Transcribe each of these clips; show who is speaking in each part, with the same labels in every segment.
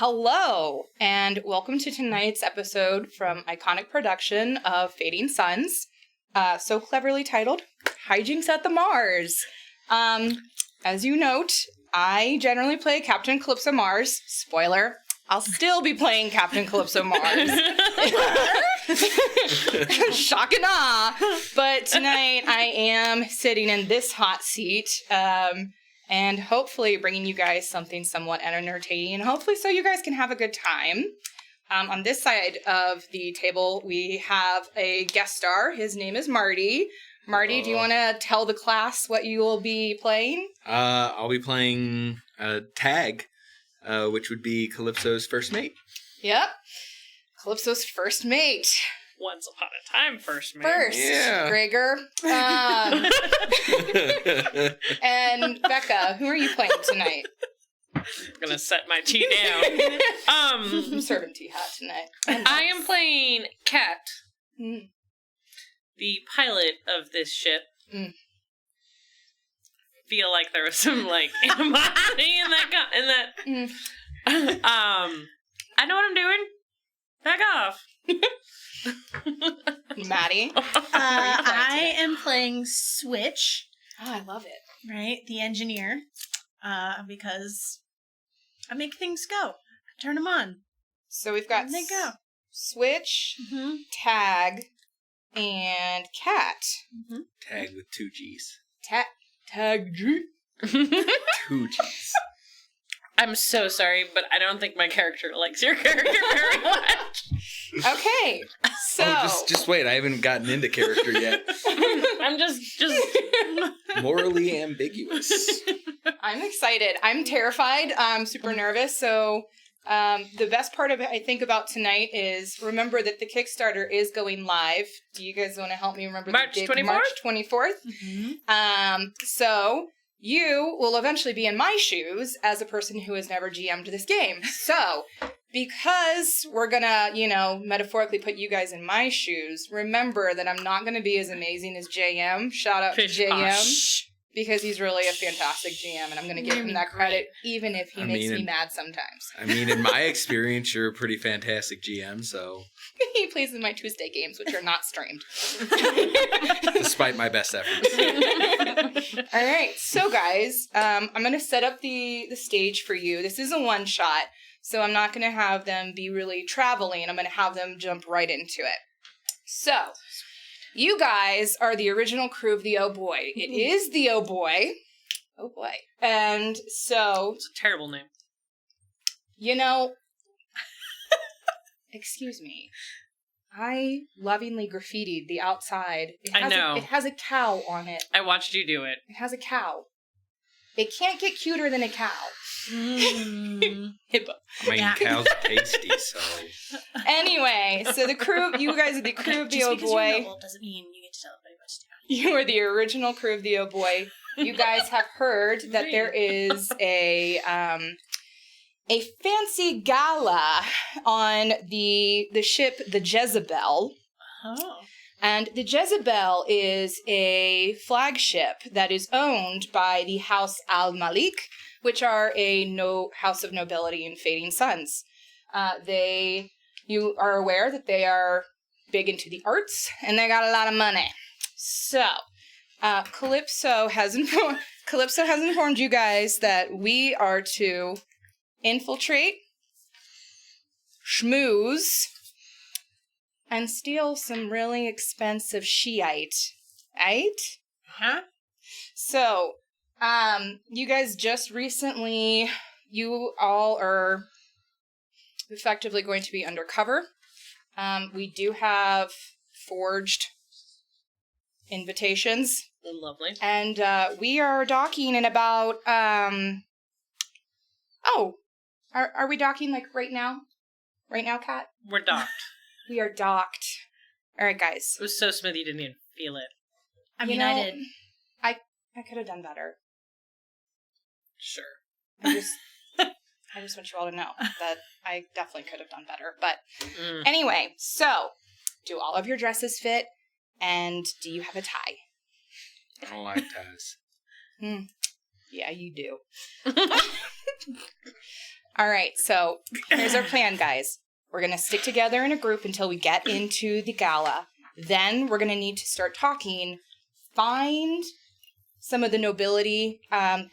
Speaker 1: Hello, and welcome to tonight's episode from iconic production of Fading Suns, so cleverly titled, Hijinks at the Mars. As you note, I generally play Captain Calypso Marz. Spoiler, I'll still be playing Captain Calypso Marz. Shock and awe! But tonight I am sitting in this hot seat, and hopefully bringing you guys something somewhat entertaining, hopefully so you guys can have a good time. On this side of the table, we have a guest star. His name is Marty. Marty, do you want to tell the class what you will be playing?
Speaker 2: I'll be playing Tag, which would be Calypso's first mate.
Speaker 1: Yep. Calypso's first mate.
Speaker 3: Once upon a time, first mate.
Speaker 2: Yeah.
Speaker 1: Gregor. And Becca, who are you playing tonight?
Speaker 3: I'm gonna set my tea down.
Speaker 1: I'm serving tea hot tonight.
Speaker 3: I am playing Kat,
Speaker 1: Mm.
Speaker 3: the pilot of this ship.
Speaker 1: Mm.
Speaker 3: Feel like there was some animosity in that.
Speaker 1: Mm.
Speaker 3: I know what I'm doing. Back off.
Speaker 1: Maddie.
Speaker 4: I am playing Switch,
Speaker 1: Oh, I love it.
Speaker 4: right? The engineer, because I make things go. I turn them on.
Speaker 1: So we've got
Speaker 4: And they go.
Speaker 1: Switch,
Speaker 4: Mm-hmm.
Speaker 1: Tag, and Cat.
Speaker 2: Tag with 2 G's.
Speaker 1: Tag G.
Speaker 2: 2 G's.
Speaker 3: I'm so sorry, but I don't think my character likes your character very much.
Speaker 1: Okay, so
Speaker 2: Just wait. I haven't gotten into character yet.
Speaker 3: I'm just
Speaker 2: Morally ambiguous.
Speaker 1: I'm excited. I'm terrified. I'm super nervous. So the best part of it, I think, about tonight is remember that the Kickstarter is going live. Do you guys want to help me remember
Speaker 3: March
Speaker 1: the date?
Speaker 3: 24th?
Speaker 1: March 24th.
Speaker 4: Mm-hmm.
Speaker 1: So you will eventually be in my shoes as a person who has never GM'd this game. So because we're gonna, metaphorically put you guys in my shoes, remember that I'm not gonna be as amazing as JM. Shout out to JM. Because he's really a fantastic GM, and I'm going to give him that credit, even if he makes me mad sometimes.
Speaker 2: I mean, in my experience, you're a pretty fantastic GM, so...
Speaker 1: He plays in my Tuesday games, which are not streamed.
Speaker 2: Despite my best efforts.
Speaker 1: All right, so guys, I'm going to set up the stage for you. This is a one-shot, so I'm not going to have them be really traveling. I'm going to have them jump right into it. So... you guys are the original crew of the Oh Boy. It is the Oh Boy. Oh boy. And so...
Speaker 3: It's a terrible name.
Speaker 1: Excuse me. I lovingly graffitied the outside.
Speaker 3: I know.
Speaker 1: It has a cow on it.
Speaker 3: I watched you do it.
Speaker 1: It has a cow. It can't get cuter than a cow. Hippo.
Speaker 2: I mean, cows are tasty, so...
Speaker 1: Anyway, so the crew, you guys are the crew of the Oh
Speaker 4: Just because
Speaker 1: Boy.
Speaker 4: you're noble doesn't mean you get to tell everybody what to do.
Speaker 1: You are the original crew of the Oh Boy. You guys have heard that there is a fancy gala on the ship, the Jezebel.
Speaker 4: Oh.
Speaker 1: And the Jezebel is a flagship that is owned by the House Al-Malik, which are a house of nobility in Fading Suns. You are aware that they are big into the arts, and they got a lot of money. So, Calypso has informed you guys that we are to infiltrate, schmooze, and steal some really expensive Shiite. Right?
Speaker 4: Huh?
Speaker 1: So, you guys just recently, you all are effectively going to be undercover. We do have forged invitations.
Speaker 3: Lovely.
Speaker 1: And we are docking in about, are we docking right now? Right now, Kat?
Speaker 3: We're docked.
Speaker 1: We are docked. All right, guys.
Speaker 3: It was so smooth you didn't even feel it.
Speaker 4: I mean, I did.
Speaker 1: I could have done better.
Speaker 3: Sure.
Speaker 1: I just want you all to know that I definitely could have done better. But
Speaker 3: Mm.
Speaker 1: anyway, so do all of your dresses fit? And do you have a tie?
Speaker 2: I don't like ties.
Speaker 1: Yeah, you do. All right, so here's our plan, guys. We're going to stick together in a group until we get into the gala. Then we're going to need to start talking, find some of the nobility.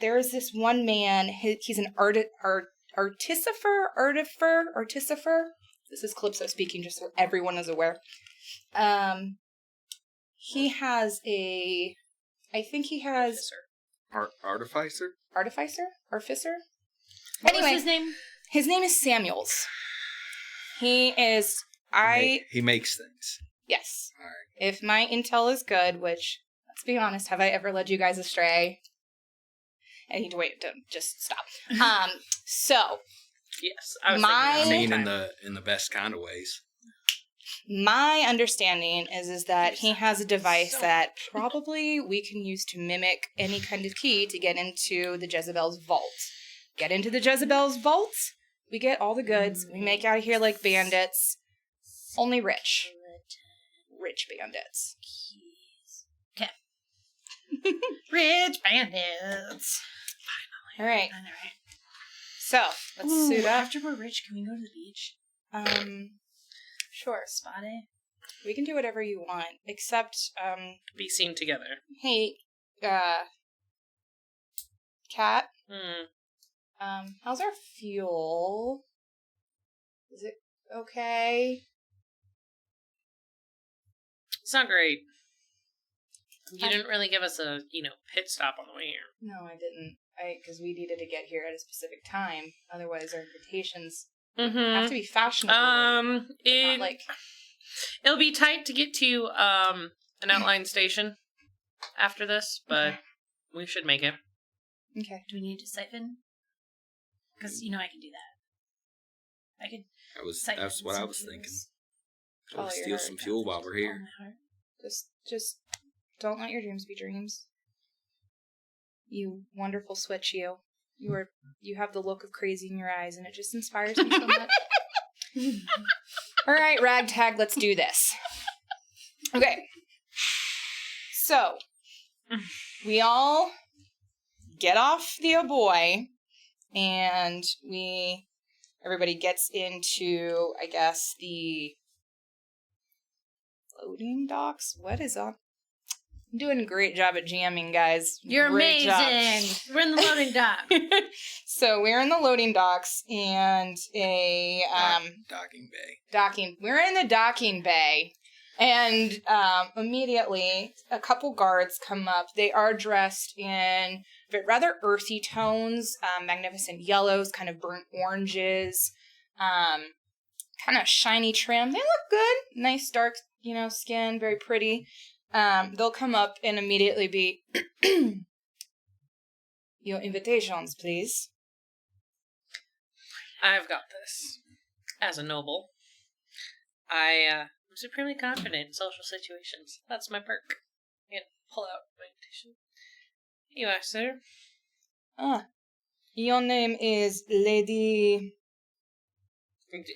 Speaker 1: There's this one man, he's an artificer. This is Calypso speaking, just so everyone is aware. He has
Speaker 2: Artificer?
Speaker 1: Artificer?
Speaker 4: What
Speaker 1: Anyway,
Speaker 4: was his name?
Speaker 1: his name is Samuels. He
Speaker 2: makes things.
Speaker 1: Yes.
Speaker 2: All right.
Speaker 1: If my intel is good, which, let's be honest, have I ever led you guys astray? I need to wait. Don't just stop. So
Speaker 3: Yes, I was
Speaker 1: My-
Speaker 3: thinking
Speaker 2: I
Speaker 3: that
Speaker 2: mean, in the best kind of ways.
Speaker 1: my understanding is that he has a device that probably we can use to mimic any kind of key to get into the Jezebel's vault. Get into the Jezebel's vault, we get all the goods, we make out of here like bandits. Only rich. Rich bandits.
Speaker 4: Okay. Rich bandits.
Speaker 1: All right,
Speaker 4: All right.
Speaker 1: so let's
Speaker 4: Ooh,
Speaker 1: suit up.
Speaker 4: after we're rich, can we go to the beach?
Speaker 1: Sure.
Speaker 4: Spot it?
Speaker 1: We can do whatever you want, except,
Speaker 3: be seen together.
Speaker 1: hey, Cat, how's our fuel? Is it okay?
Speaker 3: It's not great. You didn't really give us a, pit stop on the way here.
Speaker 1: No, I didn't. Because we needed to get here at a specific time. Otherwise, our invitations have
Speaker 3: Mm-hmm.
Speaker 1: to be fashionable. Not like
Speaker 3: It'll be tight to get to an outline station after this, but we should make it.
Speaker 1: okay.
Speaker 4: Do we need to siphon? Because, I can do that. I could siphon.
Speaker 2: That's what I
Speaker 4: some
Speaker 2: was
Speaker 4: fuels.
Speaker 2: thinking.
Speaker 1: Follow
Speaker 2: We'll
Speaker 1: your
Speaker 2: steal
Speaker 1: heart.
Speaker 2: some fuel while we're
Speaker 4: Follow
Speaker 2: here.
Speaker 4: my heart.
Speaker 1: Just don't let your dreams be dreams. You wonderful switch, you. You have the look of crazy in your eyes, and it just inspires me so much. All right, ragtag, let's do this. Okay. So, we all get off the Aboy, and everybody gets into, I guess, the loading docks. What is up? I'm doing a great job at jamming, guys.
Speaker 4: You're
Speaker 1: Great job.
Speaker 4: amazing. We're in the loading dock.
Speaker 1: So we're in the loading docks and
Speaker 2: Docking bay.
Speaker 1: we're in the docking bay, and immediately a couple guards come up. They are dressed in rather earthy tones, magnificent yellows, kind of burnt oranges, kind of shiny trim. They look good. Nice dark, skin, very pretty. They'll come up and immediately be, your invitations, please.
Speaker 3: I've got this. As a noble, I'm supremely confident in social situations. That's my perk. And pull out my invitation. Here you are, sir.
Speaker 1: Your name is Lady...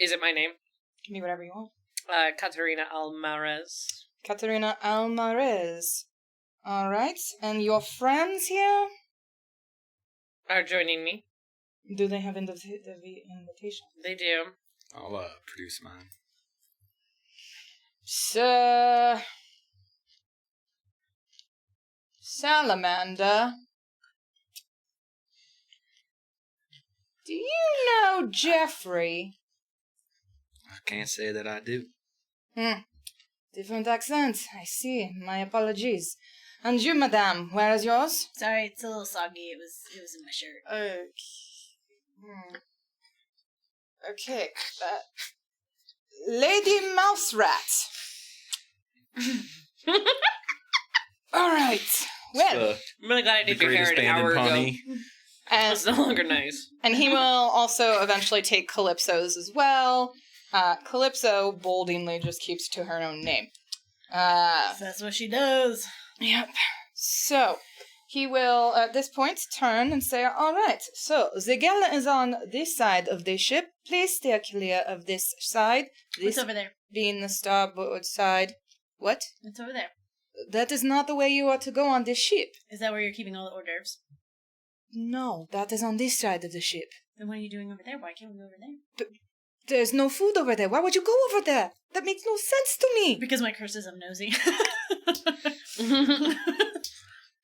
Speaker 3: Is it my name?
Speaker 1: Give me whatever you want.
Speaker 3: Katerina Almarez.
Speaker 1: Katerina Almarez. All right. And your friends here?
Speaker 3: Are joining me.
Speaker 1: Do they have invitation?
Speaker 3: They do.
Speaker 2: I'll produce mine.
Speaker 1: Sir... Salamander. Do you know Jeffrey?
Speaker 2: I can't say that I do.
Speaker 1: Different accents. I see. My apologies. And you, madame, where is yours?
Speaker 4: Sorry, it's a little soggy. It was in my shirt.
Speaker 1: Okay. Lady Mouse Rat. All right. Well,
Speaker 3: I'm really glad I
Speaker 2: The
Speaker 3: did your hair
Speaker 2: greatest
Speaker 3: an
Speaker 2: band
Speaker 3: hour
Speaker 2: in
Speaker 3: ago.
Speaker 2: Pawnee.
Speaker 3: It's no longer nice.
Speaker 1: and he will also eventually take Calypso's as well. Calypso boldingly just keeps to her own name.
Speaker 4: That's what she does.
Speaker 1: Yep. So, he will, at this point, turn and say, all right, so the gala is on this side of the ship. Please steer clear of this side. This
Speaker 4: What's over there?
Speaker 1: being the starboard side. What?
Speaker 4: It's over there.
Speaker 1: That is not the way you are to go on this ship.
Speaker 4: Is that where you're keeping all the hors d'oeuvres?
Speaker 1: No, that is on this side of the ship.
Speaker 4: Then what are you doing over there? Why can't we go over there?
Speaker 1: There's no food over there. Why would you go over there? That makes no sense to me.
Speaker 4: Because my curse is I'm nosy.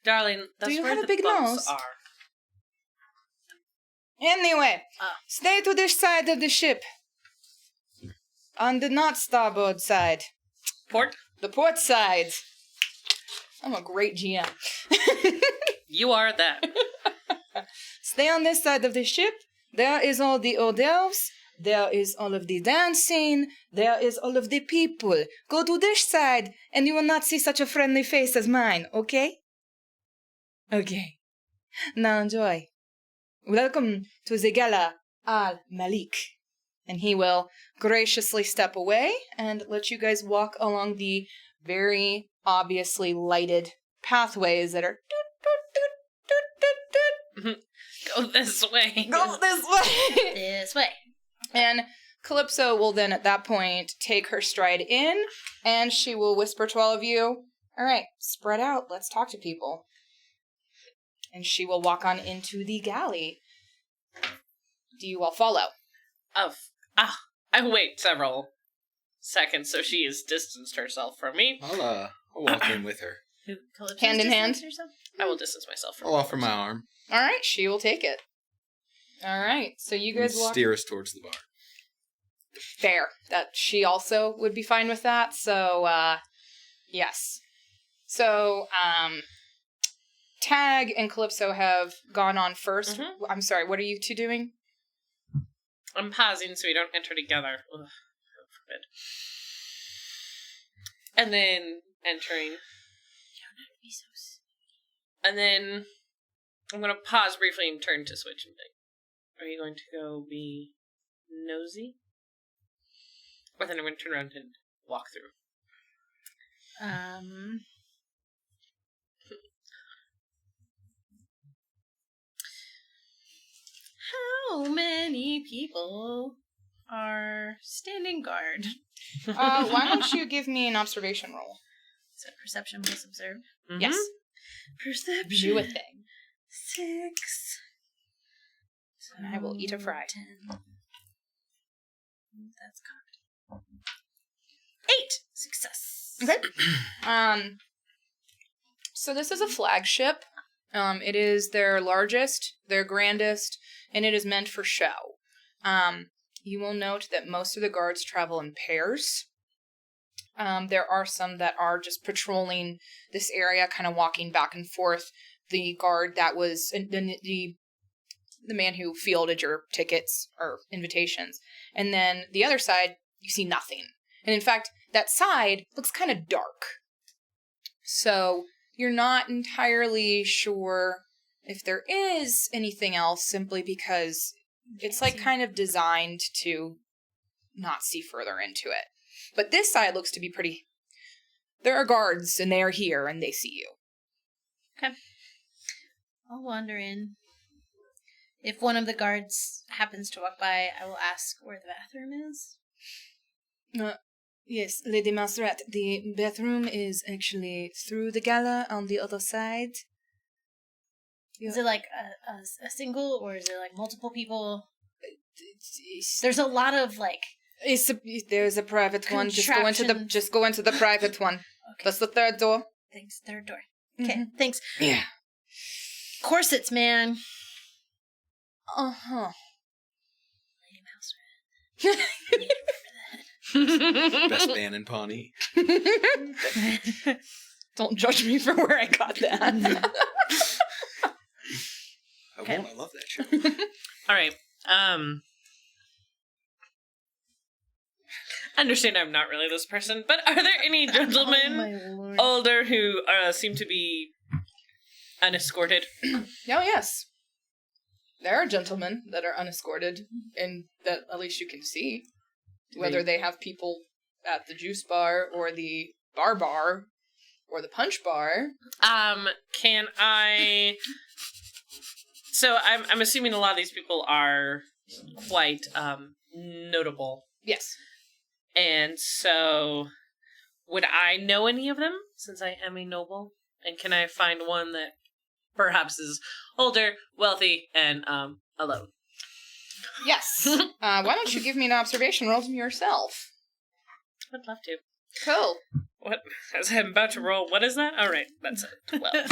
Speaker 3: Darling, that's
Speaker 1: you
Speaker 3: where
Speaker 1: have a
Speaker 3: the
Speaker 1: big
Speaker 3: bugs
Speaker 1: nose?
Speaker 3: are.
Speaker 1: Anyway,
Speaker 4: Ah.
Speaker 1: stay to this side of the ship. On the not starboard side.
Speaker 3: Port?
Speaker 1: The port side. I'm a great GM.
Speaker 3: You are that.
Speaker 1: Stay on this side of the ship. There is all the hors d'oeuvres. There is all of the dancing. There is all of the people. Go to this side, and you will not see such a friendly face as mine, okay? Okay. Now enjoy. Welcome to the Gala al-Malik. And he will graciously step away and let you guys walk along the very obviously lighted pathways that are
Speaker 3: Go this way.
Speaker 1: go this way.
Speaker 4: This way.
Speaker 1: And Calypso will then at that point take her stride in and she will whisper to all of you, all right, spread out. Let's talk to people. And she will walk on into the galley. Do you all follow?
Speaker 3: I wait several seconds so she has distanced herself from me.
Speaker 2: I'll walk in with her.
Speaker 4: Who, Calypso's
Speaker 1: Hand in hand?
Speaker 4: distance or something?
Speaker 3: I will distance myself from
Speaker 2: I'll offer my arm.
Speaker 1: All right, she will take it. All right, so you
Speaker 2: And
Speaker 1: guys walk.
Speaker 2: steer us towards the bar.
Speaker 1: Fair. That she also would be fine with that. So, yes. So, Tag and Calypso have gone on first.
Speaker 3: Mhm.
Speaker 1: I'm sorry, what are you two doing?
Speaker 3: I'm pausing so we don't enter together. Ugh, God forbid. And then entering. And then I'm going to pause briefly and turn to Switch and think, are you going to go be nosy? Or then I'm going to turn around and walk through.
Speaker 4: How many people are standing guard?
Speaker 1: Why don't you give me an observation roll?
Speaker 4: Is that perception plus observe?
Speaker 3: Mhm.
Speaker 1: Yes.
Speaker 4: Perception.
Speaker 1: Do a thing.
Speaker 4: 6.
Speaker 1: And I will eat a fry.
Speaker 4: 10. That's cocked. 8! Success.
Speaker 1: Okay. So this is a flagship. It is their largest, their grandest, and it is meant for show. You will note that most of the guards travel in pairs. There are some that are just patrolling this area, kind of walking back and forth. The guard that was the man who fielded your tickets or invitations. And then the other side, you see nothing. And in fact, that side looks kind of dark. So you're not entirely sure if there is anything else, simply because it's like kind of designed to not see further into it. But this side looks to be pretty... There are guards, and they are here, and they see you.
Speaker 4: I'll wander in. If one of the guards happens to walk by, I will ask where the bathroom is.
Speaker 1: Yes, Lady Masterat, the bathroom is actually through the gala on the other side.
Speaker 4: Is it like a single, or is it like multiple people? There's a lot of like...
Speaker 1: There's a private one. Just go into the private one.
Speaker 4: Okay.
Speaker 1: That's the third door.
Speaker 4: Thanks, third door. Okay,
Speaker 1: Mhm.
Speaker 4: thanks.
Speaker 1: Yeah.
Speaker 4: Corsets, man.
Speaker 1: Uh-huh.
Speaker 4: Lady Mouse
Speaker 2: Best band in Pawnee.
Speaker 1: Don't judge me for where I got that.
Speaker 2: I won't. I love that show.
Speaker 3: All right. I understand I'm not really this person, but are there any
Speaker 4: Oh,
Speaker 3: gentlemen
Speaker 4: my lord.
Speaker 3: older who seem to be unescorted?
Speaker 1: Oh, yes. There are gentlemen that are unescorted, and that at least you can see. Whether they have people at the juice bar, or the bar, or the punch bar.
Speaker 3: Can I... So I'm assuming a lot of these people are quite notable.
Speaker 1: Yes.
Speaker 3: And so, would I know any of them, since I am a noble? And can I find one that perhaps is older, wealthy, and alone.
Speaker 1: Yes. Why don't you give me an observation roll yourself?
Speaker 3: I'd love to.
Speaker 1: Cool.
Speaker 3: What? As I'm about to roll, what is that? All right, that's a 12.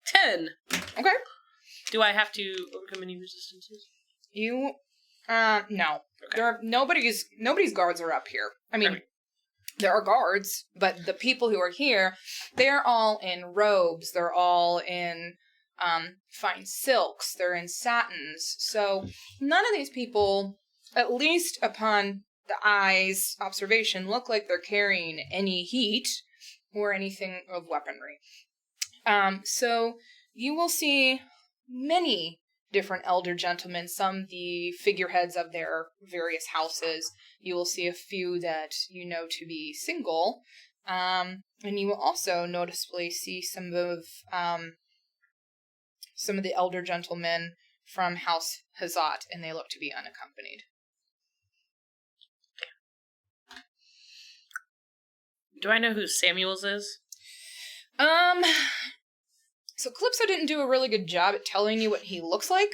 Speaker 3: 10.
Speaker 1: Okay.
Speaker 3: Do I have to overcome any resistances?
Speaker 1: You, no.
Speaker 3: Okay.
Speaker 1: Nobody's guards are up here. I mean, there are guards, but the people who are here, they're all in robes. They're all in fine silks. They're in satins. So none of these people, at least upon the eye's observation, look like they're carrying any heat or anything of weaponry. So you will see many different elder gentlemen, some the figureheads of their various houses. You will see a few that you know to be single, and you will also noticeably see some of the elder gentlemen from House Hazat, and they look to be unaccompanied.
Speaker 3: Do I know who Samuels is?
Speaker 1: So Calypso didn't do a really good job at telling you what he looks like,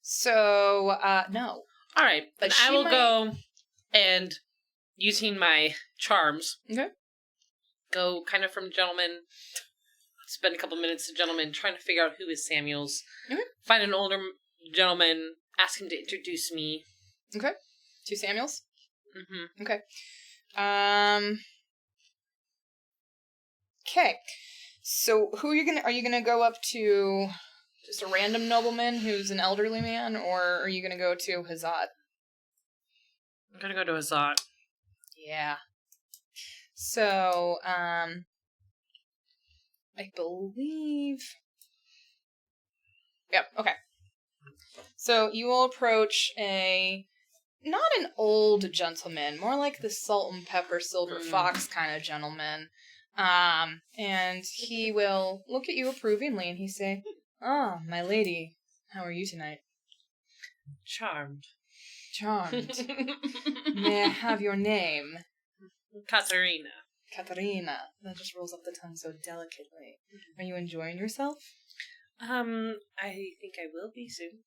Speaker 1: so, no.
Speaker 3: All right,
Speaker 1: But
Speaker 3: then I will go and, using my charms, go kind of from gentleman, spend a couple minutes to gentleman, trying to figure out who is Samuels, find an older gentleman, ask him to introduce me.
Speaker 1: Okay. To Samuels?
Speaker 3: Mm-hmm.
Speaker 1: Okay. Okay. So, are you gonna go up to just a random nobleman who's an elderly man, or are you gonna go to Hazat?
Speaker 3: I'm gonna go to Hazat.
Speaker 1: Yeah. So, I believe... Yep, okay. So, you will approach not an old gentleman, more like the salt and pepper silver fox kind of gentleman. And he will look at you approvingly and he say, "Ah, my lady, how are you tonight?"
Speaker 3: Charmed.
Speaker 1: Charmed. May I have your name?
Speaker 3: Katarina.
Speaker 1: Katarina. That just rolls up the tongue so delicately. Are you enjoying yourself?
Speaker 3: I think I will be soon.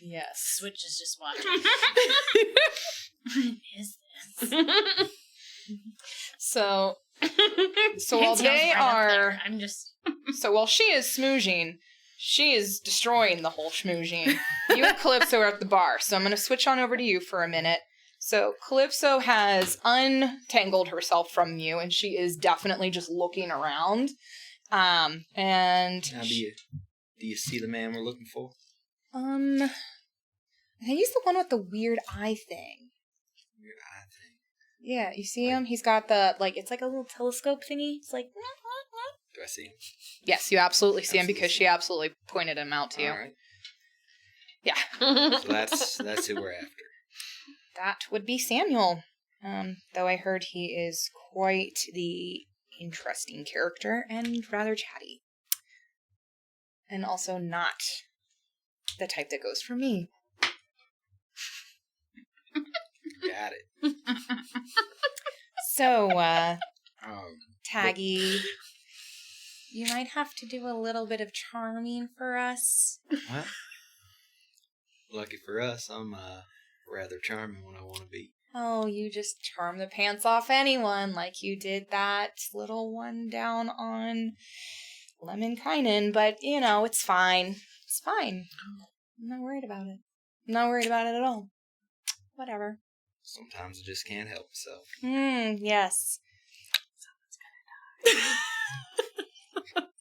Speaker 1: Yes.
Speaker 4: Switch is just watching. What is this?
Speaker 1: So while they are...
Speaker 4: I'm just...
Speaker 1: So while she is smoozing, she is destroying the whole schmoozing. You and Calypso are at the bar, so I'm going to switch on over to you for a minute. So Calypso has untangled herself from you, and she is definitely just looking around. And
Speaker 2: Now, do you see the man we're looking for?
Speaker 1: I think he's the one with the weird eye thing.
Speaker 2: Weird eye thing.
Speaker 1: Yeah, you see him? He's got the, it's like a little telescope thingy. It's like...
Speaker 2: Do I see him?
Speaker 1: Yes, you absolutely see him because she absolutely pointed him out to you.
Speaker 2: All right.
Speaker 1: Yeah.
Speaker 2: So that's who we're after.
Speaker 1: That would be Samuel. Though I heard he is quite the interesting character and rather chatty. And also not the type that goes for me.
Speaker 2: Got it.
Speaker 1: So, Taggy, you might have to do a little bit of charming for us.
Speaker 2: What? Lucky for us, I'm rather charming when I want to be.
Speaker 1: Oh, you just charm the pants off anyone like you did that little one down on Lemminkainen, but, it's fine. It's fine. I'm not worried about it. I'm not worried about it at all. Whatever.
Speaker 2: Sometimes I just can't help myself.
Speaker 1: Yes. Someone's gonna die.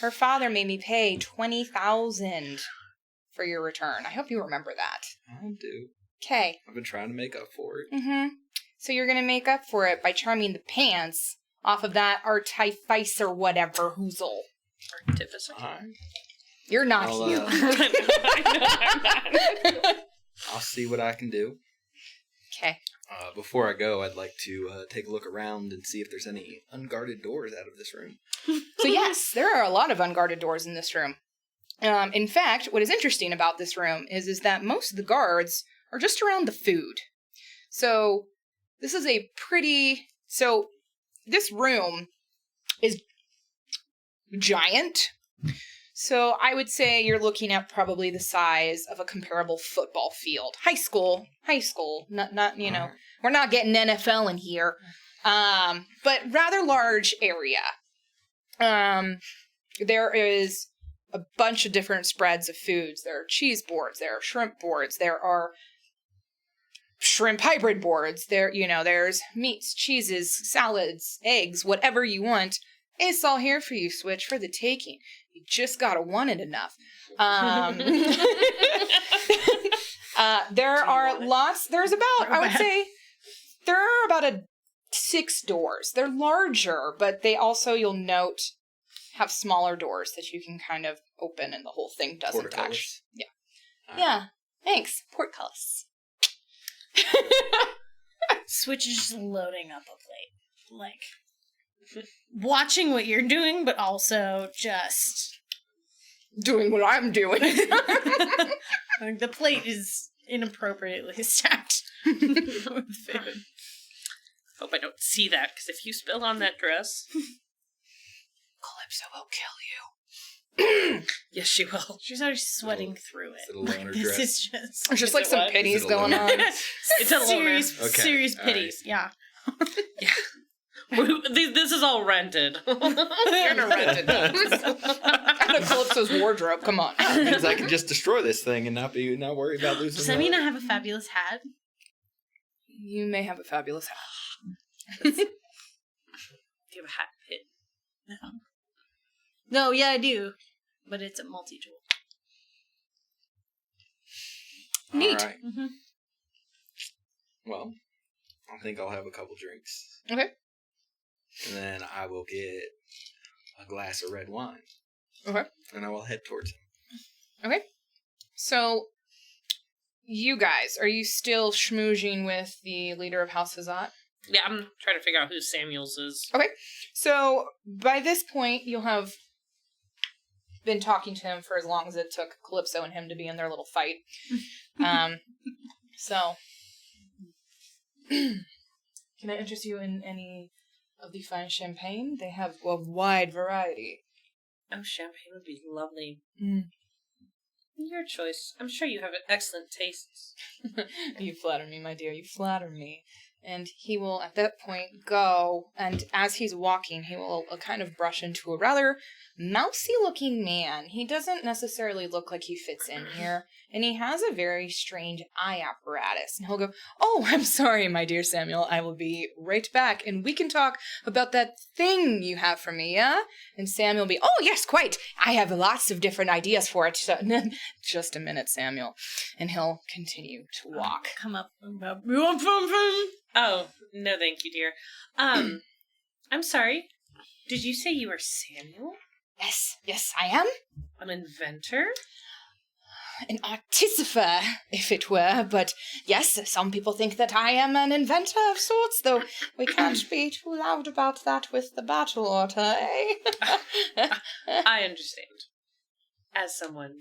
Speaker 1: Her father made me pay $20,000 for your return. I hope you remember that.
Speaker 2: I do.
Speaker 1: Okay.
Speaker 2: I've been trying to make up for it.
Speaker 1: So you're gonna make up for it by charming the pants off of that artifice or whatever hoozle.
Speaker 3: Artificer.
Speaker 1: You're not here.
Speaker 2: I'll see what I can do.
Speaker 1: Okay.
Speaker 2: Before I go, I'd like to take a look around and see if there's any unguarded doors out of this room.
Speaker 1: So yes, there are a lot of unguarded doors in this room. In fact, what is interesting about this room is that most of the guards are just around the food. So this is this room is giant, So I would say you're looking at probably the size of a comparable football field. High school. Not we're not getting NFL in here. But rather large area. There is a bunch of different spreads of foods. There are cheese boards, there are shrimp boards, there are shrimp hybrid boards. There's meats, cheeses, salads, eggs, whatever you want. It's all here for you, Switch, for the taking. You just gotta want it enough. There are lots. There's about, I would say, there are about 6 doors. They're larger, but they also, you'll note, have smaller doors that you can kind of open, and the whole thing doesn't actually. Yeah. Yeah. Thanks. Portcullis.
Speaker 4: Switch is just loading up a plate. Like, watching what you're doing, but also just
Speaker 1: doing what I'm doing.
Speaker 4: Like, the plate is inappropriately stacked with food.
Speaker 3: Hope I don't see that, because if you spill on that dress...
Speaker 1: Calypso will kill you.
Speaker 3: Yes, she will.
Speaker 4: She's already sweating through it.
Speaker 2: Is it a loner
Speaker 4: This
Speaker 2: dress?
Speaker 4: is just...
Speaker 1: There's just like some pitties going on.
Speaker 3: It's a loner.
Speaker 4: Serious pitties, yeah.
Speaker 3: Yeah. This is all rented.
Speaker 1: You're in a rented house. Out of Calypso's wardrobe, come on.
Speaker 2: That means I can just destroy this thing and not worry about losing.
Speaker 4: Does that mean I have a fabulous hat?
Speaker 1: You may have a fabulous hat.
Speaker 3: Do you have a hat pin?
Speaker 4: No, yeah, I do. But it's a multi-tool.
Speaker 1: Neat.
Speaker 2: All right.
Speaker 4: Mm-hmm.
Speaker 2: Well, I think I'll have a couple drinks.
Speaker 1: Okay.
Speaker 2: And then I will get a glass of red wine.
Speaker 1: Okay.
Speaker 2: And I will head towards him.
Speaker 1: Okay. So, you guys, are you still schmoozing with the leader of House Hazat?
Speaker 3: Yeah, I'm trying to figure out who Samuels is.
Speaker 1: Okay. So, by this point, you'll have been talking to him for as long as it took Calypso and him to be in their little fight. So, can I interest you in any of the fine champagne? They have a wide variety.
Speaker 3: Oh, champagne would be lovely.
Speaker 1: Mm.
Speaker 3: Your choice. I'm sure you have an excellent taste.
Speaker 1: You flatter me, my dear. You flatter me. And he will, at that point, go, and as he's walking, he will kind of brush into a rather mousy-looking man. He doesn't necessarily look like he fits in here, and he has a very strange eye apparatus. And he'll go, "Oh, I'm sorry, my dear Samuel. I will be right back, and we can talk about that thing you have for me, yeah?" And Samuel will be, "Oh, yes, quite. I have lots of different ideas for it." So, just a minute, Samuel. And he'll continue to walk.
Speaker 4: Come up.
Speaker 3: Oh, no thank you, dear. I'm sorry. Did you say you were Samuel?
Speaker 1: Yes, I am.
Speaker 3: An inventor?
Speaker 1: An artificer, if it were, but yes, some people think that I am an inventor of sorts, though we can't be too loud about that with the battle order, eh?
Speaker 3: I understand. As someone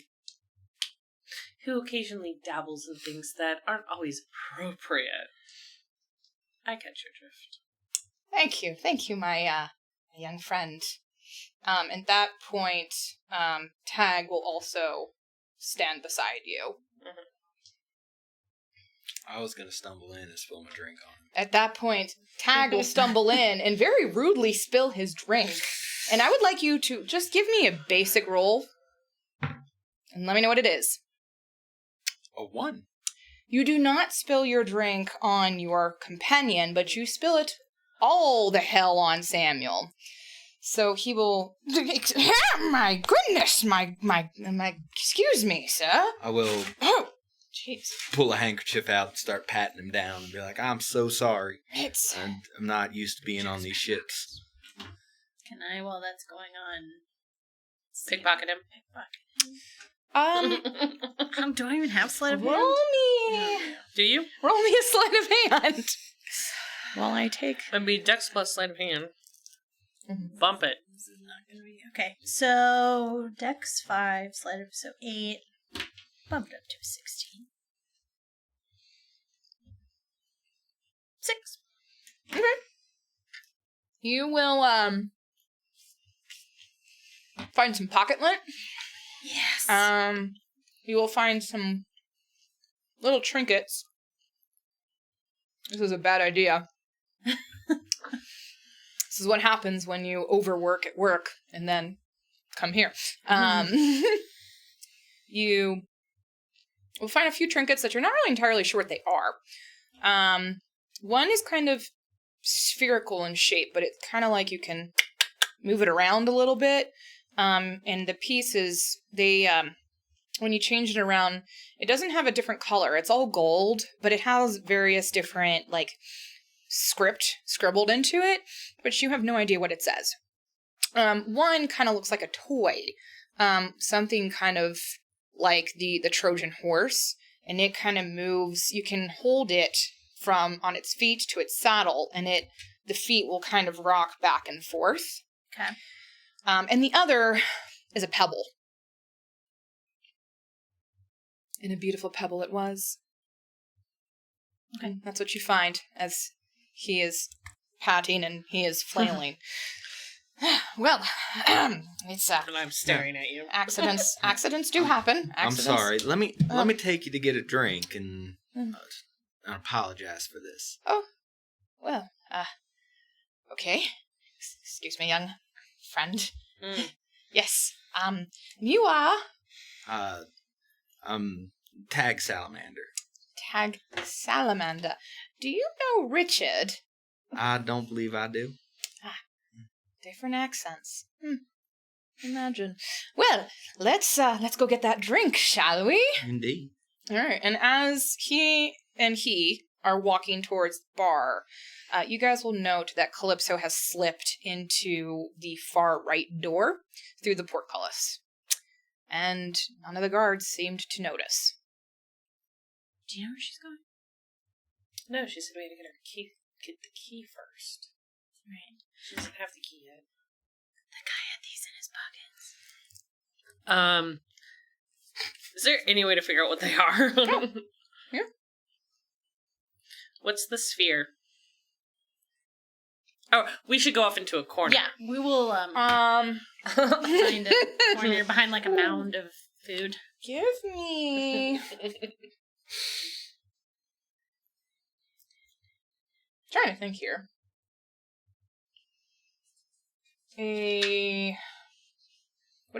Speaker 3: who occasionally dabbles in things that aren't always appropriate, I catch your drift.
Speaker 1: Thank you, my young friend. At that point, Tag will also stand beside you.
Speaker 3: Mm-hmm.
Speaker 2: I was going to stumble in and spill my drink on him.
Speaker 1: At that point, Tag will stumble in and very rudely spill his drink. And I would like you to just give me a basic roll and let me know what it is.
Speaker 2: A 1.
Speaker 1: You do not spill your drink on your companion, but you spill it all the hell on Samuel. So he will... My goodness, my, excuse me, sir.
Speaker 2: I will
Speaker 1: Oh, jeez.
Speaker 2: pull a handkerchief out and start patting him down and be like, "I'm so sorry.
Speaker 1: It's...
Speaker 2: I'm not used to being on these ships."
Speaker 4: Can I, while that's going on...
Speaker 3: Pickpocket him.
Speaker 4: Do I even have sleight of hand?
Speaker 1: Roll me.
Speaker 3: Do you?
Speaker 1: Roll me a sleight of hand.
Speaker 4: While I take...
Speaker 3: It'd be Dex plus sleight of hand.
Speaker 1: Mm-hmm.
Speaker 3: Bump it.
Speaker 4: This is not going to be... Okay, so Dex 5, sleight of... So 8. Bumped up to 16. 6.
Speaker 1: Okay. You will, find some pocket lint.
Speaker 4: Yes.
Speaker 1: You will find some little trinkets. This is a bad idea. This is what happens when you overwork at work and then come here. You will find a few trinkets that you're not really entirely sure what they are. One is kind of spherical in shape, but it's kind of like you can move it around a little bit. And the pieces, when you change it around, it doesn't have a different color. It's all gold, but it has various different, like, script scribbled into it, but you have no idea what it says. One kind of looks like a toy. Something kind of like the Trojan horse, and it kind of moves. You can hold it from on its feet to its saddle, and the feet will kind of rock back and forth.
Speaker 4: Okay.
Speaker 1: And the other is a pebble. And a beautiful pebble it was.
Speaker 4: Okay.
Speaker 1: And that's what you find as he is patting and he is flailing. Well, it's
Speaker 3: And I'm staring at you.
Speaker 1: Accidents do happen.
Speaker 2: I'm
Speaker 1: Accidents.
Speaker 2: sorry. Let me take you to get a drink and apologize for this.
Speaker 1: Oh, well, okay. Excuse me, young friend. Yes. You are
Speaker 2: Tag Salamander.
Speaker 1: Tag Salamander. Do you know Richard?
Speaker 2: I don't believe I do.
Speaker 1: Different accents. Imagine. Well, let's go get that drink, shall we?
Speaker 2: Indeed.
Speaker 1: All right. And as he are walking towards the bar, you guys will note that Calypso has slipped into the far right door through the portcullis. And none of the guards seemed to notice.
Speaker 4: Do you know where she's going?
Speaker 3: No, she said we had to get the key first.
Speaker 4: Right.
Speaker 3: She doesn't have the key yet.
Speaker 4: The guy had these in his pockets.
Speaker 3: Is there any way to figure out what they are?
Speaker 1: Yeah.
Speaker 3: What's the sphere? Oh, we should go off into a corner.
Speaker 4: Yeah, we will find a corner behind like a mound of food.
Speaker 1: Give me... trying to think here. Would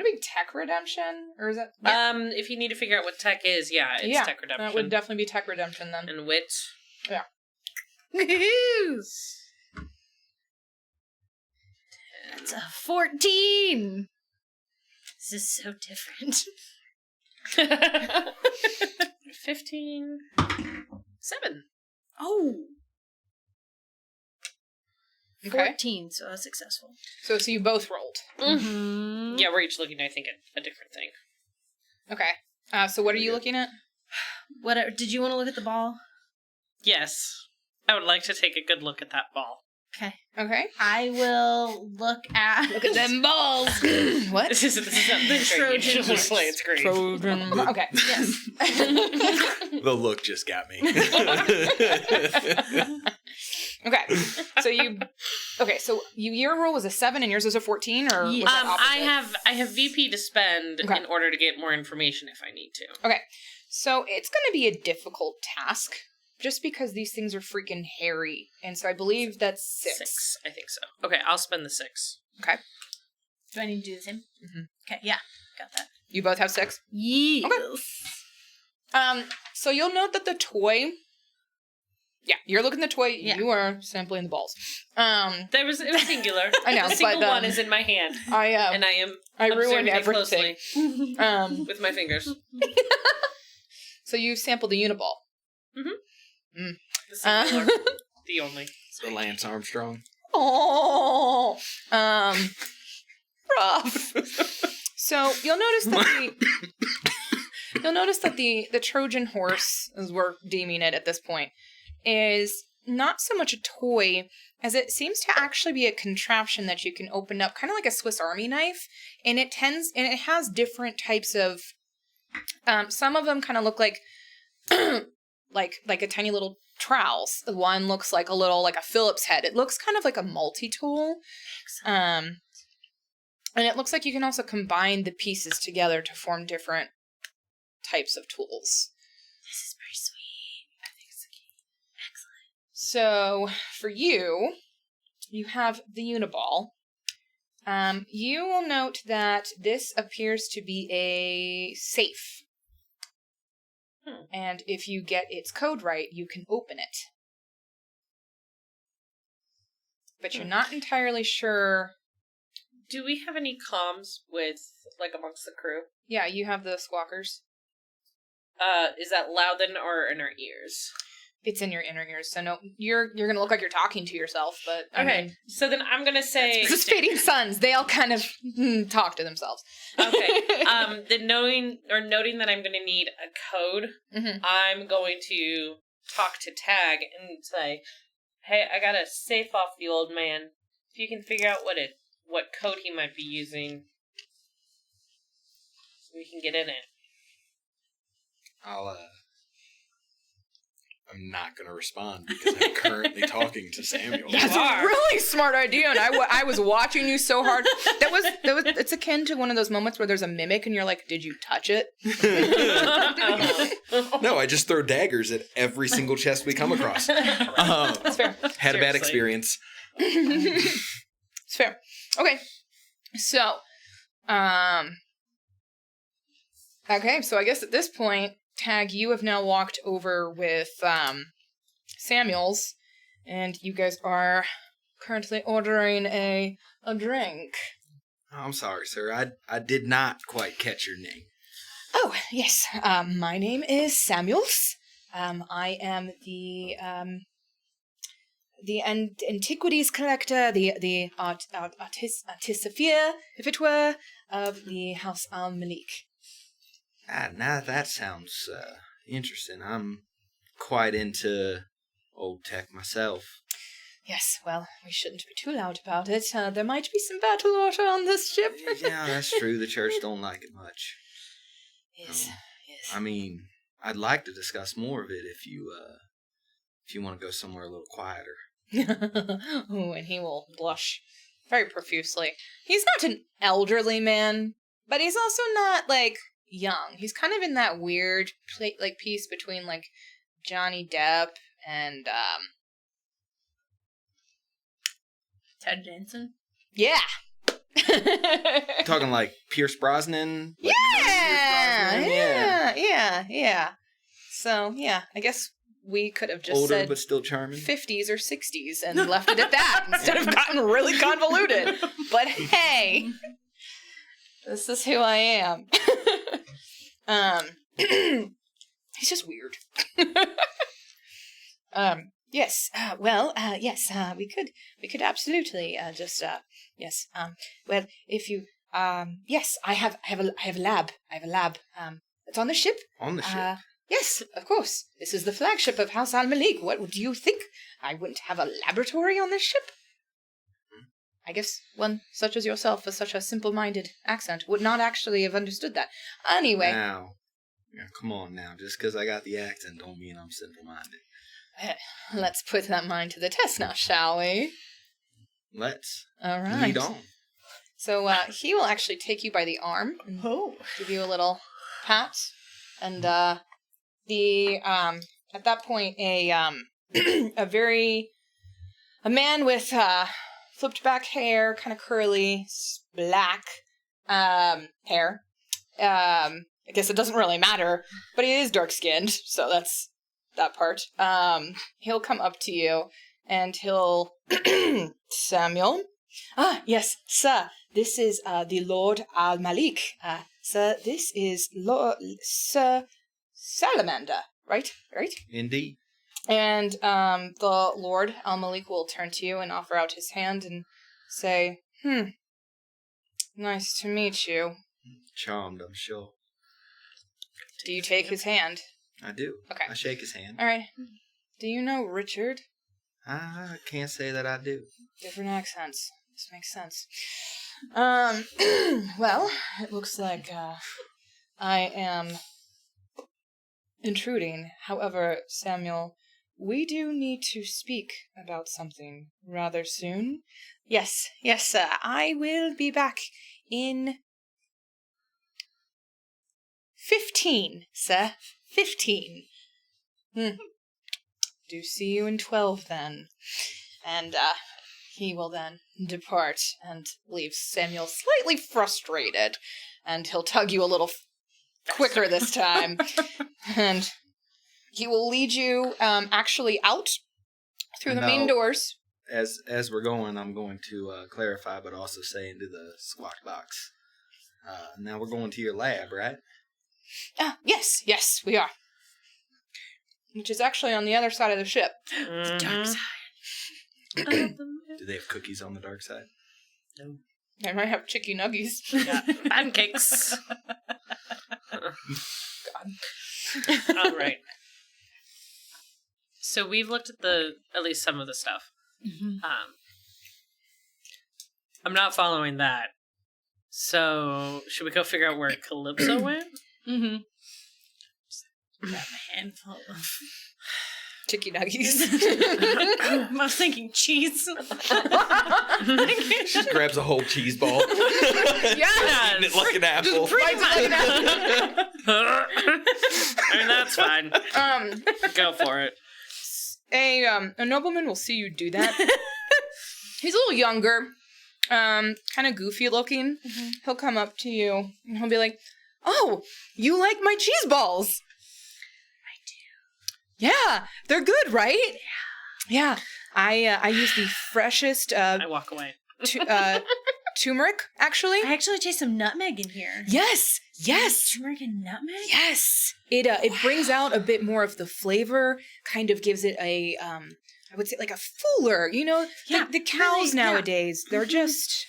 Speaker 1: it be tech redemption? Or is it...
Speaker 3: Yeah. If you need to figure out what tech is, it's tech redemption.
Speaker 1: That would definitely be tech redemption then.
Speaker 3: And wit.
Speaker 1: Yeah.
Speaker 4: That's a 14! This is so different.
Speaker 3: 15. 7.
Speaker 4: Oh!
Speaker 1: Okay.
Speaker 4: 14, so that's successful.
Speaker 1: So you both rolled.
Speaker 4: Mm-hmm.
Speaker 3: Yeah, we're each looking, I think, at a different thing.
Speaker 1: Okay. So what are you looking at?
Speaker 4: Did you want to look at the ball?
Speaker 3: Yes. I would like to take a good look at that ball.
Speaker 4: Okay.
Speaker 1: Okay.
Speaker 4: I will look at...
Speaker 1: Look at them balls! What?
Speaker 3: This is not the
Speaker 4: Trojan horse.
Speaker 3: play it screen.
Speaker 1: Trojan... Okay.
Speaker 4: Yes.
Speaker 2: The look just got me.
Speaker 1: Okay. So your roll was a 7 and yours was a 14, or was that opposite?
Speaker 3: I have VP to spend in order to get more information if I need to.
Speaker 1: Okay. So it's going to be a difficult task, just because these things are freaking hairy, and so I believe that's 6.
Speaker 3: 6, I think so. Okay, I'll spend the 6.
Speaker 1: Okay.
Speaker 4: Do I need to do the same?
Speaker 1: Mm-hmm.
Speaker 4: Okay, yeah. Got that.
Speaker 1: You both have 6?
Speaker 4: Yes.
Speaker 1: Okay. So you'll note that the toy... Yeah, you're looking at the toy.
Speaker 4: Yeah.
Speaker 1: You are sampling the balls.
Speaker 3: It was singular.
Speaker 1: I know,
Speaker 3: the single
Speaker 1: but,
Speaker 3: one is in my hand, and I am
Speaker 1: ruined
Speaker 3: observing it
Speaker 1: everything.
Speaker 3: closely with my fingers.
Speaker 1: So you sampled the Uniball.
Speaker 3: Mm-hmm. The singular. The only.
Speaker 2: So Lance Armstrong.
Speaker 1: Oh, rough. So you'll notice that the Trojan horse, as we're deeming it at this point, is not so much a toy as it seems to actually be a contraption that you can open up, kind of like a Swiss Army knife. And it has different types of. Some of them kind of look like like a tiny little trowels. One looks like a Phillips head. It looks kind of like a multi-tool. And it looks like you can also combine the pieces together to form different types of tools.
Speaker 4: This is very sweet. I think it's
Speaker 1: So,
Speaker 4: excellent.
Speaker 1: for you, you have the Uniball. You will note that this appears to be a safe. And if you get its code right, you can open it. But you're not entirely sure.
Speaker 3: Do we have any comms with, like, amongst the crew?
Speaker 1: Yeah, you have the squawkers.
Speaker 3: Is that loud then or in our ears?
Speaker 1: It's in your inner ears, so no, you're gonna look like you're talking to yourself, but
Speaker 3: okay. So then I'm gonna say
Speaker 1: this is Fading Suns. They all kind of talk to themselves.
Speaker 3: Okay. Then noting that I'm gonna need a code, I'm going to talk to Tag and say, "Hey, I gotta safe off the old man. If you can figure out what code he might be using, so we can get in it."
Speaker 2: I'm not going to respond because I'm currently talking to Samuel.
Speaker 1: That's a really smart idea, and I was watching you so hard. That was. It's akin to one of those moments where there's a mimic, and you're like, "Did you touch it?"
Speaker 2: No, I just throw daggers at every single chest we come across.
Speaker 1: That's fair.
Speaker 2: Had a bad experience.
Speaker 1: It's fair. Okay, so, okay, so I guess at this point, Tag, you have now walked over with Samuels, and you guys are currently ordering a drink.
Speaker 2: Oh, I'm sorry, sir. I did not quite catch your name.
Speaker 1: Oh, yes. My name is Samuels. I am the antiquities collector, the artificer, if it were, of the House al-Malik.
Speaker 2: Now that sounds interesting. I'm quite into old tech myself.
Speaker 1: Yes, well, we shouldn't be too loud about it. There might be some battle order on this ship.
Speaker 2: Yeah, that's true. The church don't like it much.
Speaker 1: Yes, yes.
Speaker 2: I mean, I'd like to discuss more of it if you want to go somewhere a little quieter.
Speaker 1: Oh, and he will blush very profusely. He's not an elderly man, but he's also not, like, young. He's kind of in that weird, piece between, like, Johnny Depp and,
Speaker 4: Ted Danson?
Speaker 1: Yeah!
Speaker 2: Talking like Pierce Brosnan?
Speaker 1: Yeah! Yeah. So, yeah, I guess we could have just
Speaker 2: older
Speaker 1: said
Speaker 2: but still charming.
Speaker 1: 50s or 60s and left it at that instead of gotten really convoluted. But hey, this is who I am. He's just weird. Yes. Yes. We could absolutely just. Yes. Well, if you. Yes. I have a lab. It's on the ship.
Speaker 2: On the ship.
Speaker 1: Yes, of course. This is the flagship of House al-Malik. What do you think? I wouldn't have a laboratory on this ship? I guess one such as yourself with such a simple-minded accent would not actually have understood that. Anyway.
Speaker 2: Now, come on now. Just because I got the accent don't mean I'm simple-minded.
Speaker 1: Let's put that mind to the test now, shall we?
Speaker 2: Let's.
Speaker 1: All right.
Speaker 2: Lead on.
Speaker 1: So he will actually take you by the arm and give you a little pat. And at that point, a man with flipped back hair, kind of curly, black hair. I guess it doesn't really matter, but he is dark skinned, so that's that part. He'll come up to you and he'll Samuel. Ah, yes, sir. This is the Lord al-Malik. Sir, this is Sir Salamander. Right?
Speaker 2: Indeed.
Speaker 1: And the Lord al-Malik will turn to you and offer out his hand and say, nice to meet you.
Speaker 2: Charmed, I'm sure.
Speaker 1: Do you take his hand?
Speaker 2: I do.
Speaker 1: Okay.
Speaker 2: I shake his hand.
Speaker 1: All right. Do you know Richard?
Speaker 2: I can't say that I do.
Speaker 1: Different accents. This makes sense. Well, it looks like I am intruding. However, Samuel, we do need to speak about something rather soon. Yes, sir. I will be back in 15, sir. 15. Do see you in 12 then. And he will then depart and leave Samuel slightly frustrated. And he'll tug you a little quicker this time. And he will lead you actually out through the main doors.
Speaker 2: As we're going, I'm going to clarify, but also say into the squawk box. Now we're going to your lab, right?
Speaker 1: Yes, we are. Which is actually on the other side of the ship.
Speaker 4: The dark side.
Speaker 2: Do they have cookies on the dark side?
Speaker 3: No.
Speaker 1: They might have chicken nuggies.
Speaker 3: Yeah. Pancakes. God. All right. So we've looked at at least some of the stuff.
Speaker 4: Mm-hmm.
Speaker 3: I'm not following that. So should we go figure out where Calypso went?
Speaker 4: Mm-hmm. Grab a handful of
Speaker 1: Chicken nuggies.
Speaker 4: I was thinking cheese.
Speaker 2: Just grabs a whole cheese ball.
Speaker 1: Yes!
Speaker 2: Eating it like an apple.
Speaker 3: I mean, that's fine. Go for it.
Speaker 1: A nobleman will see you do that. He's a little younger, kind of goofy looking. Mm-hmm. He'll come up to you and he'll be like, "Oh, you like my cheese balls?" Yeah, they're good, right? Yeah. I use the freshest
Speaker 3: I walk away.
Speaker 1: turmeric, actually.
Speaker 4: I actually taste some nutmeg in here.
Speaker 1: Yes.
Speaker 4: Turmeric and nutmeg?
Speaker 1: Yes. It brings out a bit more of the flavor, kind of gives it a I would say like a fuller, you know, the cows really, nowadays, they're just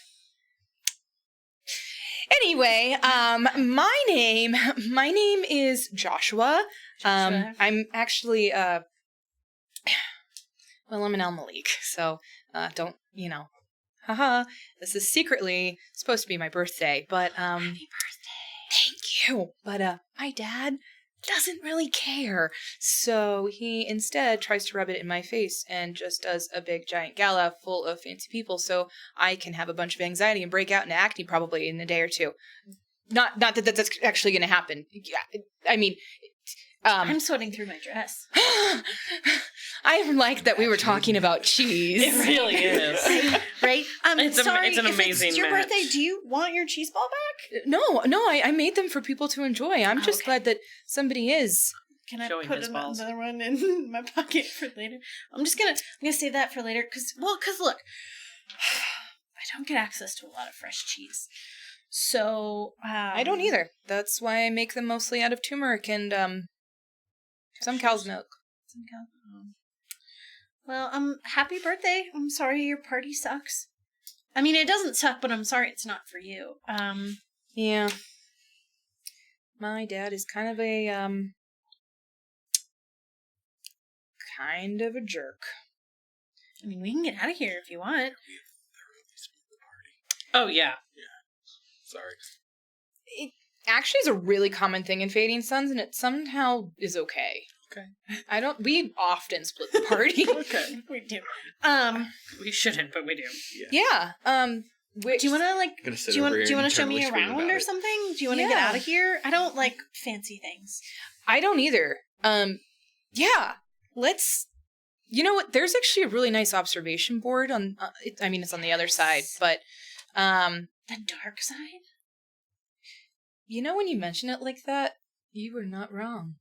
Speaker 1: Anyway, my name is Joshua. I'm actually, well, I'm an Al-Malik, so, don't, haha, this is secretly supposed to be my birthday, but, Happy birthday. Thank you. But, my dad doesn't really care, so he instead tries to rub it in my face and just does a big giant gala full of fancy people so I can have a bunch of anxiety and break out into acne probably in a day or two. Not that that's actually going to happen. I mean,
Speaker 4: I'm sweating through my dress.
Speaker 1: I like that we were talking about cheese.
Speaker 3: It really is.
Speaker 4: Right? Sorry,
Speaker 3: it's an amazing
Speaker 4: it's your
Speaker 3: match.
Speaker 4: birthday, do you want your cheese ball back?
Speaker 1: No, I made them for people to enjoy. I'm just glad that somebody is.
Speaker 4: Can I
Speaker 3: Showing
Speaker 4: put
Speaker 3: his
Speaker 4: another one in my pocket for later? I'm gonna save that for later, cause look, I don't get access to a lot of fresh cheese. So,
Speaker 1: I don't either. That's why I make them mostly out of turmeric and, some cow's milk.
Speaker 4: Well, happy birthday. I'm sorry your party sucks. I mean, it doesn't suck, but I'm sorry it's not for you.
Speaker 1: Yeah. My dad is kind of a jerk.
Speaker 4: I mean, we can get out of here if you want.
Speaker 3: Oh, yeah.
Speaker 2: Sorry.
Speaker 1: It actually is a really common thing in Fading Suns, and it somehow is okay.
Speaker 2: Okay.
Speaker 1: We often split the party.
Speaker 3: Okay.
Speaker 4: We do.
Speaker 3: We shouldn't, but we do.
Speaker 1: Yeah.
Speaker 4: Do you want to do you want to show me around or something? Do you want to get out of here? I don't like fancy things.
Speaker 1: I don't either. Yeah. Let's. You know what? There's actually a really nice observation board on. It's on the other side, but
Speaker 4: the dark side.
Speaker 1: You know, when you mention it like that, you were not wrong.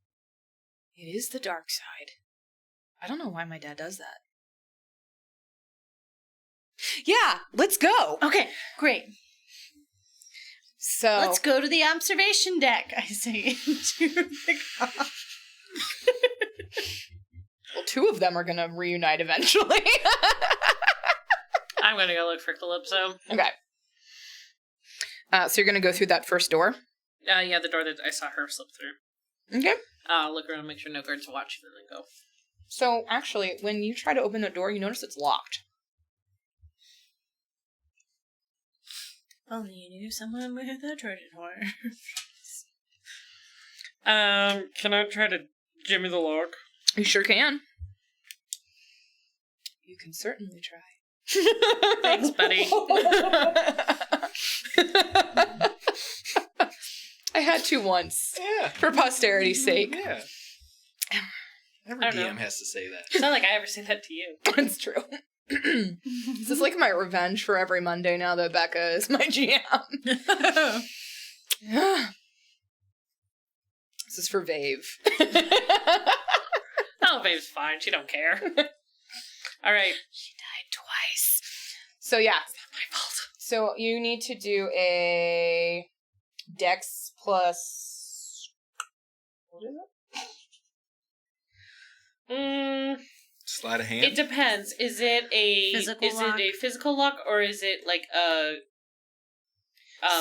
Speaker 1: It is the dark side. I don't know why my dad does that. Yeah, let's go.
Speaker 4: Okay, great.
Speaker 1: So
Speaker 4: let's go to the observation deck, I say into the car.
Speaker 1: Well, two of them are going to reunite eventually.
Speaker 3: I'm going to go look for Calypso.
Speaker 1: Okay. So you're going to go through that first door?
Speaker 3: Yeah, the door that I saw her slip through.
Speaker 1: Okay.
Speaker 3: I'll look around and make sure no guards are watching and then go.
Speaker 1: So, actually, when you try to open the door, you notice it's locked.
Speaker 4: Only you knew someone with a Trojan horse.
Speaker 3: Can I try to jimmy the lock?
Speaker 1: You sure can. You can certainly try.
Speaker 3: Thanks, buddy.
Speaker 1: I had to once.
Speaker 2: Yeah.
Speaker 1: For posterity's sake.
Speaker 2: Yeah. Every
Speaker 3: I don't
Speaker 2: DM
Speaker 3: know.
Speaker 2: has to say that.
Speaker 3: It's not like I ever say that to you.
Speaker 1: It's true. This is like my revenge for every Monday now that Becca is my GM. This is for Vave.
Speaker 3: Oh, babe's fine. She don't care. All right.
Speaker 1: She died twice. So yeah. It's not my fault. So you need to do a Dex plus... What is it?
Speaker 2: Sleight of hand?
Speaker 3: It depends. Is it a physical lock or is it like a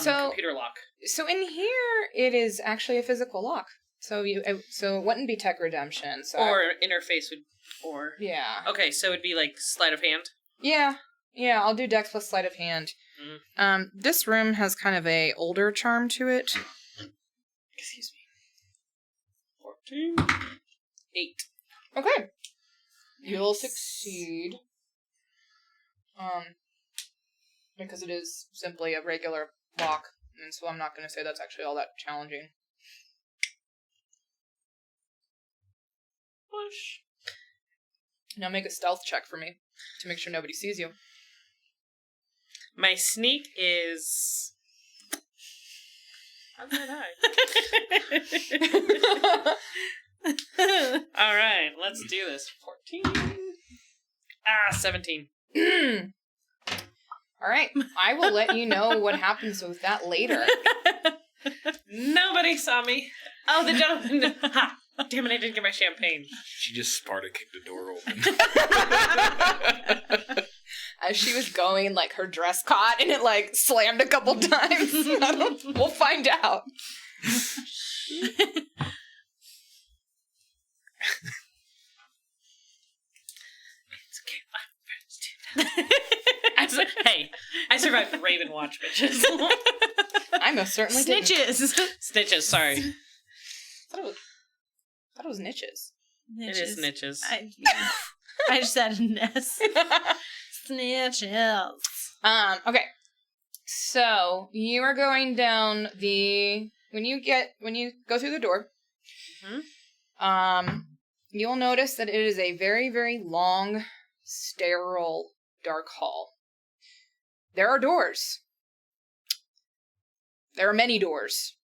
Speaker 3: computer lock?
Speaker 1: So in here, it is actually a physical lock. So it wouldn't be tech redemption. So
Speaker 3: or interface would, or
Speaker 1: yeah.
Speaker 3: Okay, so it'd be like sleight of hand.
Speaker 1: Yeah. I'll do Dex plus sleight of hand. This room has kind of a older charm to it.
Speaker 3: Excuse me. 14. 8.
Speaker 1: Okay. You'll succeed. Because it is simply a regular lock, and so I'm not going to say that's actually all that challenging.
Speaker 3: Push.
Speaker 1: Now make a stealth check for me to make sure nobody sees you.
Speaker 3: My sneak is... How did I? All right, let's do this. 14. 17.
Speaker 1: All right, I will let you know what happens with that later.
Speaker 3: Nobody saw me. Oh, the gentleman. Ha! Damn it, I didn't get my champagne.
Speaker 2: She just Sparta kicked the door open.
Speaker 1: As she was going, like, her dress caught and it, like, slammed a couple times. We'll find out.
Speaker 3: It's okay, my friends do that. Hey, I survived the Raven Watch, bitches.
Speaker 1: I most certainly didn't.
Speaker 3: Snitches, sorry.
Speaker 1: I thought it was niches.
Speaker 3: It is snitches.
Speaker 4: I just added an S. Snitches.
Speaker 1: Okay. So you are going down when you go through the door, you'll notice that it is a very, very long, sterile, dark hall. There are doors. There are many doors.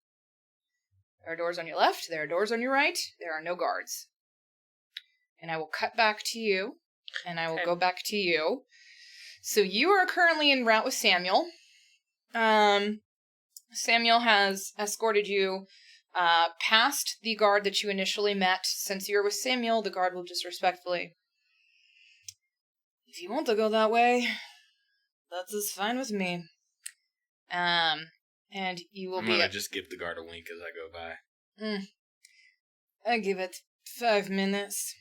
Speaker 1: There are doors on your left. There are doors on your right. There are no guards. And I will cut back to you, and I will go back to you. So you are currently en route with Samuel. Samuel has escorted you past the guard that you initially met. Since you're with Samuel, the guard will just respectfully... If you want to go that way, that's as fine with me. And you will
Speaker 2: I'm gonna just give the guard a wink as I go by.
Speaker 1: I give it 5 minutes.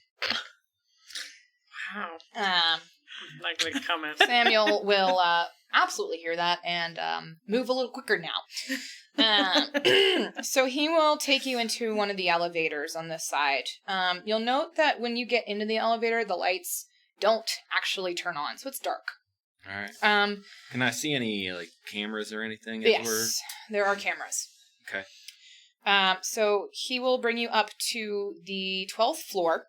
Speaker 3: Wow. I'm not going to comment.
Speaker 1: Samuel will absolutely hear that and move a little quicker now. So he will take you into one of the elevators on this side. You'll note that when you get into the elevator, the lights don't actually turn on, so it's dark.
Speaker 2: All right. Can I see any cameras or anything?
Speaker 1: Yes, there are cameras.
Speaker 2: Okay.
Speaker 1: So he will bring you up to the 12th floor,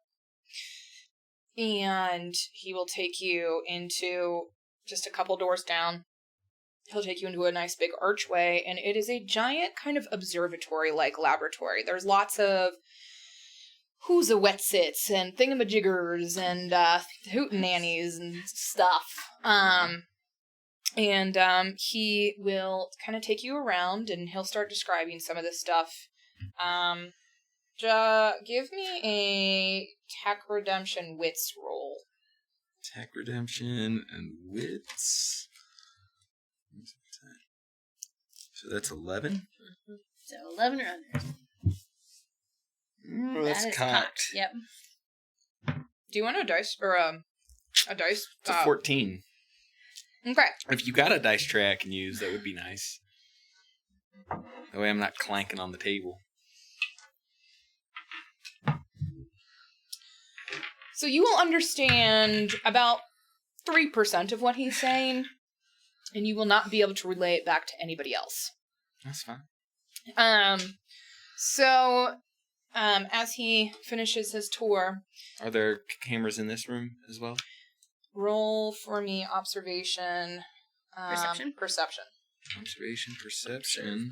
Speaker 1: and he will take you into just a couple doors down. He'll take you into a nice big archway, and it is a giant kind of observatory-like laboratory. There's lots of who's-a-wetsits and thingamajiggers and hootenannies and stuff. And he will kind of take you around, and he'll start describing some of this stuff. Give me a tech redemption wits roll.
Speaker 2: Tech redemption and wits. So that's 11?
Speaker 4: Mm-hmm. So 11 or under.
Speaker 2: That's cocked.
Speaker 4: Yep.
Speaker 1: Do you want a dice or a dice?
Speaker 2: It's a 14.
Speaker 1: Okay.
Speaker 2: If you got a dice tray I can use, that would be nice. That way I'm not clanking on the table.
Speaker 1: So you will understand about 3% of what he's saying. and you will not be able to relay it back to anybody else.
Speaker 2: That's fine.
Speaker 1: So, as he finishes his tour...
Speaker 2: Are there cameras in this room as well?
Speaker 1: Roll for me observation.
Speaker 4: Perception?
Speaker 1: Perception.
Speaker 2: Observation, perception.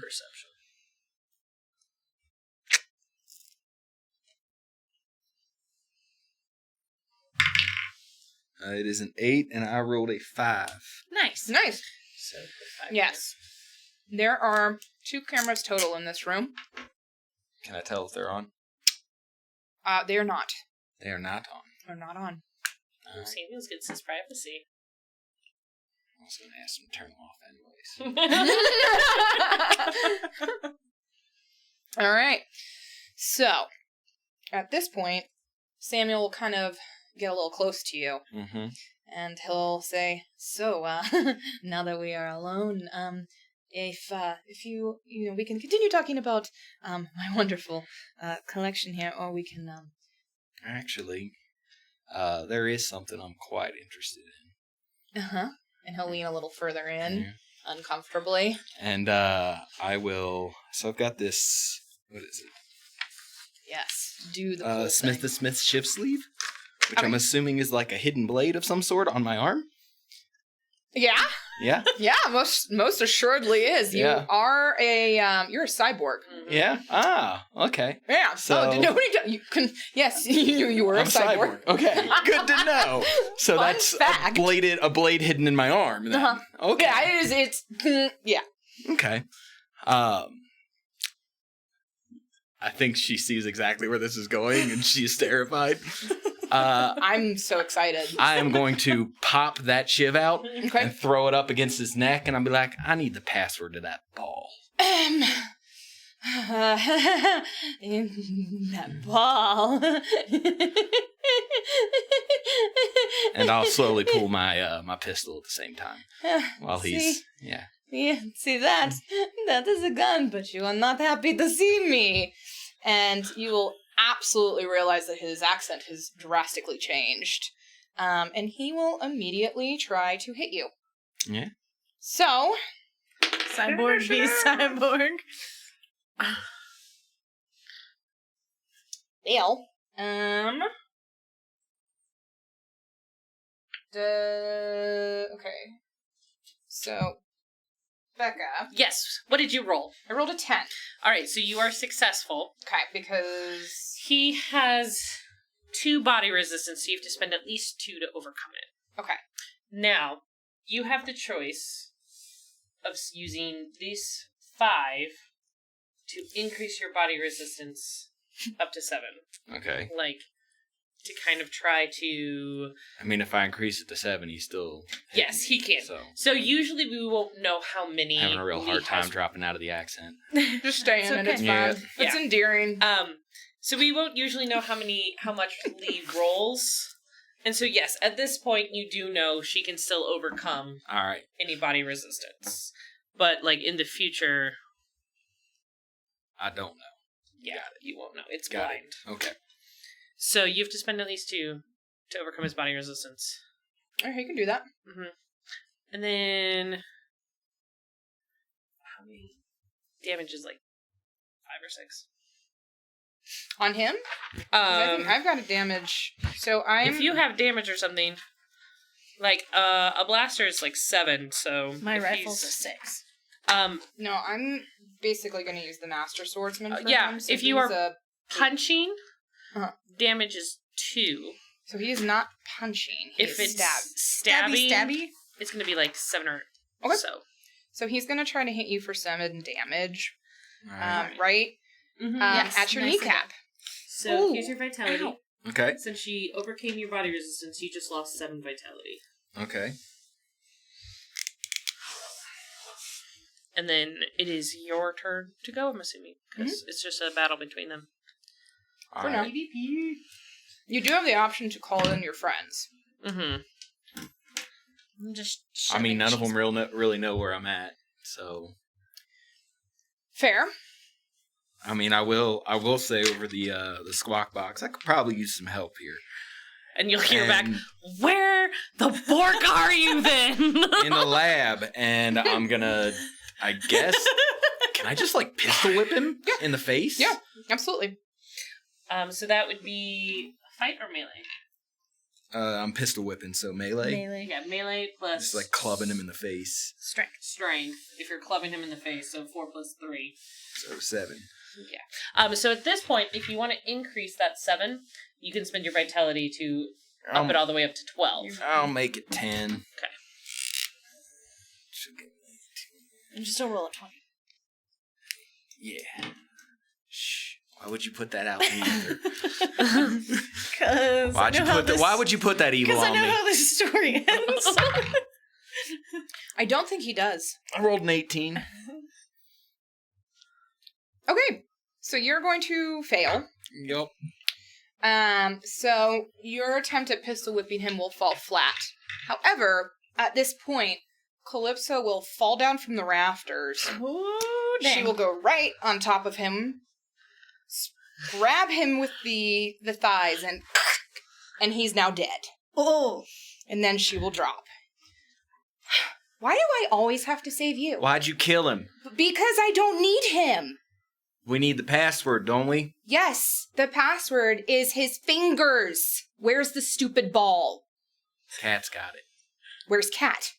Speaker 2: It is an 8, and I rolled a 5.
Speaker 4: Nice.
Speaker 1: Nice.
Speaker 3: So, 5.
Speaker 1: Yes. There are 2 cameras total in this room.
Speaker 2: Can I tell if they're on?
Speaker 1: They are not.
Speaker 2: They are not on.
Speaker 1: They're not on.
Speaker 3: Oh, Samuels gets his privacy.
Speaker 2: I was going to ask them to turn them off anyways.
Speaker 1: All right. So, at this point, Samuel will kind of get a little close to you.
Speaker 2: Mm-hmm.
Speaker 1: And he'll say, so, now that we are alone, if you we can continue talking about, my wonderful, collection here, or we can,
Speaker 2: Actually, there is something I'm quite interested in.
Speaker 1: Uh-huh. And he'll lean a little further in, uncomfortably.
Speaker 2: And, I will, so I've got this, what is it?
Speaker 1: Yes. Do the whole
Speaker 2: Smith
Speaker 1: thing.
Speaker 2: the Smith shift sleeve, which
Speaker 1: Okay.
Speaker 2: I'm assuming is like a hidden blade of some sort on my arm.
Speaker 1: Yeah?
Speaker 2: Yeah?
Speaker 1: Yeah, most assuredly is. You
Speaker 2: Yeah.
Speaker 1: are you're a cyborg.
Speaker 3: Mm-hmm.
Speaker 2: Yeah? Ah, okay.
Speaker 1: Yeah.
Speaker 2: So-
Speaker 1: did nobody you can yes, you were
Speaker 2: I'm
Speaker 1: a cyborg.
Speaker 2: Okay, good to know. So
Speaker 1: Fun
Speaker 2: that's
Speaker 1: fact.
Speaker 2: a blade hidden in my arm then.
Speaker 1: Uh-huh.
Speaker 2: Okay.
Speaker 1: Yeah, it's yeah.
Speaker 2: Okay. I think she sees exactly where this is going and she's terrified.
Speaker 1: I'm so excited.
Speaker 2: I am going to pop that shiv out
Speaker 1: Okay.
Speaker 2: and throw it up against his neck, and I'll be like, I need the password to that ball.
Speaker 1: That ball.
Speaker 2: And I'll slowly pull my my pistol at the same time while he's
Speaker 1: See?
Speaker 2: yeah.
Speaker 1: Yeah, see that? That is a gun, but you are not happy to see me. And you will absolutely realize that his accent has drastically changed. And he will immediately try to hit you.
Speaker 2: Yeah.
Speaker 1: So,
Speaker 4: Cyborg v. Cyborg.
Speaker 1: Bill, okay. So, Becca,
Speaker 3: Yes. What did you roll?
Speaker 1: I rolled a 10.
Speaker 3: All right, so you are successful.
Speaker 1: Okay, because...
Speaker 3: He has 2 body resistance, so you have to spend at least 2 to overcome it.
Speaker 1: Okay.
Speaker 3: Now, you have the choice of using these 5 to increase your body resistance up to 7.
Speaker 2: Okay.
Speaker 3: Like, to kind of try to...
Speaker 2: I mean, if I increase it to 7, he's still...
Speaker 3: Yes, he can.
Speaker 2: So,
Speaker 3: So usually we won't know how many...
Speaker 2: having a real
Speaker 3: Lee
Speaker 2: hard time
Speaker 3: has.
Speaker 2: dropping out of the accent.
Speaker 1: Just stay in
Speaker 4: It's
Speaker 1: it,
Speaker 4: okay.
Speaker 1: it's
Speaker 2: Yeah.
Speaker 1: fine. It's
Speaker 3: Yeah.
Speaker 1: endearing.
Speaker 3: So we won't usually know how much Lee rolls. And so yes, at this point you do know she can still overcome
Speaker 2: All right.
Speaker 3: any body resistance. But like in the future,
Speaker 2: I don't know.
Speaker 3: yeah, you won't know. It's
Speaker 2: Got
Speaker 3: blind.
Speaker 2: it. Okay.
Speaker 3: So you have to spend at least 2 to overcome his body resistance.
Speaker 1: Alright, you can do that.
Speaker 3: Mm-hmm. And then how many damage is like 5 or 6?
Speaker 1: On him? 'Cause I think I've got a damage. So I'm...
Speaker 3: If you have damage or something, like a blaster is like 7. So
Speaker 4: My
Speaker 3: if
Speaker 4: rifle's a
Speaker 3: he's-
Speaker 4: 6.
Speaker 1: No, I'm basically going to use the Master Swordsman for
Speaker 3: yeah,
Speaker 1: him. So
Speaker 3: if you
Speaker 1: he's
Speaker 3: are punching,
Speaker 1: Uh-huh.
Speaker 3: damage is 2.
Speaker 1: So he is not punching. He
Speaker 3: If
Speaker 1: is
Speaker 3: it's
Speaker 1: stabbed.
Speaker 3: stabby, it's going to be like 7 or
Speaker 1: Okay.
Speaker 3: so.
Speaker 1: So he's going to try to hit you for 7 damage.
Speaker 2: All right.
Speaker 1: Right?
Speaker 3: Mm-hmm.
Speaker 4: Yes,
Speaker 1: At your
Speaker 4: nicely
Speaker 1: kneecap.
Speaker 3: So
Speaker 1: Ooh.
Speaker 3: here's your vitality.
Speaker 1: Ow.
Speaker 2: Okay.
Speaker 3: Since she overcame your body resistance, you just lost 7 vitality.
Speaker 2: Okay.
Speaker 3: And then it is your turn to go, I'm assuming. Because it's just a battle between them.
Speaker 2: All
Speaker 1: For now.
Speaker 2: right.
Speaker 1: You do have the option to call in your friends.
Speaker 3: Mm-hmm.
Speaker 4: I'm just
Speaker 2: I mean,
Speaker 4: shoving
Speaker 2: none of
Speaker 4: cheese.
Speaker 2: them really know where I'm at. So,
Speaker 1: Fair.
Speaker 2: I mean, I will say over the squawk box, I could probably use some help here.
Speaker 3: And you'll hear back, where the bork are you then?
Speaker 2: In the lab, and I'm gonna, I guess, can I just like pistol whip him in the face?
Speaker 1: Yeah, absolutely.
Speaker 3: So that would be fight or melee?
Speaker 2: I'm pistol whipping, so melee.
Speaker 3: Yeah, melee plus...
Speaker 2: Just like clubbing him in the face.
Speaker 3: Strength. If you're clubbing him in the face, so 4 plus 3.
Speaker 2: So 7.
Speaker 3: Yeah. So at this point, if you want to increase that 7, you can spend your vitality to up it all the way up to 12.
Speaker 2: I'll make it 10.
Speaker 3: Okay.
Speaker 4: And just don't roll a 20.
Speaker 2: Yeah. Shh. Why would you put that out either?
Speaker 4: Because
Speaker 2: Why would you put that evil on me?
Speaker 4: Because I know how this story ends.
Speaker 1: I don't think he does.
Speaker 2: I rolled an 18.
Speaker 1: Okay, so you're going to fail.
Speaker 2: Yep.
Speaker 1: So your attempt at pistol whipping him will fall flat. However, at this point, Calypso will fall down from the rafters.
Speaker 4: Ooh,
Speaker 1: She will go right on top of him, grab him with the thighs, and he's now dead.
Speaker 4: Oh.
Speaker 1: And then she will drop. Why do I always have to save you?
Speaker 2: Why'd you kill him?
Speaker 1: Because I don't need him.
Speaker 2: We need the password, don't we?
Speaker 1: Yes, the password is his fingers. Where's the stupid ball?
Speaker 2: Cat's got it.
Speaker 1: Where's Cat?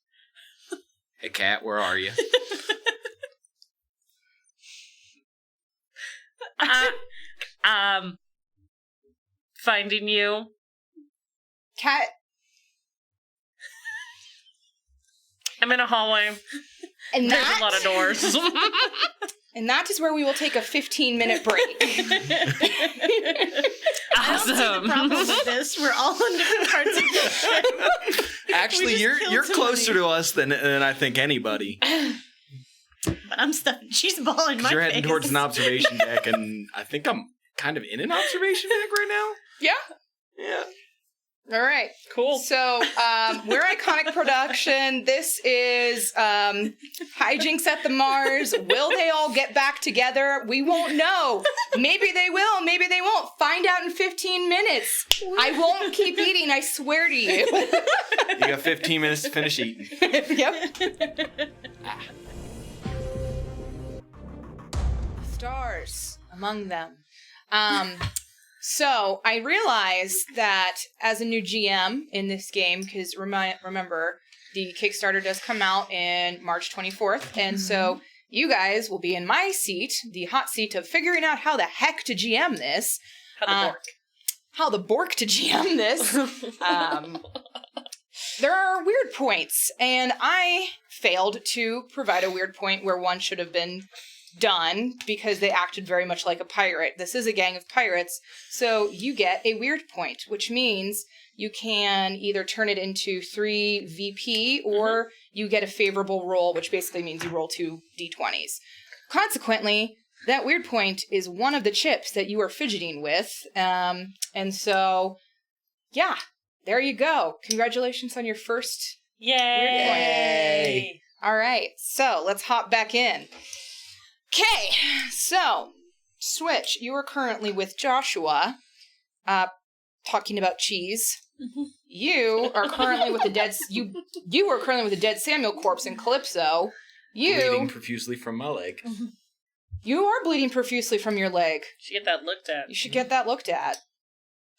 Speaker 2: Hey, Cat, where are you?
Speaker 3: Finding you.
Speaker 1: Cat.
Speaker 3: I'm in a hallway.
Speaker 1: And
Speaker 3: There's a lot of doors.
Speaker 1: And that is where we will take a 15-minute break.
Speaker 4: I don't see the problem with this. We're all on different parts of the ship.
Speaker 2: Actually, you're closer to us than I think anybody.
Speaker 4: But I'm stuffing cheese ball in my face.
Speaker 2: You're heading towards an observation deck, and I think I'm kind of in an observation deck right now.
Speaker 1: Yeah.
Speaker 2: Yeah.
Speaker 1: All right.
Speaker 3: Cool.
Speaker 1: So, we're Iconic Production. This is Hijinks at the Mars. Will they all get back together? We won't know. Maybe they will. Maybe they won't. Find out in 15 minutes. I won't keep eating. I swear to you.
Speaker 2: You got 15 minutes to finish eating.
Speaker 1: Yep. Stars among them. So I realized that as a new GM in this game, because remember, the Kickstarter does come out in March 24th, and so you guys will be in my seat, the hot seat of figuring out how the heck to GM this. How the bork to GM this. There are weird points, and I failed to provide a weird point where one should have been done because they acted very much like a pirate. This is a gang of pirates, so you get a weird point, which means you can either turn it into 3 VP or you get a favorable roll, which basically means you roll 2 D20s. Consequently, that weird point is one of the chips that you are fidgeting with, and so, yeah, there you go. Congratulations on your first weird point.
Speaker 2: Yay!
Speaker 1: All right, so let's hop back in. Okay, so, Switch, you are currently with Joshua, talking about cheese. You are currently with the dead, you are currently with the dead Samuel corpse in Calypso.
Speaker 2: Bleeding profusely from my leg.
Speaker 1: You are bleeding profusely from your leg.
Speaker 3: You should get that looked at.
Speaker 1: You should get that looked at.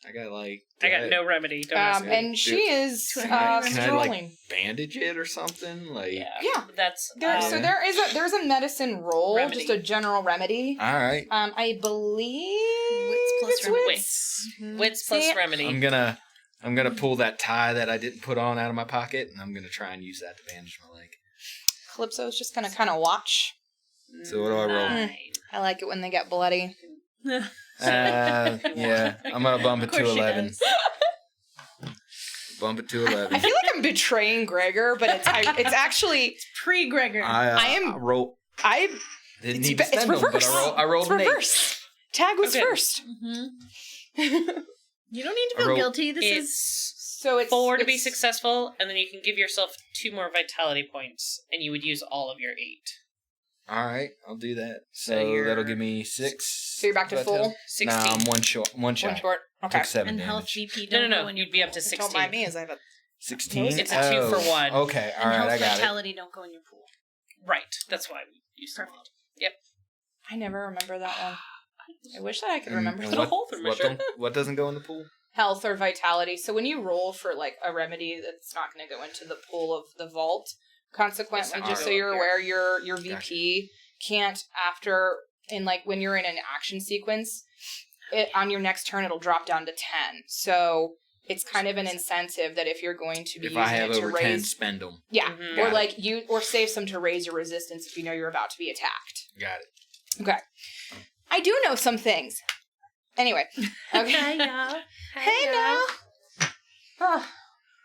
Speaker 2: I
Speaker 3: got no remedy. Don't ask me.
Speaker 1: And she is
Speaker 2: Can I
Speaker 1: strolling.
Speaker 2: bandage it or something? Like,
Speaker 1: Yeah.
Speaker 3: That's
Speaker 1: So there's a medicine roll,
Speaker 3: remedy.
Speaker 1: just a general remedy.
Speaker 2: all right.
Speaker 1: I believe
Speaker 4: Wits plus
Speaker 1: it's
Speaker 4: remedy.
Speaker 1: wits.
Speaker 3: Wits plus
Speaker 1: See,
Speaker 3: remedy.
Speaker 2: I'm gonna pull that tie that I didn't put on out of my pocket, and I'm gonna try and use that to bandage my leg.
Speaker 1: Calypso's just gonna kind of watch.
Speaker 2: So what do I roll?
Speaker 1: I like it when they get bloody.
Speaker 2: Yeah, I'm gonna bump it
Speaker 4: Of course
Speaker 2: to
Speaker 4: she
Speaker 2: 11.
Speaker 4: does.
Speaker 2: Bump it to 11.
Speaker 1: I feel like I'm betraying Gregor, but it's actually
Speaker 4: Pre-Gregor.
Speaker 2: I didn't need to
Speaker 1: it's
Speaker 2: spend them, but
Speaker 1: reverse.
Speaker 2: I rolled
Speaker 1: It's
Speaker 2: an 8.
Speaker 1: reverse. Tag was
Speaker 3: Okay.
Speaker 1: first.
Speaker 4: You don't need to feel guilty. This is...
Speaker 1: So it's
Speaker 3: 4 to be successful, and then you can give yourself 2 more vitality points, and you would use all of your 8.
Speaker 2: All right, I'll do that.
Speaker 3: So
Speaker 2: So
Speaker 3: you're-
Speaker 2: that'll give me 6.
Speaker 1: So you're back to full?
Speaker 3: 16.
Speaker 2: Nah, I'm one short.
Speaker 1: One short. Okay.
Speaker 2: Took 7
Speaker 4: And health
Speaker 2: damage.
Speaker 4: VP
Speaker 3: No,
Speaker 4: don't
Speaker 3: no,
Speaker 4: go
Speaker 3: no.
Speaker 4: in your
Speaker 3: You'd be up
Speaker 4: pool.
Speaker 3: to 16.
Speaker 1: Don't mind me, as I have a
Speaker 2: 16?
Speaker 3: It's a 2 for 1.
Speaker 2: Okay,
Speaker 4: And
Speaker 2: alright,
Speaker 4: health
Speaker 2: I got it.
Speaker 4: vitality don't go in your pool.
Speaker 3: Right. That's why we used to.
Speaker 4: Perfect.
Speaker 3: Yep.
Speaker 1: I never remember that one. I wish that I could remember
Speaker 2: And
Speaker 1: the whole
Speaker 2: what doesn't go in the pool?
Speaker 1: health or vitality. So when you roll for like a remedy that's not going to go into the pool of the vault, consequently,
Speaker 3: It's not
Speaker 1: just
Speaker 3: gonna
Speaker 1: so
Speaker 3: go
Speaker 1: you're
Speaker 3: up
Speaker 1: aware, your VP can't when you're in an action sequence, on your next turn it'll drop down to 10. So it's kind of an incentive that if you're going to be
Speaker 2: If
Speaker 1: using
Speaker 2: I have
Speaker 1: it to
Speaker 2: over
Speaker 1: raise,
Speaker 2: 10, spend them.
Speaker 1: yeah,
Speaker 3: Mhm.
Speaker 1: or
Speaker 2: Got
Speaker 1: like or save some to raise your resistance if you know you're about to be attacked.
Speaker 2: Got it.
Speaker 1: Okay, I do know some things. Anyway, okay.
Speaker 4: Hey, y'all.
Speaker 1: Hey now.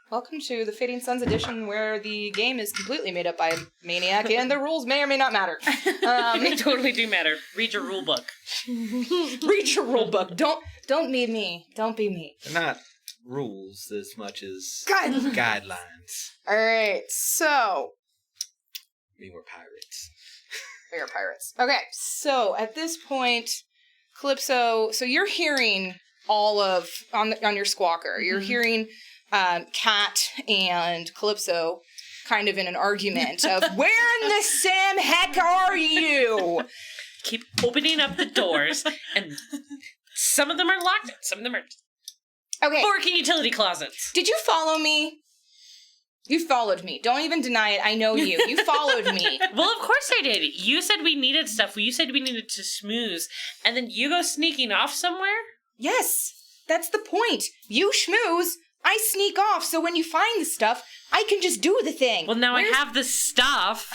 Speaker 1: Welcome to the Fading Suns edition, where the game is completely made up by a maniac, and the rules may or may not matter.
Speaker 3: They totally do matter. Read your rule book.
Speaker 1: Read your rule book. Don't be me. Don't be me.
Speaker 2: They're not rules as much as
Speaker 1: Guidelines.
Speaker 2: guidelines.
Speaker 1: All right, so
Speaker 2: We were pirates.
Speaker 1: we are pirates. Okay, so at this point, Calypso. So you're hearing all of on your squawker. You're hearing Kat and Calypso kind of in an argument of where in the Sam heck are you?
Speaker 3: Keep opening up the doors, and some of them are locked, some of them are
Speaker 1: Okay,
Speaker 3: working utility closets.
Speaker 1: did you follow me? You followed me. Don't even deny it. I know you. You followed me.
Speaker 3: Well, of course I did. You said we needed stuff. You said we needed to schmooze, and then you go sneaking off somewhere?
Speaker 1: Yes, that's the point. You schmooze, I sneak off, so when you find the stuff, I can just do the thing.
Speaker 3: Well, now
Speaker 1: Where's-
Speaker 3: I have the stuff.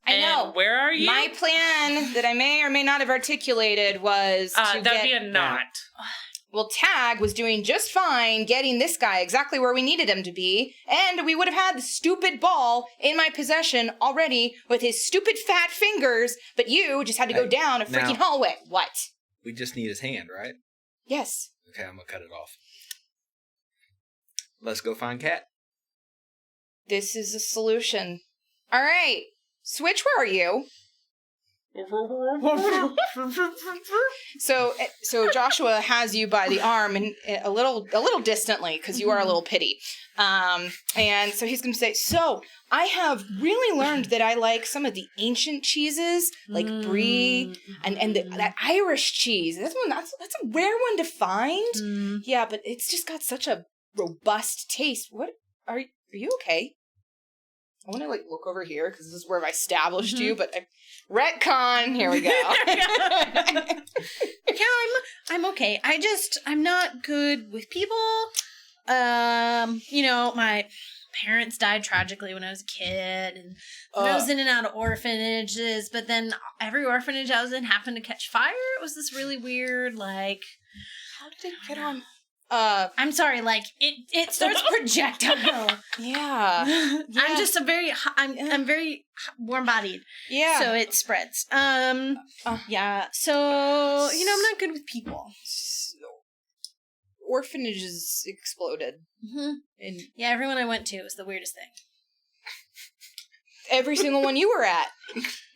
Speaker 1: I know.
Speaker 3: And where are you?
Speaker 1: My plan that I may or may not have articulated was to
Speaker 3: that'd be a knot.
Speaker 1: Well, Tag was doing just fine getting this guy exactly where we needed him to be, and we would have had the stupid ball in my possession already with his stupid fat fingers, but you just had to go
Speaker 2: Hey,
Speaker 1: down a freaking
Speaker 2: now-
Speaker 1: hallway. What?
Speaker 2: We just need his hand, right?
Speaker 1: Yes.
Speaker 2: Okay, I'm gonna cut it off. Let's go find Cat.
Speaker 1: This is a solution. All right. Switch, where are you? So Joshua has you by the arm and a little distantly because you are a little pitty. And so he's going to say, so I have really learned that I like some of the ancient cheeses like brie and that Irish cheese. That's a rare one to find. Yeah, but it's just got such a robust taste. What are you okay? I want to look over here because this is where I've established you, but retcon. Here we go.
Speaker 4: Yeah, I'm okay. I'm not good with people. My parents died tragically when I was a kid, and I was in and out of orphanages, but then every orphanage I was in happened to catch fire. It was this really weird,
Speaker 1: how did it get on?
Speaker 4: I'm sorry, it starts projectile.
Speaker 1: Yeah.
Speaker 4: I'm just I'm very warm-bodied.
Speaker 1: Yeah.
Speaker 4: So it spreads. Yeah. So, I'm not good with people.
Speaker 1: Orphanages exploded.
Speaker 4: Mm-hmm.
Speaker 1: And
Speaker 4: Yeah, everyone I went to was the weirdest thing.
Speaker 1: every single one you were at.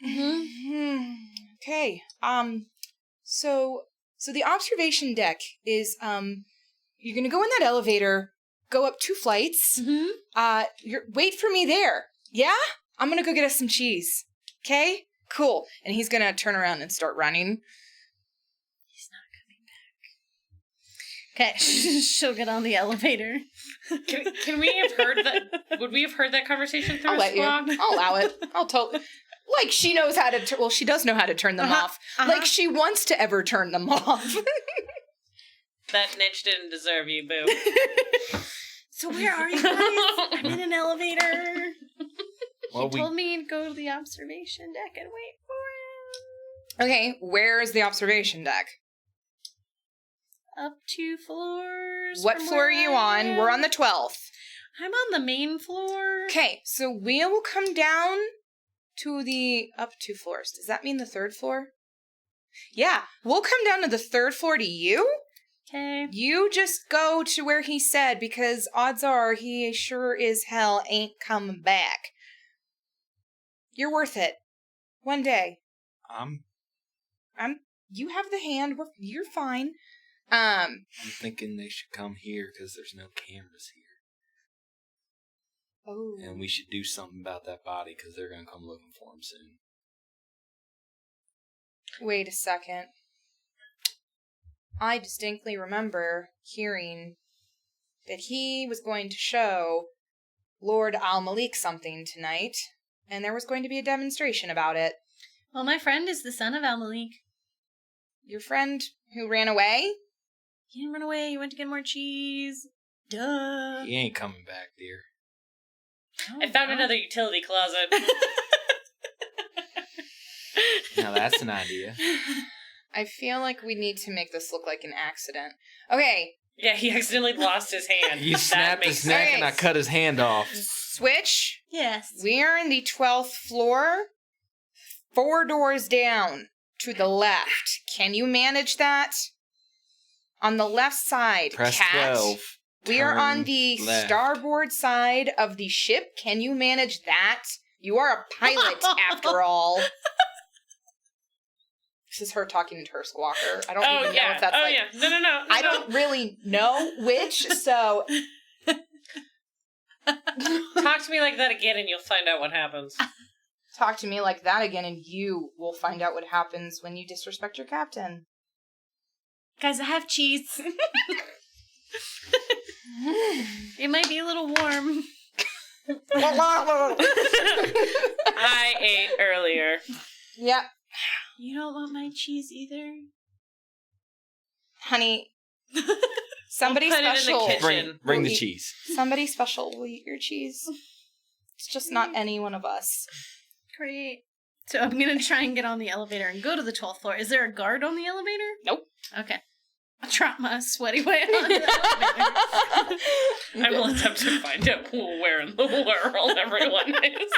Speaker 4: Mm-hmm.
Speaker 1: Okay. So the observation deck is, you're gonna go in that elevator, go up 2 flights.
Speaker 4: Mm-hmm.
Speaker 1: Wait for me there. Yeah? I'm gonna go get us some cheese. Okay? Cool. And he's gonna turn around and start running.
Speaker 4: He's not coming back. Okay, she'll get on the elevator.
Speaker 3: Can we have heard that? Would we have heard that conversation through
Speaker 1: I'll
Speaker 3: a
Speaker 1: let you.
Speaker 3: squawk?
Speaker 1: I'll allow it. I'll totally. Like she knows how to. Well, she does know how to turn them off. Like she wants to ever turn them off.
Speaker 3: That niche didn't deserve you, boo.
Speaker 4: So where are you guys? I'm in an elevator.
Speaker 2: Well,
Speaker 4: He told me to go to the observation deck and wait for him.
Speaker 1: Okay, where is the observation deck?
Speaker 4: Up 2 floors.
Speaker 1: What
Speaker 4: from
Speaker 1: floor are
Speaker 4: where
Speaker 1: you
Speaker 4: I
Speaker 1: on?
Speaker 4: am.
Speaker 1: We're on the 12th.
Speaker 4: I'm on the main floor.
Speaker 1: Okay, so we will come down to the up 2 floors. Does that mean the 3rd floor? Yeah, we'll come down to the 3rd floor to you.
Speaker 4: Okay.
Speaker 1: You just go to where he said, because odds are he sure as hell ain't coming back. You're worth it. One day. You have the hand. You're fine.
Speaker 2: I'm thinking they should come here because there's no cameras here.
Speaker 1: Oh.
Speaker 2: And we should do something about that body because they're going to come looking for him soon.
Speaker 1: Wait a second. I distinctly remember hearing that he was going to show Lord Al-Malik something tonight, and there was going to be a demonstration about it.
Speaker 4: Well, my friend is the son of Al-Malik.
Speaker 1: Your friend who ran away?
Speaker 4: He didn't run away. He went to get more cheese. Duh.
Speaker 2: He ain't coming back, dear.
Speaker 3: I found another utility closet.
Speaker 2: Now that's an idea.
Speaker 1: I feel like we need to make this look like an accident. Okay.
Speaker 3: Yeah, he accidentally lost his hand.
Speaker 2: You snapped his neck and I cut his hand off.
Speaker 1: Switch.
Speaker 4: Yes.
Speaker 1: We're in the 12th floor. 4 doors down to the left. Can you manage that? On the left side,
Speaker 2: Press
Speaker 1: Cat.
Speaker 2: 12.
Speaker 1: We are on
Speaker 2: Turn
Speaker 1: the
Speaker 2: left.
Speaker 1: starboard side of the ship. Can you manage that? You are a pilot, after all. This is her talking to her squawker. I don't even know if that's
Speaker 3: No.
Speaker 1: I don't really know which, so...
Speaker 3: Talk to me like that again and you'll find out what happens.
Speaker 1: Talk to me like that again and you will find out what happens when you disrespect your captain.
Speaker 4: Guys, I have cheese. It might be a little warm.
Speaker 3: I ate earlier.
Speaker 1: Yep.
Speaker 4: You don't want my cheese either?
Speaker 1: Honey, somebody
Speaker 3: We'll put it in the
Speaker 1: special.
Speaker 3: kitchen.
Speaker 2: Bring the
Speaker 1: will eat-
Speaker 2: cheese.
Speaker 1: Somebody special will eat your cheese. It's just not any one of us.
Speaker 4: Great. So I'm going to try and get on the elevator and go to the 12th floor. Is there a guard on the elevator?
Speaker 1: Nope.
Speaker 4: Okay. I'll trot my sweaty way on the elevator.
Speaker 3: I will attempt to find out where in the world everyone is.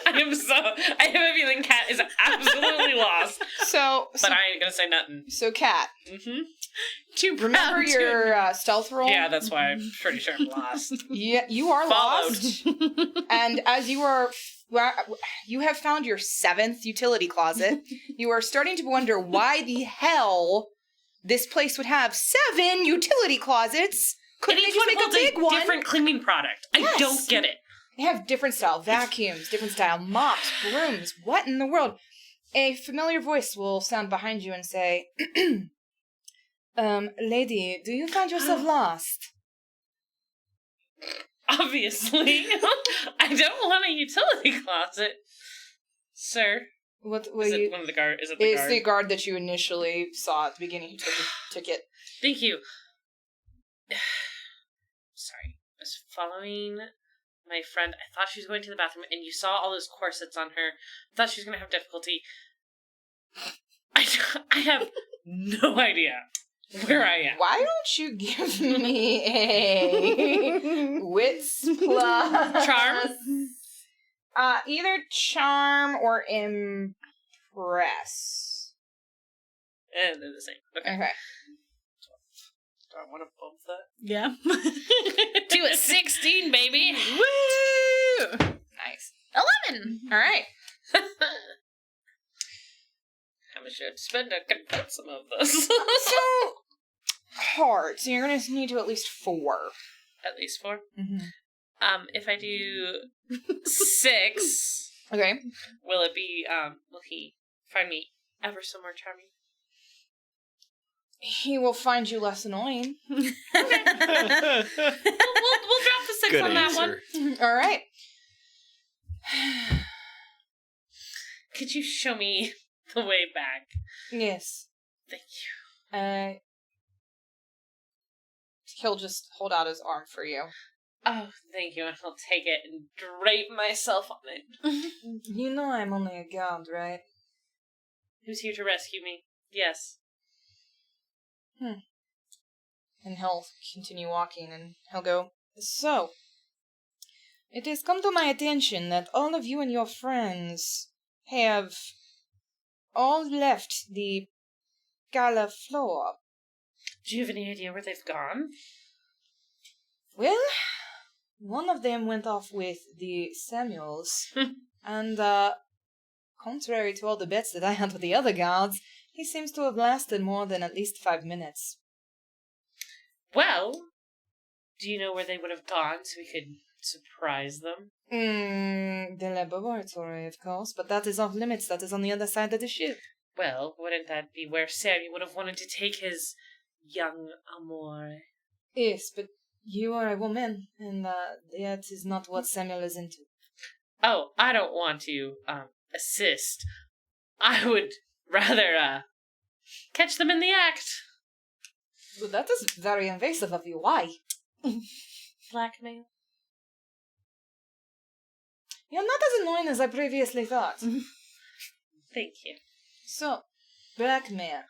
Speaker 3: I have a feeling Kat is absolutely lost. But I ain't gonna say nothing.
Speaker 1: So Kat,
Speaker 4: Too proud
Speaker 1: remember your stealth roll?
Speaker 3: Yeah, that's why I'm pretty sure I'm lost.
Speaker 1: Yeah, you are lost. And as you are, you have found your 7th utility closet. You are starting to wonder why the hell this place would have 7 utility closets. Couldn't they just make a big one?
Speaker 3: Different cleaning product.
Speaker 1: Yes.
Speaker 3: I don't get it.
Speaker 1: They have different style vacuums, different style mops, brooms. What in the world? A familiar voice will sound behind you and say, lady, do you find yourself lost?
Speaker 3: Obviously. I don't want a utility closet. Sir.
Speaker 1: What
Speaker 3: Is it one of the guard? Is it the
Speaker 1: It's
Speaker 3: guard?
Speaker 1: the guard that you initially saw at the beginning who took it.
Speaker 3: Thank you. Sorry. I was following my friend. I thought she was going to the bathroom, and you saw all those corsets on her. I thought she was going to have difficulty. I have no idea where I am.
Speaker 1: Why don't you give me a wits plus
Speaker 3: Charm?
Speaker 1: Either charm or impress.
Speaker 3: And they're the same. Okay. Do I want to bump that?
Speaker 4: Yeah.
Speaker 3: Do a 16, baby!
Speaker 1: Woo! Nice.
Speaker 4: 11!
Speaker 1: All right.
Speaker 3: How much should I spend to convert some of this?
Speaker 1: So hard. So you're gonna need to at least 4.
Speaker 3: At least 4?
Speaker 1: Mm-hmm.
Speaker 3: If I do 6,
Speaker 1: Okay.
Speaker 3: will he find me ever so more charming?
Speaker 1: He will find you less annoying.
Speaker 3: We'll drop the 6
Speaker 2: Good
Speaker 3: on
Speaker 2: answer.
Speaker 3: that one.
Speaker 1: All right.
Speaker 3: Could you show me the way back?
Speaker 1: Yes.
Speaker 3: Thank you.
Speaker 1: He'll just hold out his arm for you.
Speaker 3: Oh, thank you. I'll take it and drape myself on it.
Speaker 1: You know I'm only a guard, right?
Speaker 3: Who's here to rescue me? Yes.
Speaker 1: And he'll continue walking and he'll go, so, it has come to my attention that all of you and your friends have all left the gala floor.
Speaker 3: Do you have any idea where they've gone?
Speaker 1: Well, one of them went off with the Samuels, and, contrary to all the bets that I had with the other guards, he seems to have lasted more than at least 5 minutes.
Speaker 3: Well, do you know where they would have gone so we could surprise them?
Speaker 1: The laboratory, of course, but that is off limits. That is on the other side of the ship.
Speaker 3: Well, wouldn't that be where Sammy would have wanted to take his young amour?
Speaker 1: Yes, but you are a woman, and that is not what Samuel is into.
Speaker 3: Oh, I don't want to assist. I would rather catch them in the act.
Speaker 1: Well, that is very invasive of you. Why?
Speaker 3: Blackmail.
Speaker 1: You're not as annoying as I previously thought.
Speaker 3: Thank you.
Speaker 1: So, blackmail.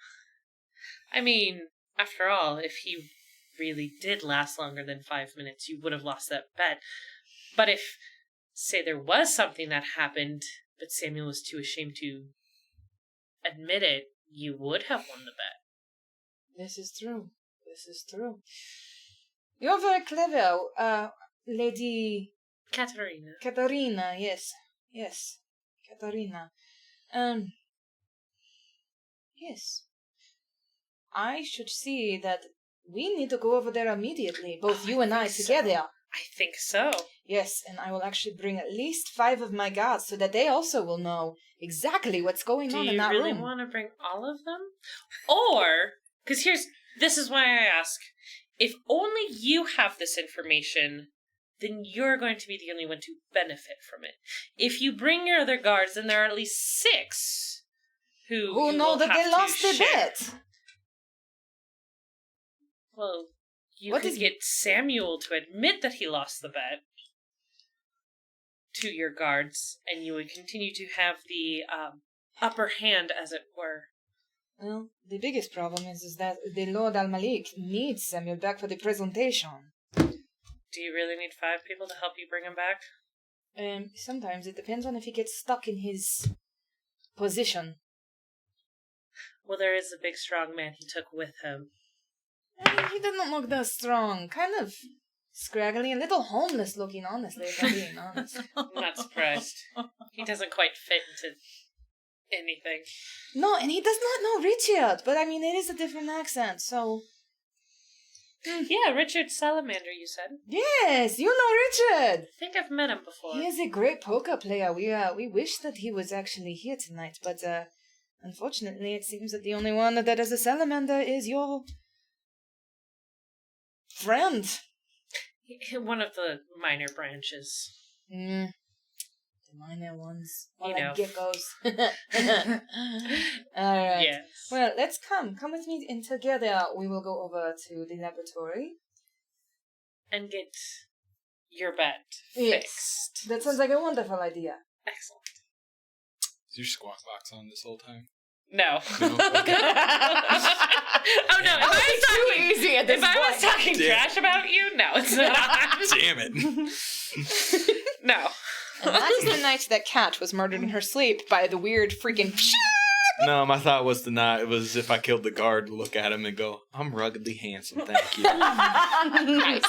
Speaker 3: I mean, after all, if he really did last longer than 5 minutes, you would have lost that bet. But if, say, there was something that happened, but Samuel was too ashamed to admit it, you would have won the bet.
Speaker 1: This is true. This is true. You're very clever, Lady... Katarina, yes. Yes. Katarina. Yes. I should see that we need to go over there immediately, both you and I together.
Speaker 3: I think so.
Speaker 1: Yes, and I will actually bring at least 5 of my guards so that they also will know exactly what's going on in that room.
Speaker 3: Do you really want to bring all of them? Or, because this is why I ask, if only you have this information, then you're going to be the only one to benefit from it. If you bring your other guards, then there are at least 6 who know that they lost their bet. Well, you could get Samuel to admit that he lost the bet to your guards, and you would continue to have the upper hand, as it were.
Speaker 1: Well, the biggest problem is that the Lord Al-Malik needs Samuel back for the presentation.
Speaker 3: Do you really need 5 people to help you bring him back?
Speaker 1: Sometimes it depends on if he gets stuck in his position.
Speaker 3: Well, there is a big, strong man he took with him.
Speaker 1: He doesn't look that strong. Kind of scraggly, a little homeless looking, honestly, if I'm being honest.
Speaker 3: I'm not surprised. He doesn't quite fit into anything.
Speaker 1: No, and he does not know Richard, but I mean, it is a different accent, so...
Speaker 3: Yeah, Richard Salamander, you said.
Speaker 1: Yes, you know Richard.
Speaker 3: I think I've met him before.
Speaker 1: He is a great poker player. We wish that he was actually here tonight, but unfortunately, it seems that the only one that is a salamander is your friend.
Speaker 3: One of the minor branches.
Speaker 1: The minor ones.
Speaker 3: You
Speaker 1: like
Speaker 3: know.
Speaker 1: geckos. Alright.
Speaker 3: Yes.
Speaker 1: Well, let's come. Come with me, and together we will go over to the laboratory.
Speaker 3: And get your bet
Speaker 1: Yes.
Speaker 3: fixed.
Speaker 1: That sounds like a wonderful idea.
Speaker 3: Excellent.
Speaker 5: Is your squawk box on this whole time?
Speaker 3: No.
Speaker 5: No? Okay.
Speaker 3: Oh no! If I was talking
Speaker 5: Damn.
Speaker 3: trash about you, no, it's not.
Speaker 5: Damn it.
Speaker 3: No.
Speaker 1: And that is the night that Kat was murdered in her sleep by the weird freaking...
Speaker 5: No, my thought was it was if I killed the guard, look at him and go, I'm ruggedly handsome, thank you.
Speaker 1: Nice.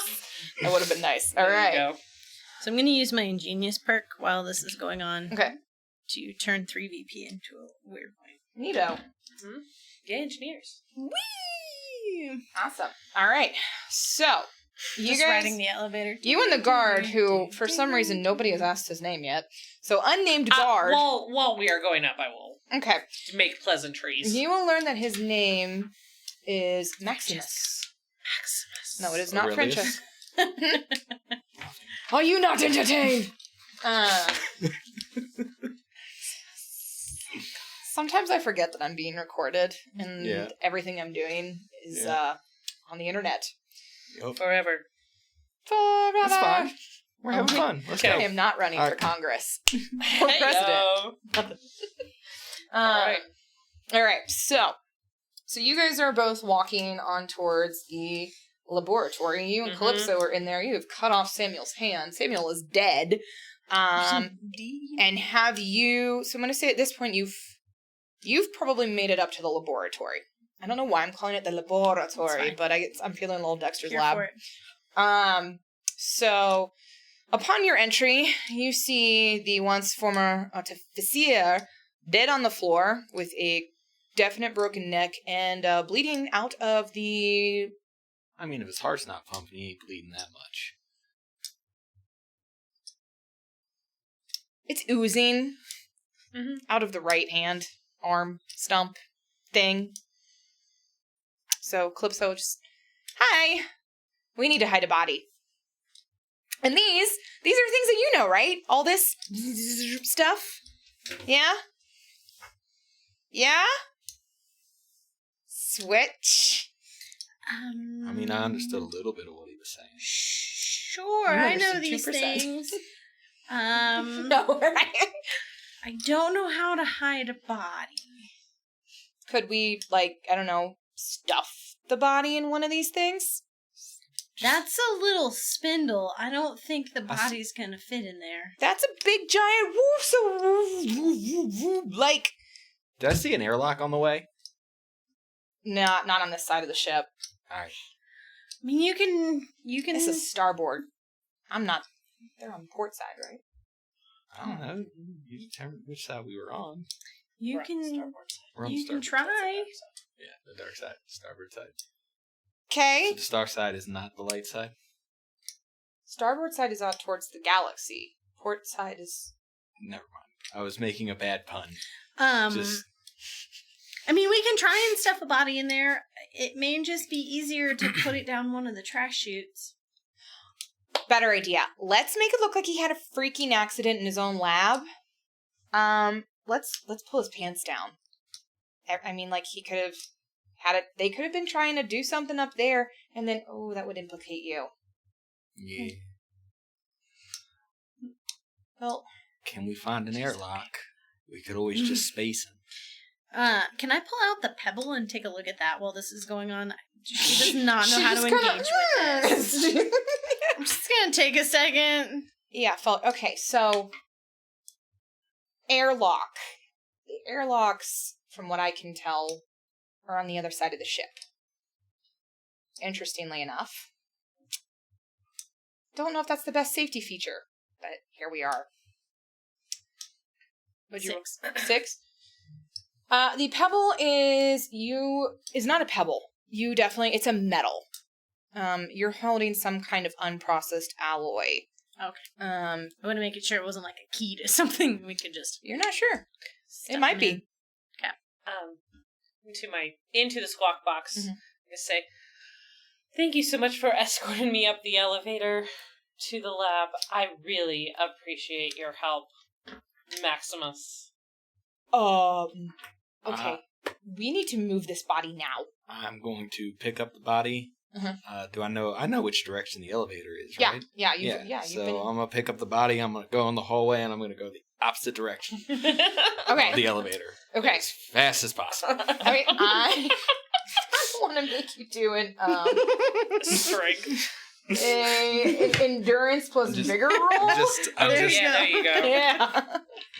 Speaker 1: That would have been nice. All right.
Speaker 3: There you go.
Speaker 4: So I'm going to use my ingenious perk while this is going on
Speaker 1: Okay.
Speaker 4: to turn 3 VP into a weird point.
Speaker 1: Neato.
Speaker 3: Mm-hmm. Yeah, engineers.
Speaker 1: Whee! Awesome. All right. So, you
Speaker 4: Just
Speaker 1: guys...
Speaker 4: riding the elevator.
Speaker 1: You and the guard, who, for some reason, nobody has asked his name yet. So, unnamed guard...
Speaker 3: While we are going up, I will
Speaker 1: Okay.
Speaker 3: make pleasantries.
Speaker 1: You will learn that his name is Maximus.
Speaker 3: Maximus.
Speaker 1: No, it is
Speaker 5: Oh,
Speaker 1: not
Speaker 5: really?
Speaker 1: Princess. Are you not entertained? Sometimes I forget that I'm being recorded, and everything I'm doing is on the internet.
Speaker 5: Yep.
Speaker 3: Forever.
Speaker 1: Forever.
Speaker 5: That's fine. We're having fun. Let's
Speaker 1: I
Speaker 5: go.
Speaker 1: am not running for Congress or president.
Speaker 3: Alright.
Speaker 1: All right. So you guys are both walking on towards the laboratory. You and Calypso are in there. You have cut off Samuel's hand. Samuel is dead. And have you? So I'm going to say at this point you've probably made it up to the laboratory. I don't know why I'm calling it the laboratory, but I'm feeling a little Dexter's
Speaker 4: Here
Speaker 1: Lab.
Speaker 4: for it.
Speaker 1: So upon your entry, you see the once former artificier dead on the floor with a definite broken neck and bleeding out of the
Speaker 5: I mean, if his heart's not pumping, he ain't bleeding that much.
Speaker 1: It's oozing out of the right hand, arm, stump, thing. So Calypso just, hi, we need to hide a body. And these are things that you know, right? All this stuff? Yeah? Yeah? Switch.
Speaker 5: I mean, I understood a little bit of what he was saying.
Speaker 4: Sure, I know these
Speaker 1: 2%.
Speaker 4: things.
Speaker 1: No, right?
Speaker 4: I don't know how to hide a body.
Speaker 1: Could we, like, I don't know, stuff the body in one of these things?
Speaker 4: That's a little spindle. I don't think the body's gonna fit in there.
Speaker 1: That's a big giant woof, like...
Speaker 5: Did I see an airlock on the way?
Speaker 1: Not on this side of the ship.
Speaker 5: Alright.
Speaker 4: I mean, you can.
Speaker 1: This is starboard. I'm not... They're on port side, right?
Speaker 5: I don't know. You determined which side we were on.
Speaker 4: You
Speaker 3: We're on the
Speaker 4: can.
Speaker 3: starboard side.
Speaker 5: We're on the
Speaker 4: You can
Speaker 5: starboard
Speaker 4: try.
Speaker 5: side. Yeah, the dark side, starboard side.
Speaker 1: Okay.
Speaker 5: So the star side is not the light side?
Speaker 1: Starboard side is out towards the galaxy. Port side is...
Speaker 5: Never mind. I was making a bad pun.
Speaker 4: Just. I mean, we can try and stuff a body in there. It may just be easier to put it down one of the trash chutes.
Speaker 1: Better idea. Let's make it look like he had a freaking accident in his own lab. Let's pull his pants down. I mean, like, he could have had it. They could have been trying to do something up there, and then, oh, that would implicate you.
Speaker 5: Yeah.
Speaker 1: Well,
Speaker 5: Can we find an airlock? We could always just space him.
Speaker 4: Can I pull out the pebble and take a look at that while this is going on? She does not know
Speaker 1: She
Speaker 4: how to
Speaker 1: just
Speaker 4: engage
Speaker 1: kinda-
Speaker 4: with this. I'm just gonna take a second.
Speaker 1: yeah, okay, so airlock. The airlocks, from what I can tell, are on the other side of the ship. Interestingly enough. Don't know if that's the best safety feature, but here we are. What'd you roll? 6? The pebble is not a pebble. It's a metal. You're holding some kind of unprocessed alloy.
Speaker 4: Okay.
Speaker 1: I
Speaker 4: I want to make it sure it wasn't like a key to something we could just.
Speaker 1: You're not sure.
Speaker 4: stuff
Speaker 1: It might
Speaker 4: in.
Speaker 1: be.
Speaker 3: Into the squawk box.
Speaker 1: Mhm.
Speaker 3: I say, thank you so much for escorting me up the elevator to the lab. I really appreciate your help, Maximus.
Speaker 1: Okay. We need to move this body now.
Speaker 5: I'm going to pick up the body.
Speaker 1: Mhm.
Speaker 5: I know which direction the elevator is,
Speaker 1: Yeah,
Speaker 5: right?
Speaker 1: yeah.
Speaker 5: So I'm going to pick up the body, I'm going to go in the hallway, and I'm going to go the opposite direction
Speaker 1: Okay.
Speaker 5: of the elevator.
Speaker 1: Okay.
Speaker 5: As fast as possible.
Speaker 1: I mean, I want to make you do an
Speaker 3: Strength.
Speaker 1: an endurance plus vigor roll.
Speaker 3: There you go.
Speaker 1: Yeah.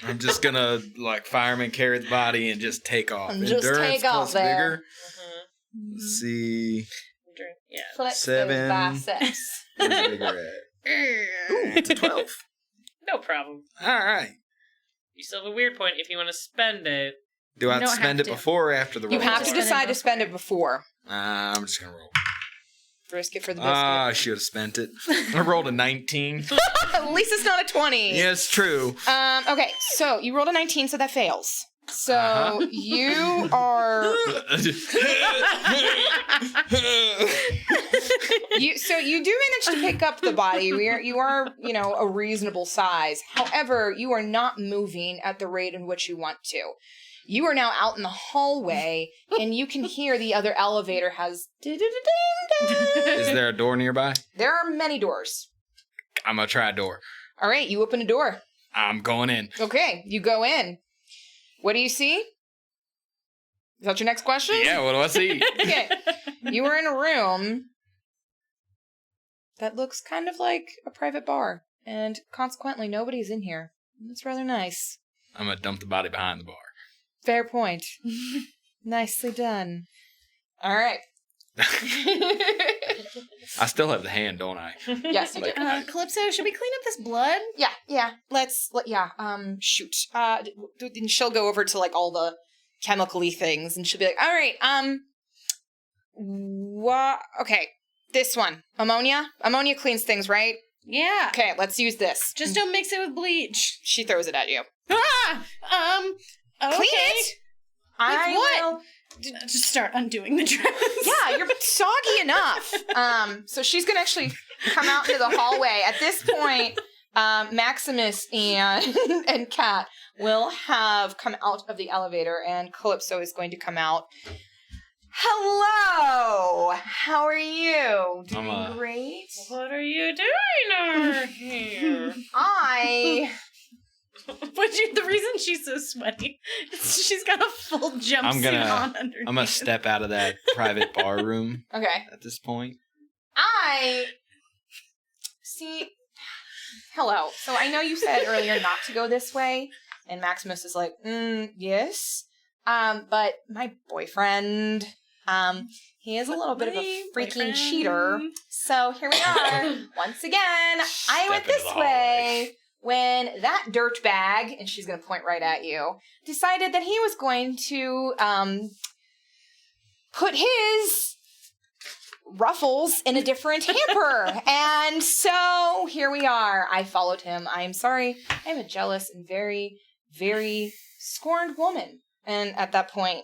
Speaker 5: I'm just going to, like, fireman carry the body and just take off.
Speaker 1: And just
Speaker 5: Endurance
Speaker 1: take off
Speaker 5: plus
Speaker 1: there.
Speaker 5: vigor.
Speaker 3: Mhm.
Speaker 5: Let's see.
Speaker 3: Yeah.
Speaker 1: Flex
Speaker 5: 7.
Speaker 1: those biceps.
Speaker 5: Where's vigor at? Ooh, it's a 12.
Speaker 3: No problem.
Speaker 5: All right.
Speaker 3: You still have a weird point if you want to spend it.
Speaker 5: Do I
Speaker 4: You don't
Speaker 5: spend
Speaker 4: have
Speaker 5: it
Speaker 4: to.
Speaker 5: before or after the roll?
Speaker 1: You have to
Speaker 4: Spend it
Speaker 1: decide to
Speaker 4: before.
Speaker 1: spend it before.
Speaker 5: I'm just going to roll.
Speaker 1: Risk it for the biscuit.
Speaker 5: I should have spent it. I rolled a 19.
Speaker 1: At least it's not a 20.
Speaker 5: Yeah, it's true.
Speaker 1: Okay, so you rolled a 19, so that fails. So
Speaker 5: Uh-huh.
Speaker 1: you are you do manage to pick up the body. You are a reasonable size. However, you are not moving at the rate in which you want to. You are now out in the hallway, and you can hear the other elevator has.
Speaker 5: Is there a door nearby?
Speaker 1: There are many doors.
Speaker 5: I'm going to try a door.
Speaker 1: All right, you open a door.
Speaker 5: I'm going in.
Speaker 1: Okay, you go in. What do you see? Is that your next question?
Speaker 5: Yeah, what do I see?
Speaker 1: Okay. You are in a room that looks kind of like a private bar, and consequently, nobody's in here. It's rather nice.
Speaker 5: I'm going to dump the body behind the bar.
Speaker 1: Fair point. Nicely done. All right.
Speaker 5: I still have the hand, don't I?
Speaker 1: Yes, you do.
Speaker 4: Calypso, should we clean up this blood?
Speaker 1: Yeah. Shoot. And she'll go over to like all the chemical-y things, and she'll be like, all right, okay. This one. Ammonia? Ammonia cleans things, right?
Speaker 4: Yeah.
Speaker 1: Okay, let's use this.
Speaker 4: Just don't mix it with bleach.
Speaker 1: She throws it at you.
Speaker 4: Ah! Okay.
Speaker 1: Clean it? I
Speaker 4: what?
Speaker 1: will...
Speaker 4: Just start undoing the dress.
Speaker 1: Yeah, you're soggy enough. So she's gonna actually come out into the hallway. At this point, Maximus and Kat will have come out of the elevator, and Calypso is going to come out. Hello! How are you? Doing great?
Speaker 3: What are you doing over here?
Speaker 4: The reason she's so sweaty is she's got a full jumpsuit on underneath.
Speaker 5: I'm gonna step out of that private bar room.
Speaker 1: Okay.
Speaker 5: At this point.
Speaker 1: See, hello. So I know you said earlier not to go this way, and Maximus is like, yes. But my boyfriend, he is a little bit of a freaking cheater. So here we are. Once again, I went this way when that dirtbag, and she's going to point right at you, decided that he was going to put his ruffles in a different hamper. And so here we are. I followed him. I'm sorry. I'm a jealous and very, very scorned woman. And at that point,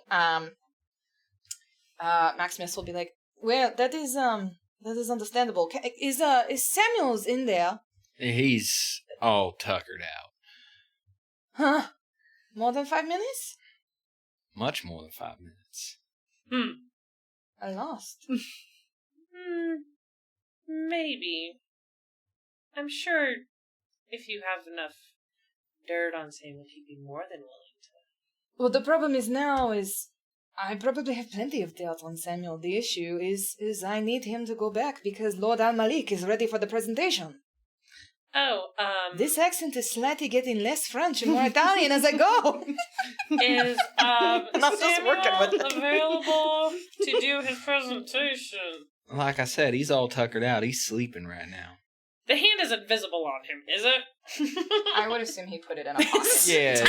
Speaker 1: Maximus will be like, well, that is understandable. Is Samuel's in there?
Speaker 5: He's all tuckered out.
Speaker 1: Huh? More than 5 minutes?
Speaker 5: Much more than 5 minutes.
Speaker 1: I lost.
Speaker 3: Maybe. I'm sure if you have enough dirt on Samuel, he'd be more than willing to.
Speaker 1: Well, the problem is now is I probably have plenty of dirt on Samuel. The issue is I need him to go back because Lord Al-Malik is ready for the presentation.
Speaker 3: Oh,
Speaker 1: This accent is slightly getting less French and more Italian as I go.
Speaker 3: Is
Speaker 1: I'm just working
Speaker 3: Samuel
Speaker 1: with it.
Speaker 3: available to do his presentation?
Speaker 5: Like I said, he's all tuckered out. He's sleeping right now.
Speaker 3: The hand isn't visible on him, is it?
Speaker 1: I would assume he put it in a pocket.
Speaker 5: Yeah.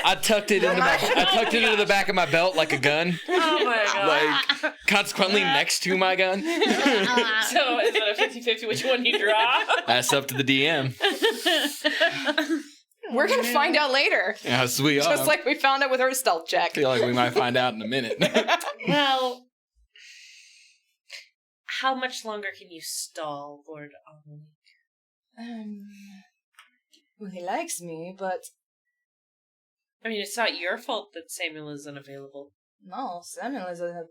Speaker 5: I tucked it into the back of my belt like a gun.
Speaker 3: Oh my god.
Speaker 5: Like, consequently next to my gun.
Speaker 3: So is it a 50-50 which one you draw?
Speaker 5: That's up to the DM.
Speaker 1: We're going to find out later.
Speaker 5: Yes, we are.
Speaker 1: Just like we found out with her stealth check.
Speaker 5: I feel like we might find out in a minute.
Speaker 3: Well, how much longer can you stall, Lord Al-Malik?
Speaker 1: Well, he likes me, but
Speaker 3: I mean, it's not your fault that Samuel is unavailable.
Speaker 1: no, Samuel is a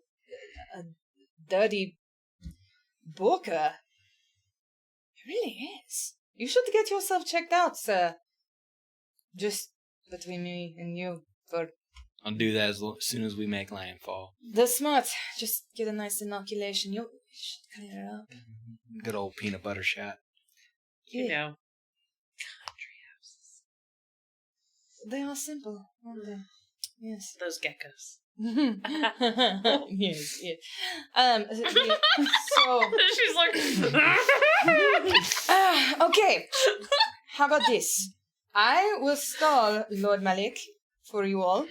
Speaker 1: dirty booker. He really is. You should get yourself checked out, sir. Just between me and you.
Speaker 5: I'll do that as soon as we make landfall.
Speaker 1: That's smart. Just get a nice inoculation. You should clear it up.
Speaker 5: Good old peanut butter shot.
Speaker 3: You know.
Speaker 1: They are simple, aren't they? Yes.
Speaker 3: Those geckos.
Speaker 1: yes, yes. So
Speaker 3: She's like,
Speaker 1: okay. How about this? I will stall Lord Malik for you all.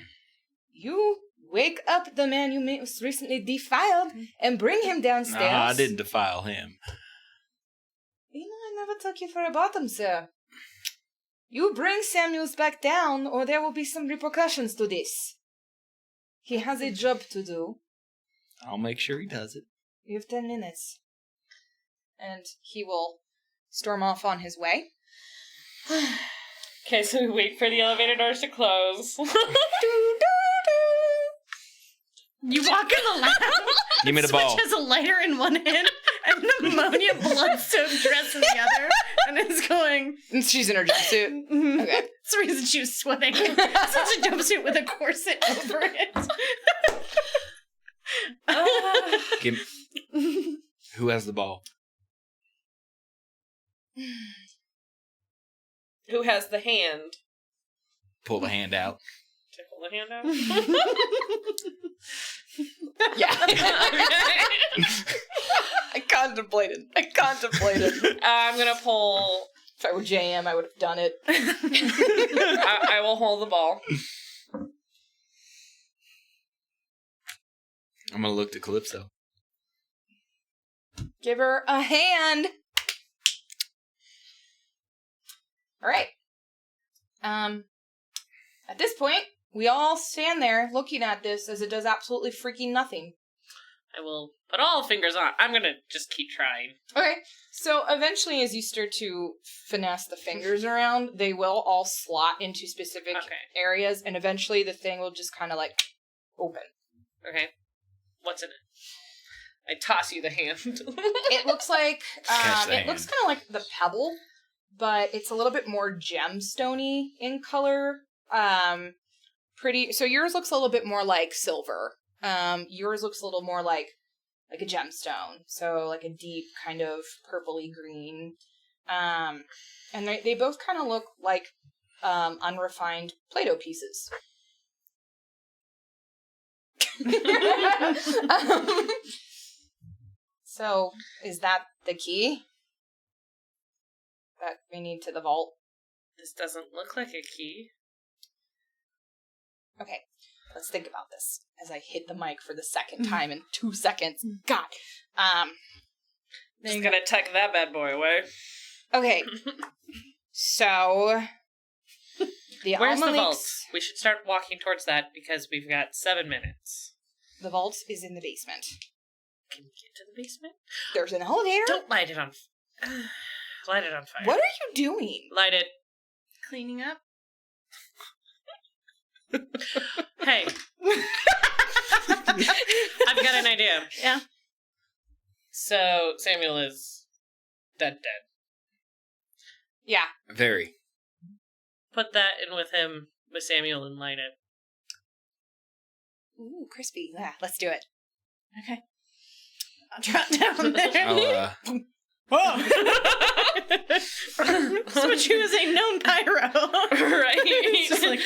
Speaker 1: You wake up the man you most recently defiled and bring him downstairs.
Speaker 5: No, I didn't defile him.
Speaker 1: You know, I never took you for a bottom, sir. You bring Samuels back down, or there will be some repercussions to this. He has a job to do.
Speaker 5: I'll make sure he does it.
Speaker 1: You have 10 minutes. And he will storm off on his way.
Speaker 3: okay, so we wait for the elevator doors to close.
Speaker 4: You walk in the lab.
Speaker 5: Give me the ball.
Speaker 4: Switch has a lighter in one hand and an ammonia blood-soaked dress in the other, and is going.
Speaker 1: And she's in her jumpsuit.
Speaker 4: Mm-hmm.
Speaker 1: Okay.
Speaker 4: That's the reason she was sweating. Such a jumpsuit with a corset over it.
Speaker 5: Who has the ball?
Speaker 3: Who has the hand?
Speaker 5: Pull the hand out.
Speaker 3: To pull the hand out?
Speaker 1: Yeah. I contemplated.
Speaker 3: I'm gonna pull.
Speaker 1: If I were JM, I would have done it.
Speaker 3: I will hold the ball.
Speaker 5: I'm gonna look to Calypso.
Speaker 1: Give her a hand. All right. At this point, we all stand there looking at this as it does absolutely freaking nothing.
Speaker 3: I will put all fingers on. I'm gonna just keep trying.
Speaker 1: Okay, so eventually as you start to finesse the fingers around, they will all slot into specific areas, and eventually the thing will just kind of like open.
Speaker 3: Okay. What's in it? I toss you the hand.
Speaker 1: It looks like,
Speaker 5: Catch
Speaker 1: looks kind of like the pebble, but it's a little bit more gemstone-y in color. So yours looks a little bit more like silver. Yours looks a little more like a gemstone. So like a deep kind of purpley green. And they both kind of look like, unrefined Play-Doh pieces. So is that the key that we need to the vault?
Speaker 3: This doesn't look like a key.
Speaker 1: Okay, let's think about this as I hit the mic for the second time in 2 seconds. God.
Speaker 3: Just gonna tuck that bad boy away.
Speaker 1: Okay. So
Speaker 3: Where's the vault? We should start walking towards that because we've got 7 minutes.
Speaker 1: The vault is in the basement.
Speaker 3: Can we get to the basement?
Speaker 1: There's an elevator.
Speaker 3: Don't light it on light it on fire.
Speaker 1: What are you doing?
Speaker 3: Light it.
Speaker 4: Cleaning up.
Speaker 3: Hey. I've got an idea.
Speaker 4: Yeah.
Speaker 3: So Samuel is dead.
Speaker 1: Yeah.
Speaker 5: Very.
Speaker 3: Put that in with him, with Samuel, and light it.
Speaker 1: Ooh, crispy. Yeah, let's do it.
Speaker 4: Okay. I'll drop down there. Switch you as a known pyro.
Speaker 3: Right.
Speaker 4: Just like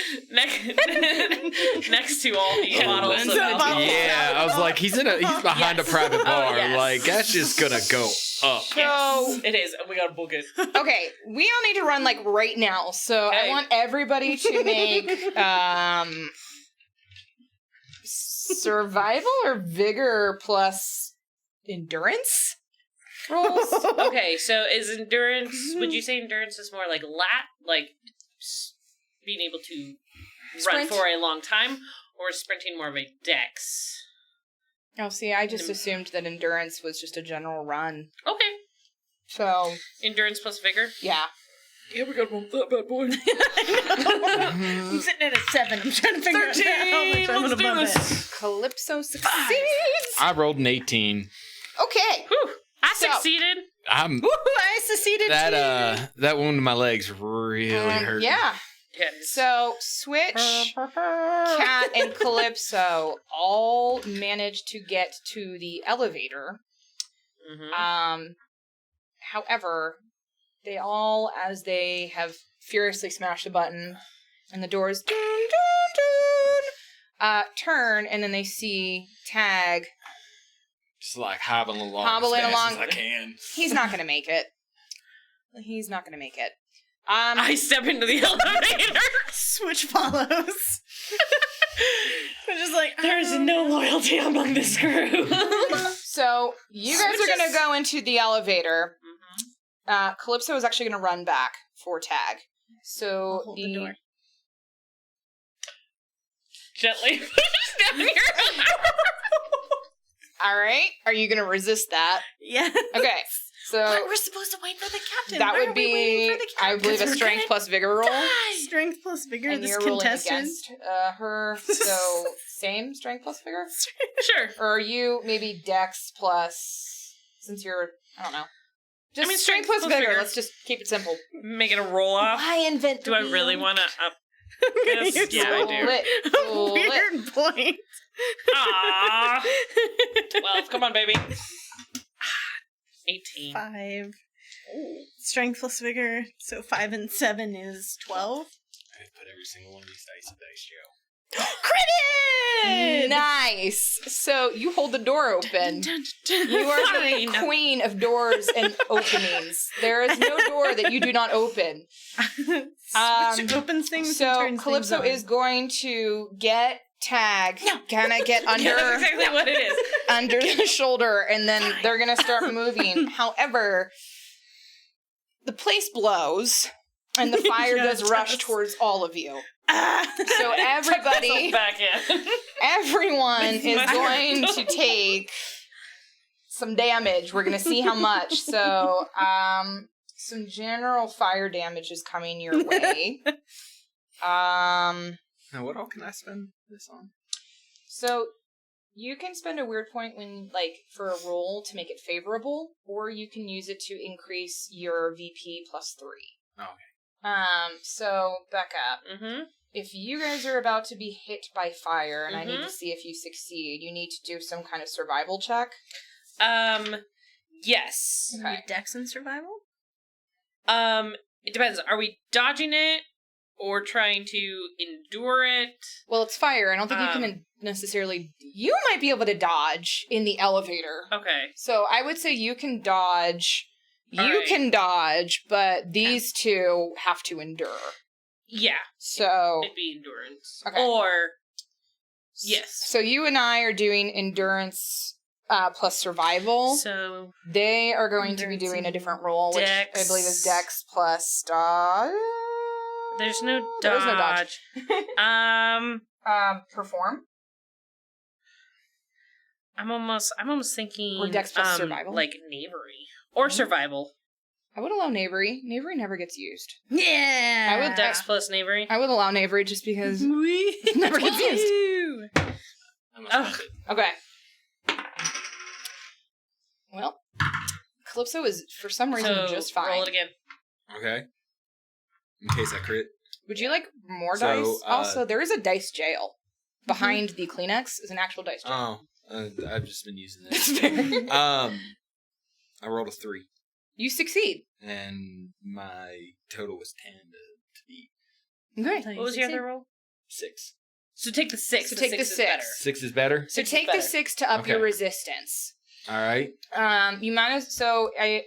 Speaker 3: next to all the bottles of
Speaker 5: Yeah, I was like, he's behind a private bar.
Speaker 3: yes.
Speaker 5: Like, that's just gonna go up.
Speaker 1: So,
Speaker 3: it is, and we gotta book it.
Speaker 1: okay, we all need to run like right now. So I want everybody to make survival or vigor plus endurance rolls.
Speaker 3: Okay, so is endurance, would you say endurance is more like being able to run for a long time, or sprinting more of a dex?
Speaker 1: Oh, see, I just assumed that endurance was just a general run.
Speaker 3: Okay.
Speaker 1: So
Speaker 3: endurance plus vigor?
Speaker 1: Yeah.
Speaker 3: Yeah, we gotta roll that bad boy.
Speaker 4: I'm sitting at a 7. I'm trying to figure out how much I'm
Speaker 3: let's do
Speaker 4: above
Speaker 3: this.
Speaker 1: Calypso succeeds.
Speaker 5: I rolled an 18.
Speaker 1: Okay.
Speaker 3: Whew. I succeeded.
Speaker 5: I'm
Speaker 4: I succeeded too.
Speaker 5: that wound in my legs really hurt.
Speaker 1: Yeah.
Speaker 3: Yeah.
Speaker 1: So Switch, Cat, and Calypso all managed to get to the elevator.
Speaker 3: Mm-hmm.
Speaker 1: However, they all, as they have furiously smashed the button, and the doors turn, and then they see Tag
Speaker 5: Just like hobbling along.
Speaker 1: Hobbling
Speaker 5: as fast
Speaker 1: along.
Speaker 5: as I can.
Speaker 1: He's not going to make it. He's not going to make it.
Speaker 3: I step into the elevator.
Speaker 4: Switch follows. I'm just like,
Speaker 3: There's no loyalty among this crew.
Speaker 1: So you guys are going to go into the elevator. Calypso is actually going to run back for Tag. So
Speaker 4: I'll hold the door.
Speaker 3: Gently push down your
Speaker 1: All right. Are you going to resist that?
Speaker 4: Yeah.
Speaker 1: Okay. So
Speaker 4: But we're supposed to wait for the captain.
Speaker 1: that
Speaker 4: Why
Speaker 1: would
Speaker 4: are we waiting
Speaker 1: be,
Speaker 4: for the
Speaker 1: I
Speaker 4: captain?
Speaker 1: believe, a
Speaker 4: We're
Speaker 1: strength
Speaker 4: gonna
Speaker 1: plus vigor roll.
Speaker 4: die. Strength plus vigor.
Speaker 1: And
Speaker 4: This
Speaker 1: you're rolling
Speaker 4: contestant.
Speaker 1: against her. So same strength plus vigor?
Speaker 3: Sure.
Speaker 1: Or are you maybe dex plus, since you're, I don't know. Just strength plus vigor. Let's just keep it simple.
Speaker 3: Make it a roll off.
Speaker 1: Why invent
Speaker 3: Do I really want to up? Yes,
Speaker 4: You're
Speaker 3: yeah, I do.
Speaker 4: A weird point.
Speaker 3: Aww. 12. Come on, baby. 18.
Speaker 4: 5. Strength plus vigor. So 5 and 7 is 12.
Speaker 5: I put every single one of these dice in Dice Joe.
Speaker 4: Credit!
Speaker 1: Nice. So you hold the door open. You are the
Speaker 3: Fine.
Speaker 1: queen of doors and openings. There is no door that you do not open.
Speaker 4: Switch opens things and
Speaker 1: So
Speaker 4: turns
Speaker 1: Calypso
Speaker 4: things on.
Speaker 1: is going to get Tag kind of get under
Speaker 3: That's exactly what it is.
Speaker 1: under the shoulder, and then they're gonna start moving. However, the place blows, and the fire does rush towards all of you. So everybody,
Speaker 3: back in.
Speaker 1: everyone is going to take some damage. We're gonna see how much. So, some general fire damage is coming your way.
Speaker 2: Now, what all can I spend this on?
Speaker 1: So you can spend a weird point when, like, for a roll to make it favorable, or you can use it to increase your VP plus 3.
Speaker 2: Okay.
Speaker 1: So back up.
Speaker 3: Mm-hmm.
Speaker 1: If you guys are about to be hit by fire, and I need to see if you succeed, you need to do some kind of survival check.
Speaker 3: Yes.
Speaker 1: Okay.
Speaker 4: Dex and survival?
Speaker 3: It depends. Are we dodging it or trying to endure it?
Speaker 1: Well, it's fire. I don't think you can necessarily... You might be able to dodge in the elevator.
Speaker 3: Okay.
Speaker 1: So I would say you can dodge.
Speaker 3: All
Speaker 1: You
Speaker 3: right.
Speaker 1: can dodge, but these two have to endure.
Speaker 3: Yeah.
Speaker 1: So...
Speaker 3: It'd be endurance.
Speaker 1: Okay.
Speaker 3: Or... Yes.
Speaker 1: So you and I are doing endurance plus survival.
Speaker 3: So...
Speaker 1: They are going to be doing a different roll, which
Speaker 3: Dex.
Speaker 1: I believe is Dex plus dodge.
Speaker 3: There's no dodge.
Speaker 1: There's no dodge. Perform.
Speaker 3: I'm almost thinking...
Speaker 1: Or Dex plus survival.
Speaker 3: Like knavery. Or survival.
Speaker 1: I would allow knavery. Knavery never gets used.
Speaker 4: Yeah.
Speaker 1: I would
Speaker 3: Dex plus knavery.
Speaker 1: I would allow knavery just because it never gets used.
Speaker 5: I must spend it.
Speaker 1: Okay. Well, Calypso is, for some reason,
Speaker 3: So,
Speaker 1: just fine.
Speaker 3: roll it again.
Speaker 2: Okay. In case I crit.
Speaker 1: Would you like more
Speaker 2: So,
Speaker 1: dice? Also, there is a dice jail. Behind the Kleenex is an actual dice jail.
Speaker 2: Oh, I've just been using
Speaker 1: That's
Speaker 2: this.
Speaker 1: fair.
Speaker 2: I rolled a 3.
Speaker 1: You succeed.
Speaker 2: And my total was 10 to beat.
Speaker 1: Okay.
Speaker 3: What was your other roll?
Speaker 2: 6.
Speaker 3: So take the 6.
Speaker 1: So
Speaker 3: The
Speaker 1: take the
Speaker 3: 6 is
Speaker 1: 6.
Speaker 3: better.
Speaker 2: 6 is better?
Speaker 1: So
Speaker 3: Six is
Speaker 1: take the
Speaker 3: better.
Speaker 1: 6 to up
Speaker 2: Okay.
Speaker 1: your resistance.
Speaker 2: All right.
Speaker 1: You might as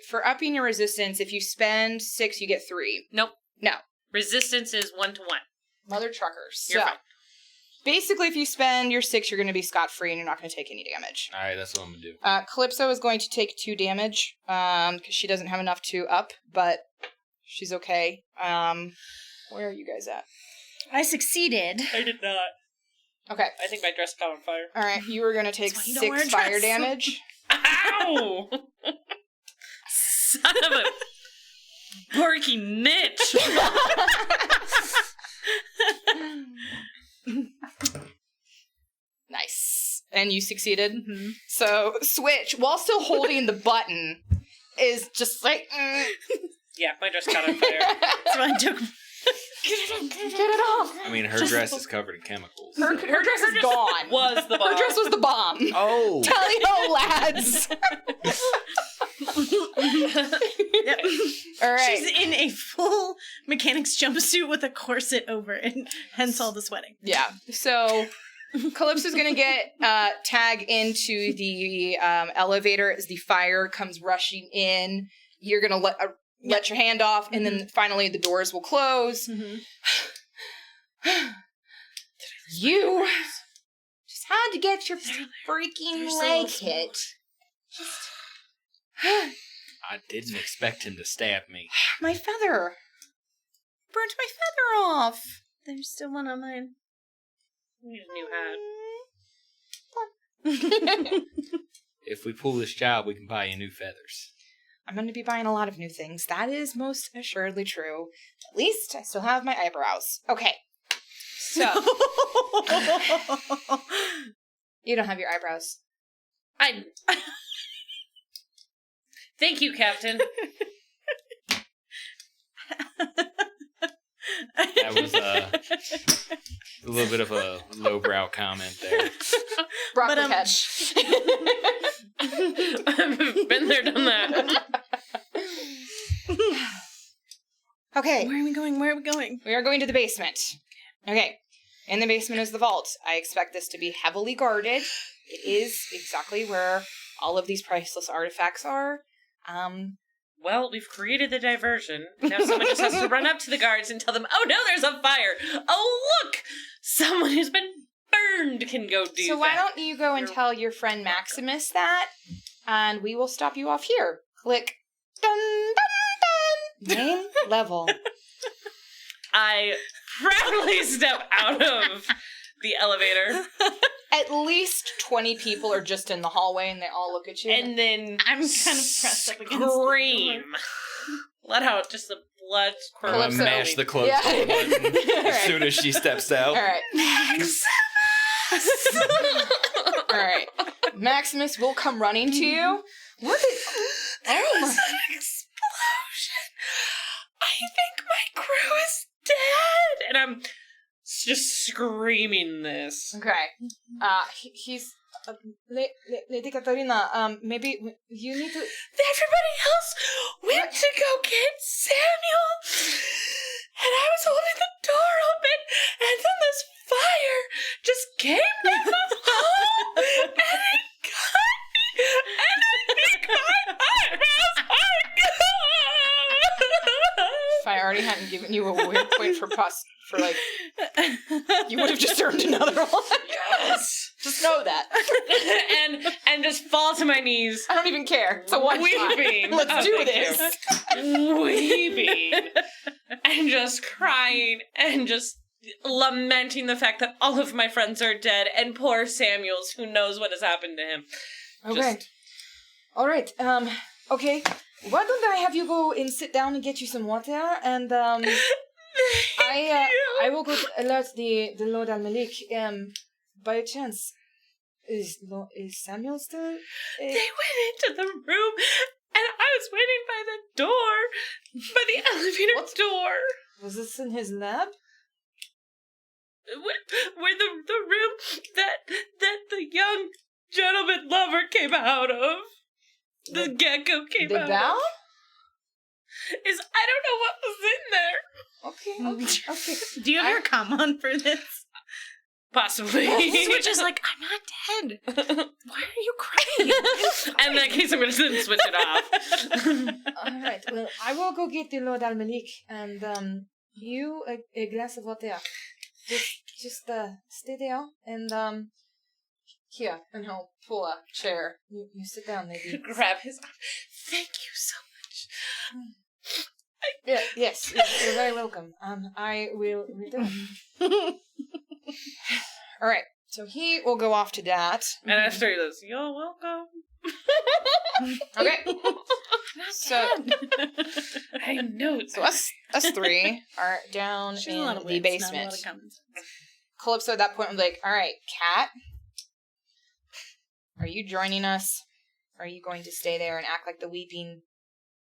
Speaker 1: for upping your resistance, if you spend 6, you get 3.
Speaker 3: Nope.
Speaker 1: No.
Speaker 3: Resistance is 1 to 1.
Speaker 1: Mother truckers.
Speaker 3: You're
Speaker 1: so
Speaker 3: fine.
Speaker 1: basically, if you spend your 6, you're going to be scot-free and you're not going to take any damage.
Speaker 2: All right, that's what I'm going to do.
Speaker 1: Calypso is going to take 2 damage because she doesn't have enough to up, but she's okay. Where are you guys at?
Speaker 4: I succeeded.
Speaker 3: I did not.
Speaker 1: Okay.
Speaker 3: I think my dress caught on fire.
Speaker 1: All right. You are going to take
Speaker 4: That's why you don't wear a
Speaker 1: 6 fire
Speaker 4: dress.
Speaker 1: damage.
Speaker 3: Ow! Son of a porky Mitch!
Speaker 1: Nice. And you succeeded. So Switch, while still holding the button, is just like...
Speaker 3: Yeah, my dress caught on fire.
Speaker 4: So I took.
Speaker 1: Get it off.
Speaker 2: I mean, her dress is covered in chemicals.
Speaker 1: Her dress is gone.
Speaker 3: Was the bomb.
Speaker 1: Her dress was the bomb.
Speaker 2: Oh!
Speaker 1: Tally-ho, lads.
Speaker 4: Yep.
Speaker 1: All right.
Speaker 4: She's in a full mechanics jumpsuit with a corset over it, hence all the sweating.
Speaker 1: Yeah. So Calypso's going to get Tag into the elevator as the fire comes rushing in. You're going to let your hand off, and then finally the doors will close. You just had to get your freaking leg hit.
Speaker 2: I didn't expect him to stab me.
Speaker 1: My feather. Burnt my feather off.
Speaker 4: There's still one on mine.
Speaker 3: I need a new hat.
Speaker 2: If we pull this job, we can buy you new feathers.
Speaker 1: I'm going to be buying a lot of new things. That is most assuredly true. At least I still have my eyebrows. Okay. So. You don't have your eyebrows.
Speaker 3: Thank you, Captain.
Speaker 2: That was a little bit of a lowbrow comment there.
Speaker 1: Broccoli
Speaker 4: But,
Speaker 1: head.
Speaker 3: Been there, done that.
Speaker 1: Okay.
Speaker 4: Where are we going? Where are we going?
Speaker 1: We are going to the basement. Okay. In the basement is the vault. I expect this to be heavily guarded. It is exactly where all of these priceless artifacts are.
Speaker 3: Well, we've created the diversion. Now someone just has to run up to the guards and tell them, oh no, there's a fire. Oh, look! Someone who's been learned can go do
Speaker 1: So
Speaker 3: that.
Speaker 1: why don't you go and tell your friend Maximus that, and we will stop you off here. Click. Dun, dun, dun. Main level.
Speaker 3: I proudly step out of the elevator.
Speaker 1: At least 20 people are just in the hallway, and they all look at you.
Speaker 3: And then
Speaker 4: I'm kind of pressed up against
Speaker 3: scream. Let out just a blood
Speaker 5: I'm gonna
Speaker 1: Calypso.
Speaker 5: mash the close door button as soon as she steps out.
Speaker 1: All right. Maximus! All right. Maximus will come running to you. What is...
Speaker 3: There was an explosion. I think my crew is dead. And I'm just screaming this.
Speaker 1: Okay. He's... Lady Katarina, maybe you need to...
Speaker 3: Everybody else went to go get Samuel. And I was holding the door open. And then this fire just came down the hall. And it got me. And it got my eyebrows.
Speaker 1: If I already hadn't given you a weird point for like, you would have just earned another one.
Speaker 3: Yes.
Speaker 1: Just know that.
Speaker 3: and just fall to my knees.
Speaker 1: I don't even care. It's a one shot.
Speaker 3: Weeping.
Speaker 1: Let's do
Speaker 3: thank
Speaker 1: this.
Speaker 3: you. Weeping. And just crying and just lamenting the fact that all of my friends are dead and poor Samuel's, who knows what has happened to him.
Speaker 1: Okay. All right. Okay. Why don't I have you go and sit down and get you some water, and I will go alert the Lord Al-Malik. By chance, is Samuel still?
Speaker 3: They went into the room, and I was waiting by the door, by the elevator door.
Speaker 1: Was this in his lab?
Speaker 3: Where the room that the young gentleman lover came out of. The gecko came out.
Speaker 1: The bow?
Speaker 3: I don't know what was in there.
Speaker 1: Okay.
Speaker 4: Do you have your come on for this?
Speaker 3: Possibly.
Speaker 4: Switch is like, I'm not dead. Why are you crying?
Speaker 3: In that case, I'm going to switch it off.
Speaker 1: All right. Well, I will go get the Lord Al-Malik, and you a glass of water. Just stay there, and here, and he'll pull a chair. You sit down, maybe.
Speaker 3: Grab his arm. Thank you so much.
Speaker 1: Yes, you're very welcome. I will return. All right, so he will go off to that.
Speaker 3: And after he goes, you're welcome.
Speaker 1: Okay. So
Speaker 3: I know.
Speaker 1: So us three are down
Speaker 4: She's a lot
Speaker 1: in
Speaker 4: of
Speaker 1: the
Speaker 4: wits, not a
Speaker 1: basement.
Speaker 4: lot of common sense.
Speaker 1: Calypso at that point was like, all right, Cat, are you joining us? Or are you going to stay there and act like the weeping?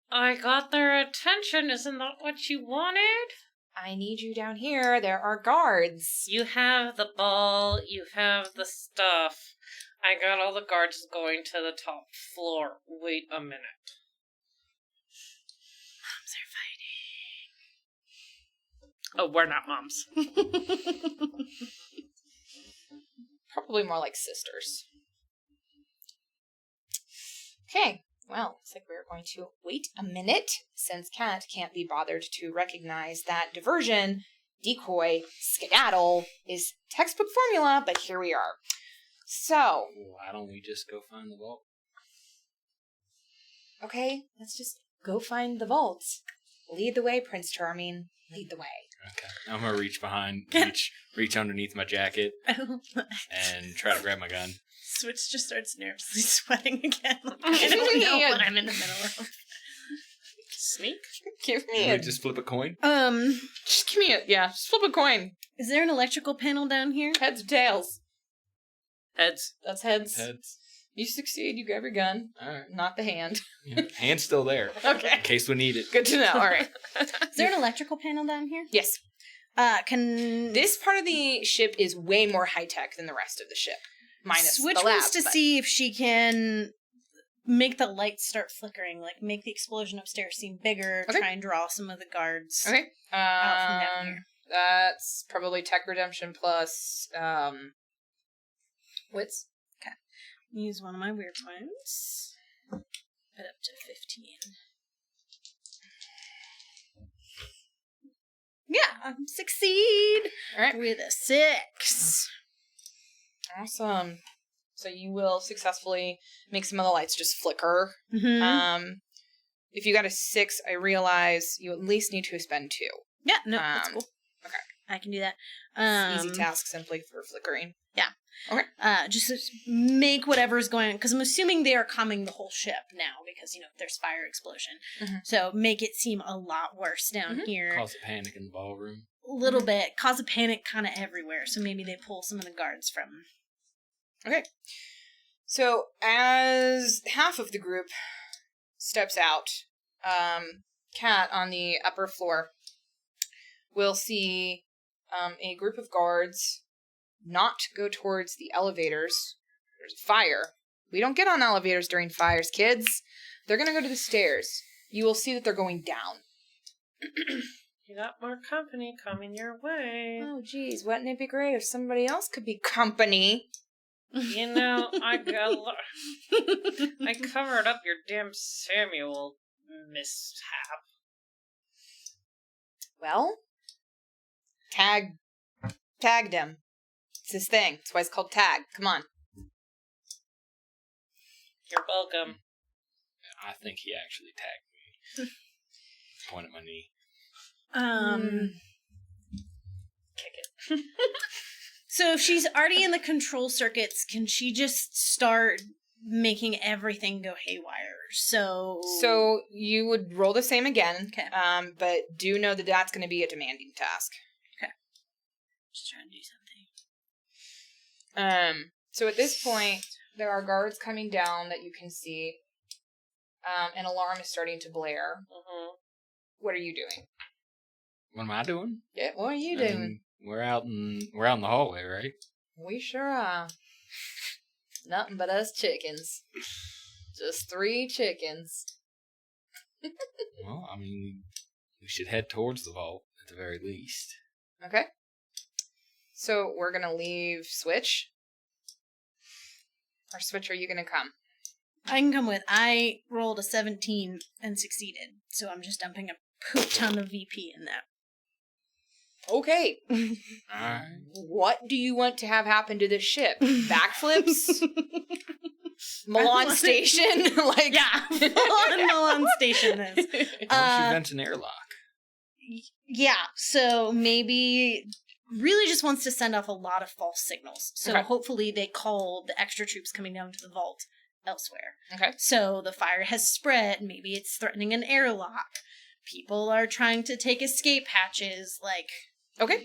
Speaker 3: I got their attention. Isn't that what you wanted?
Speaker 1: I need you down here. There are guards.
Speaker 3: You have the ball. You have the stuff. I got all the guards going to the top floor. Wait a minute. Moms are fighting. Oh, we're not moms.
Speaker 1: Probably more like sisters. Okay. Well, looks like we're going to wait a minute, since Cat can't be bothered to recognize that diversion, decoy, skedaddle is textbook formula, but here we are. So...
Speaker 5: Why don't we just go find the vault?
Speaker 1: Okay, let's just go find the vault. Lead the way, Prince Charming. Lead the way.
Speaker 5: Okay. I'm gonna reach behind, reach underneath my jacket, and try to grab my gun.
Speaker 4: Switch just starts nervously sweating again. I don't know what I'm in the middle of.
Speaker 3: Sneak?
Speaker 1: Give me
Speaker 5: Can
Speaker 1: a...
Speaker 5: we just flip a coin?
Speaker 1: Just give me a... Yeah, just flip a coin.
Speaker 4: Is there an electrical panel down here?
Speaker 1: Heads or tails?
Speaker 3: Heads.
Speaker 1: That's heads.
Speaker 5: Heads.
Speaker 1: You succeed, you grab your gun.
Speaker 5: Alright.
Speaker 1: Not the hand.
Speaker 5: Yeah. Hand's still there.
Speaker 1: Okay.
Speaker 5: In case we need it.
Speaker 1: Good to know. All right.
Speaker 4: Is there an electrical panel down here?
Speaker 1: Yes.
Speaker 4: Can
Speaker 1: This part of the ship is way more high-tech than the rest of the ship. Minus
Speaker 4: Switch
Speaker 1: the lab.
Speaker 4: wants to see if she can make the lights start flickering, like make the explosion upstairs seem bigger,
Speaker 1: Okay.
Speaker 4: try and draw some of the guards
Speaker 1: Okay.
Speaker 4: out from down here.
Speaker 1: That's probably tech redemption plus wits.
Speaker 4: Use one of my weird points. Put up to 15. Yeah, succeed
Speaker 1: All right.
Speaker 4: with a 6.
Speaker 1: Awesome. So you will successfully make some of the lights just flicker.
Speaker 4: Mm-hmm.
Speaker 1: If you got a 6, I realize you at least need to spend 2.
Speaker 4: Yeah, no, that's cool.
Speaker 1: Okay.
Speaker 4: I can do that.
Speaker 1: Easy task simply for flickering.
Speaker 4: Yeah.
Speaker 1: Okay.
Speaker 4: Just make whatever's going on, because I'm assuming they are calming the whole ship now, because, there's fire explosion.
Speaker 1: Mm-hmm.
Speaker 4: So make it seem a lot worse down here.
Speaker 5: Cause a panic in the ballroom.
Speaker 4: A little bit. Cause a panic kind of everywhere, so maybe they pull some of the guards from...
Speaker 1: Okay. So as half of the group steps out, Kat on the upper floor will see a group of guards not go towards the elevators. There's a fire. We don't get on elevators during fires, kids. They're going to go to the stairs. You will see that they're going down.
Speaker 3: You got more company coming your way.
Speaker 1: Oh, geez. Wouldn't it be great if somebody else could be company?
Speaker 3: I covered up your damn Samuel mishap.
Speaker 1: Well, tagged him. It's his thing. That's why it's called tag. Come on.
Speaker 3: You're welcome.
Speaker 5: I think he actually tagged me. Point at my knee.
Speaker 3: Kick it.
Speaker 4: So if she's already in the control circuits, can she just start making everything go haywire? So
Speaker 1: you would roll the same again.
Speaker 4: Okay.
Speaker 1: But do know that that's going to be a demanding task.
Speaker 4: Okay. Just trying to do something.
Speaker 1: So at this point, there are guards coming down that you can see. An alarm is starting to blare.
Speaker 3: Mm-hmm.
Speaker 1: What are you doing?
Speaker 5: What am I doing?
Speaker 1: Yeah, what are you doing?
Speaker 5: We're out in the hallway, right?
Speaker 1: We sure are. Nothing but us chickens. Just 3 chickens.
Speaker 5: Well, we should head towards the vault at the very least.
Speaker 1: Okay. So we're gonna leave Switch. Or Switch, are you gonna come?
Speaker 4: I can come with. I rolled a 17 and succeeded, so I'm just dumping a poop ton of VP in that.
Speaker 1: Okay.
Speaker 5: Alright.
Speaker 1: What do you want to have happen to this ship? Backflips? Milan Station?
Speaker 4: Milan Station is.
Speaker 5: Why don't you vent an airlock?
Speaker 4: Yeah, so maybe really just wants to send off a lot of false signals. So hopefully they call the extra troops coming down to the vault elsewhere.
Speaker 1: Okay.
Speaker 4: So the fire has spread. Maybe it's threatening an airlock. People are trying to take escape hatches.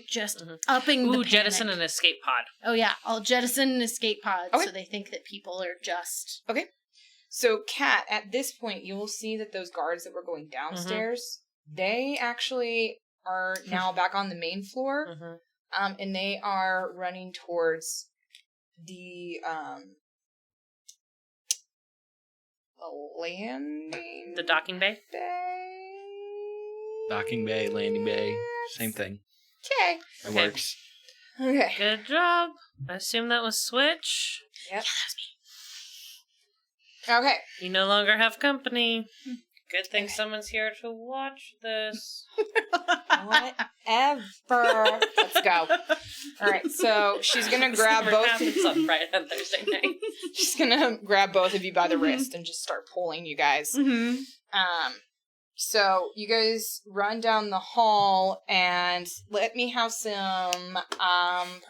Speaker 4: Just upping the panic.
Speaker 3: Jettison an escape pod.
Speaker 4: Oh yeah, I'll jettison an escape pod
Speaker 1: Okay.
Speaker 4: so they think that people are just...
Speaker 1: Okay. So, Kat, at this point, you will see that those guards that were going downstairs, they actually are now back on the main floor, and they are running towards the landing...
Speaker 3: The docking bay?
Speaker 5: Docking bay, landing bay, same thing.
Speaker 1: Okay.
Speaker 5: It works.
Speaker 1: Okay.
Speaker 3: Good job. I assume that was Switch.
Speaker 1: Yep.
Speaker 4: Yeah, that was me.
Speaker 1: Okay.
Speaker 3: You no longer have company. Good thing someone's here to watch this.
Speaker 1: Whatever. Let's go. All right, so she's going to grab both.
Speaker 3: Happens on Friday and Thursday night.
Speaker 1: She's going to grab both of you by the wrist and just start pulling you guys. So you guys run down the hall and let me have some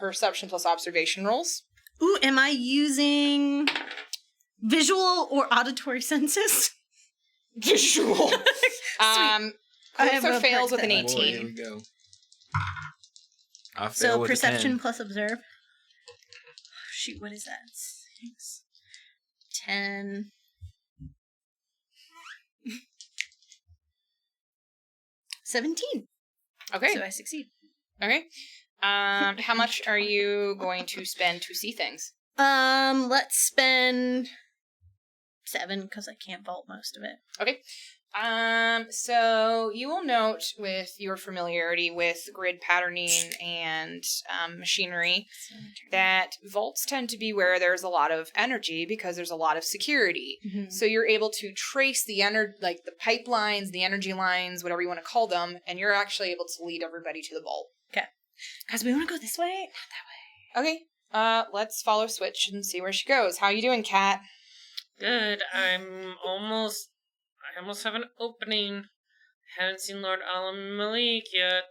Speaker 1: perception plus observation rolls.
Speaker 4: Ooh, am I using visual or auditory senses?
Speaker 1: Visual. Calypso fails with an
Speaker 5: Boy,
Speaker 1: 18.
Speaker 5: here we go. I fail
Speaker 4: So
Speaker 5: with a
Speaker 4: perception
Speaker 5: 10.
Speaker 4: plus observe. Shoot, what is that? 6, 10. 17.
Speaker 1: Okay.
Speaker 4: So I succeed.
Speaker 1: Okay. How much are you going to spend to see things?
Speaker 4: Let's spend 7 because I can't vault most of it.
Speaker 1: Okay. So you will note with your familiarity with grid patterning and machinery that vaults tend to be where there's a lot of energy because there's a lot of security.
Speaker 4: Mm-hmm.
Speaker 1: So you're able to trace the the pipelines, the energy lines, whatever you want to call them, and you're actually able to lead everybody to the vault.
Speaker 4: Okay. Guys, we want to go this way? Not that way.
Speaker 1: Okay. let's follow Switch and see where she goes. How you doing, Kat?
Speaker 3: Good. I almost have an opening. Haven't seen Lord Malik yet.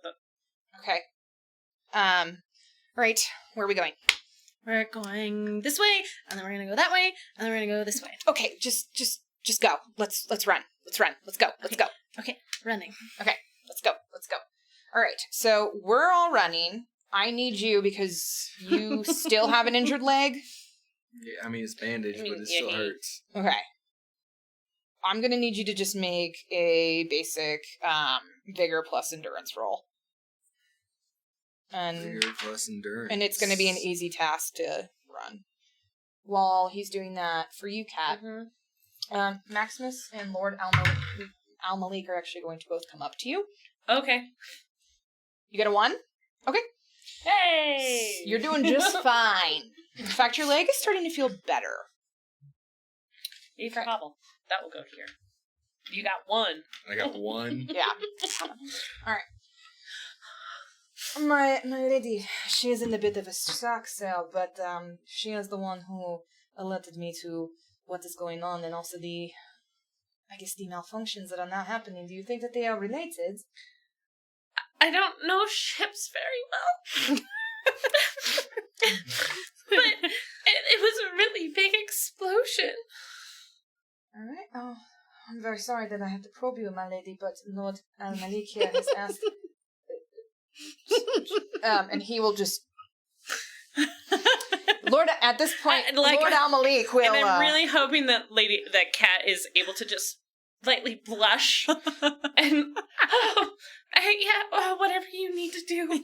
Speaker 1: Okay. Right. Where are we going?
Speaker 4: We're going this way, and then we're gonna go that way, and then we're gonna go this way.
Speaker 1: Okay, just go. Let's run. Let's go. Let's go.
Speaker 4: Okay, running.
Speaker 1: Okay, let's go. All right. So we're all running. I need you because you still have an injured leg.
Speaker 2: Yeah, I mean, it's bandaged, but it still hurts.
Speaker 1: Okay. I'm gonna need you to just make a basic vigor plus endurance roll.
Speaker 2: Vigor plus endurance.
Speaker 1: And it's gonna be an easy task to run. While he's doing that, for you, Kat, Maximus and Lord Al-Malik are actually going to both come up to you.
Speaker 3: Okay.
Speaker 1: You get a 1? Okay.
Speaker 3: Hey!
Speaker 1: You're doing just fine. In fact, your leg is starting to feel better.
Speaker 3: If hobble. That will go here. You got 1.
Speaker 2: I got 1.
Speaker 1: Yeah. All right. My lady, she is in a bit of a shock cell, but she is the one who alerted me to what is going on, and also the malfunctions that are now happening. Do you think that they are related?
Speaker 3: I don't know ships very well. But it was a really big explosion.
Speaker 1: All right. Oh, I'm very sorry that I have to probe you, my lady, but Lord Al-Malik here has asked... and he will just... At this point, Lord Al-Malik will...
Speaker 3: And I'm really hoping that Kat is able to just lightly blush and... whatever you need to do.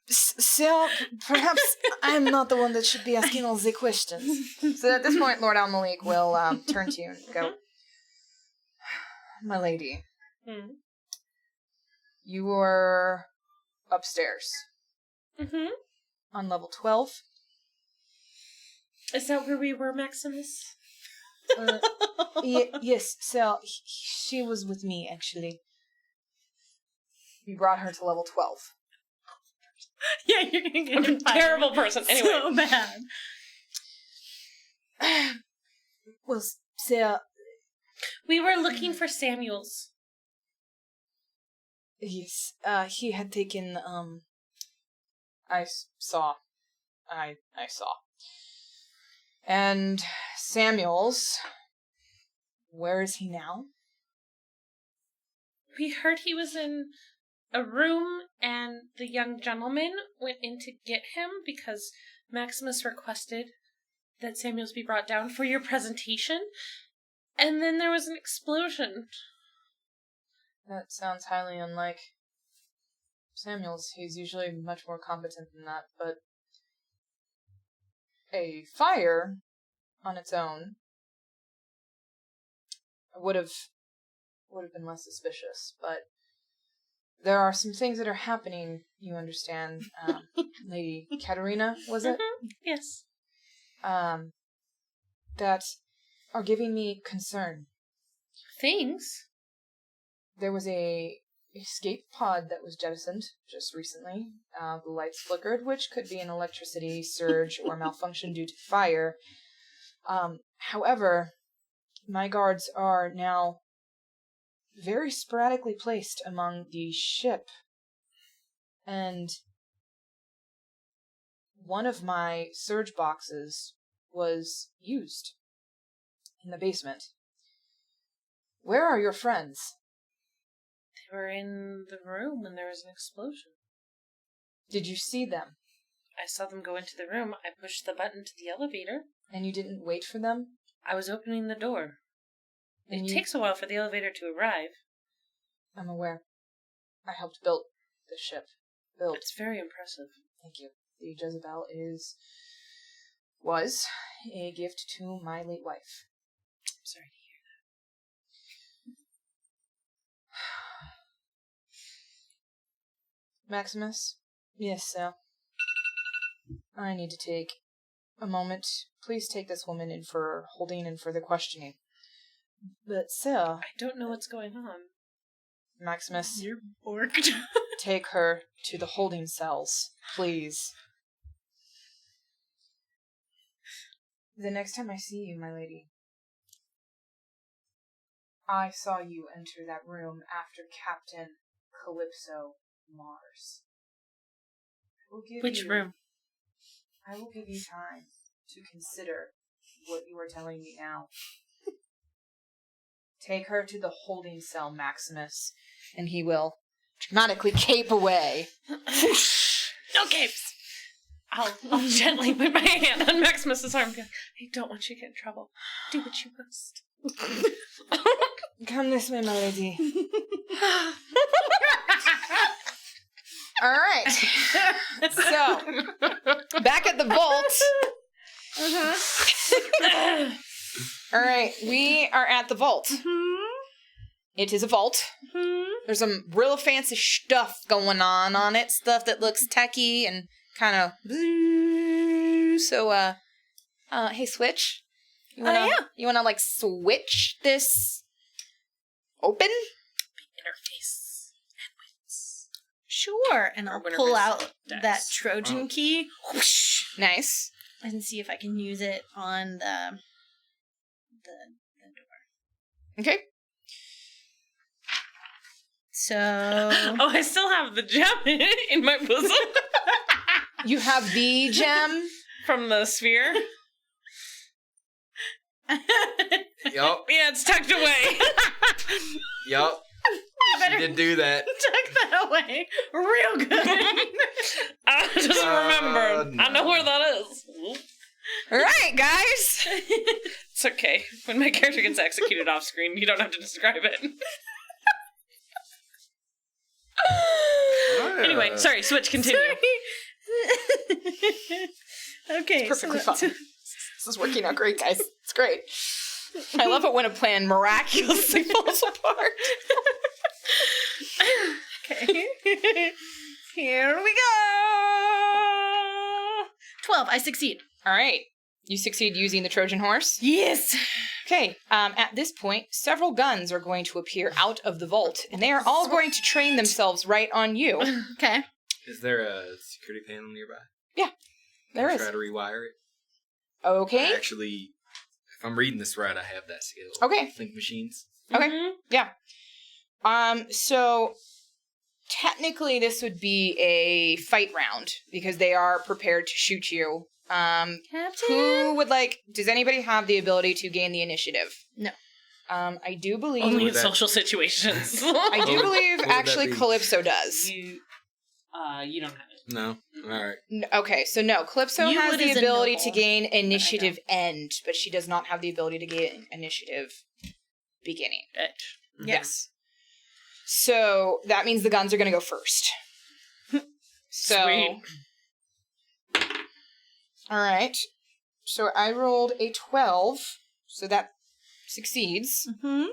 Speaker 1: Sir, perhaps I'm not the one that should be asking all the questions. So at this point, Lord Al-Malik will turn to you and go, my lady, you were upstairs.
Speaker 3: Mm-hmm.
Speaker 1: On level 12.
Speaker 3: Is that where we were, Maximus?
Speaker 1: Yes, so she was with me, actually. We brought her to level 12.
Speaker 3: Yeah, you're gonna get a terrible person. Anyway.
Speaker 4: So bad.
Speaker 1: Well, so...
Speaker 3: We were looking for Samuels.
Speaker 1: Yes, he had taken, I saw. And Samuels, where is he now?
Speaker 3: We heard he was in a room, and the young gentleman went in to get him because Maximus requested that Samuels be brought down for your presentation, and then there was an explosion.
Speaker 1: That sounds highly unlike Samuels. He's usually much more competent than that, but a fire on its own would have been less suspicious, but there are some things that are happening, you understand, Lady Katerina, was it?
Speaker 3: Mm-hmm. Yes.
Speaker 1: That are giving me concern.
Speaker 3: Things?
Speaker 1: There was a escape pod that was jettisoned just recently. The lights flickered, which could be an electricity surge or malfunction due to fire. However, my guards are now very sporadically placed among the ship, and one of my surge boxes was used in the basement. Where are your friends?
Speaker 3: They were in the room when there was an explosion.
Speaker 1: Did you see them?
Speaker 3: I saw them go into the room. I pushed the button to the elevator.
Speaker 1: And you didn't wait for them?
Speaker 3: I was opening the door.
Speaker 1: And
Speaker 3: it takes a while for the elevator to arrive.
Speaker 1: I'm aware. I helped build the ship.
Speaker 3: It's very impressive.
Speaker 1: Thank you. The Jezebel was a gift to my late wife.
Speaker 3: I'm sorry to hear that.
Speaker 1: Maximus? Yes, sir. I need to take a moment. Please take this woman in for holding and further questioning. But, sir...
Speaker 3: I don't know what's going on.
Speaker 1: Maximus?
Speaker 4: You're borked.
Speaker 1: take her to the holding cells, please. The next time I see you, my lady, I saw you enter that room after Captain Calypso Marz.
Speaker 3: Which room?
Speaker 1: I will give you time to consider what you are telling me now. Take her to the holding cell, Maximus, and he will dramatically cape away.
Speaker 3: No capes! I'll gently put my hand on Maximus's arm and go, I don't want you to get in trouble. Do what you must.
Speaker 1: Come this way, my lady. All right. So, back at the vault. All right, we are at the vault. It is a vault. There's some real fancy stuff going on it. Stuff that looks techy and kind of. So, hey, Switch. You wanna like switch this open?
Speaker 3: Interface and wits.
Speaker 4: Sure, and I'll pull out that Trojan key. Whoosh,
Speaker 1: Nice.
Speaker 4: and see if I can use it on the door.
Speaker 1: Okay.
Speaker 4: So
Speaker 3: Oh, I still have the gem in my bosom.
Speaker 1: You have the gem.
Speaker 3: From the sphere.
Speaker 2: Yup.
Speaker 3: Yeah, it's tucked away.
Speaker 2: Yup. She did do that.
Speaker 4: tuck that away real good.
Speaker 3: I just remembered.
Speaker 2: No.
Speaker 3: I know where that is.
Speaker 1: All right, guys.
Speaker 3: It's okay. When my character gets executed off screen, you don't have to describe it. Anyway, sorry, Switch, continue.
Speaker 4: Okay,
Speaker 1: It's perfectly fine. This is working out great, guys. It's great. I love it when a plan miraculously falls apart.
Speaker 4: Okay. Here we go. 12. I succeed.
Speaker 1: All right. You succeed using the Trojan horse?
Speaker 4: Yes.
Speaker 1: Okay. At this point, several guns are going to appear out of the vault, and they are all going to train themselves right on you.
Speaker 4: Okay.
Speaker 2: Is there a security panel nearby?
Speaker 1: Yeah, there is.
Speaker 2: Try to rewire it.
Speaker 1: Okay.
Speaker 2: Actually, if I'm reading this right, I have that skill.
Speaker 1: Okay.
Speaker 2: Think machines.
Speaker 1: Okay.
Speaker 3: Mm-hmm.
Speaker 1: Yeah. So technically this would be a fight round because they are prepared to shoot you.
Speaker 4: Captain.
Speaker 1: Who would does anybody have the ability to gain the initiative?
Speaker 4: No.
Speaker 1: I do believe
Speaker 3: Only in
Speaker 2: that-
Speaker 3: social situations.
Speaker 1: I do believe
Speaker 2: What would
Speaker 1: actually
Speaker 2: that be?
Speaker 1: Calypso does.
Speaker 3: You don't have it.
Speaker 2: No. All right.
Speaker 1: Okay, so no, Calypso
Speaker 4: You
Speaker 1: has
Speaker 4: would
Speaker 1: the
Speaker 4: as a
Speaker 1: ability
Speaker 4: noble,
Speaker 1: to gain
Speaker 4: but I
Speaker 1: initiative end, but she does not have the ability to gain initiative beginning. Yes. So that means the guns are going to go first. So,
Speaker 3: Sweet.
Speaker 1: all right. So I rolled a 12, so that succeeds.
Speaker 4: Mm-hmm.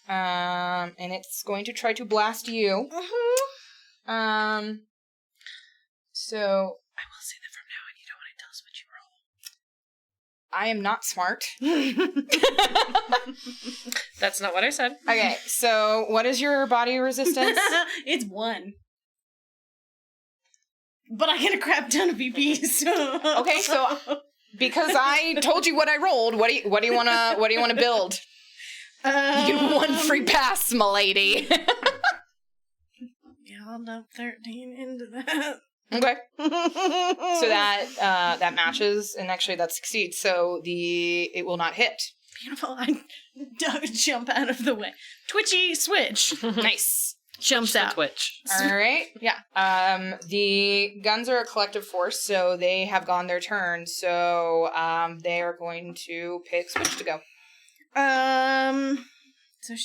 Speaker 1: And it's going to try to blast you.
Speaker 4: Mm-hmm.
Speaker 1: So
Speaker 3: I will say that from now on, you don't want to tell us what you roll.
Speaker 1: I am not smart.
Speaker 3: That's not what I said.
Speaker 1: Okay, so what is your body resistance?
Speaker 4: It's 1. But I get a crap ton of BP, so
Speaker 1: Okay, so because I told you what I rolled, what do you wanna build? You get 1 free pass, m'lady.
Speaker 4: Yeah, I'll dump 13 into that.
Speaker 1: Okay. So that matches, and actually that succeeds. So it will not hit.
Speaker 4: Beautiful. I jump out of the way. Twitchy switch.
Speaker 1: Nice.
Speaker 4: Jumps out.
Speaker 3: Twitch.
Speaker 1: All right. Yeah. The guns are a collective force, so they have gone their turn. So they are going to pick Switch to go.
Speaker 4: So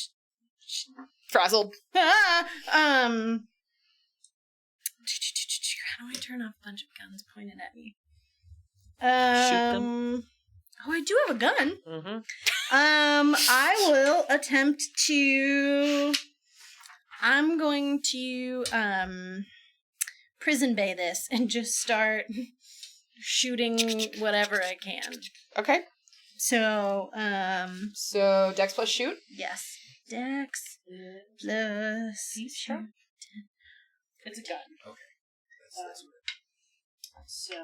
Speaker 1: Frazzled.
Speaker 4: how do I turn off a bunch of guns pointed at me?
Speaker 3: Shoot them.
Speaker 4: Oh, I do have a gun.
Speaker 3: Mm-hmm.
Speaker 4: I will attempt to. I'm going to prison bay this and just start shooting whatever I can.
Speaker 1: Okay.
Speaker 4: So,
Speaker 1: So Dex plus shoot.
Speaker 4: yes. Dex plus shoot.
Speaker 3: It's a gun.
Speaker 2: Okay. That's
Speaker 3: So...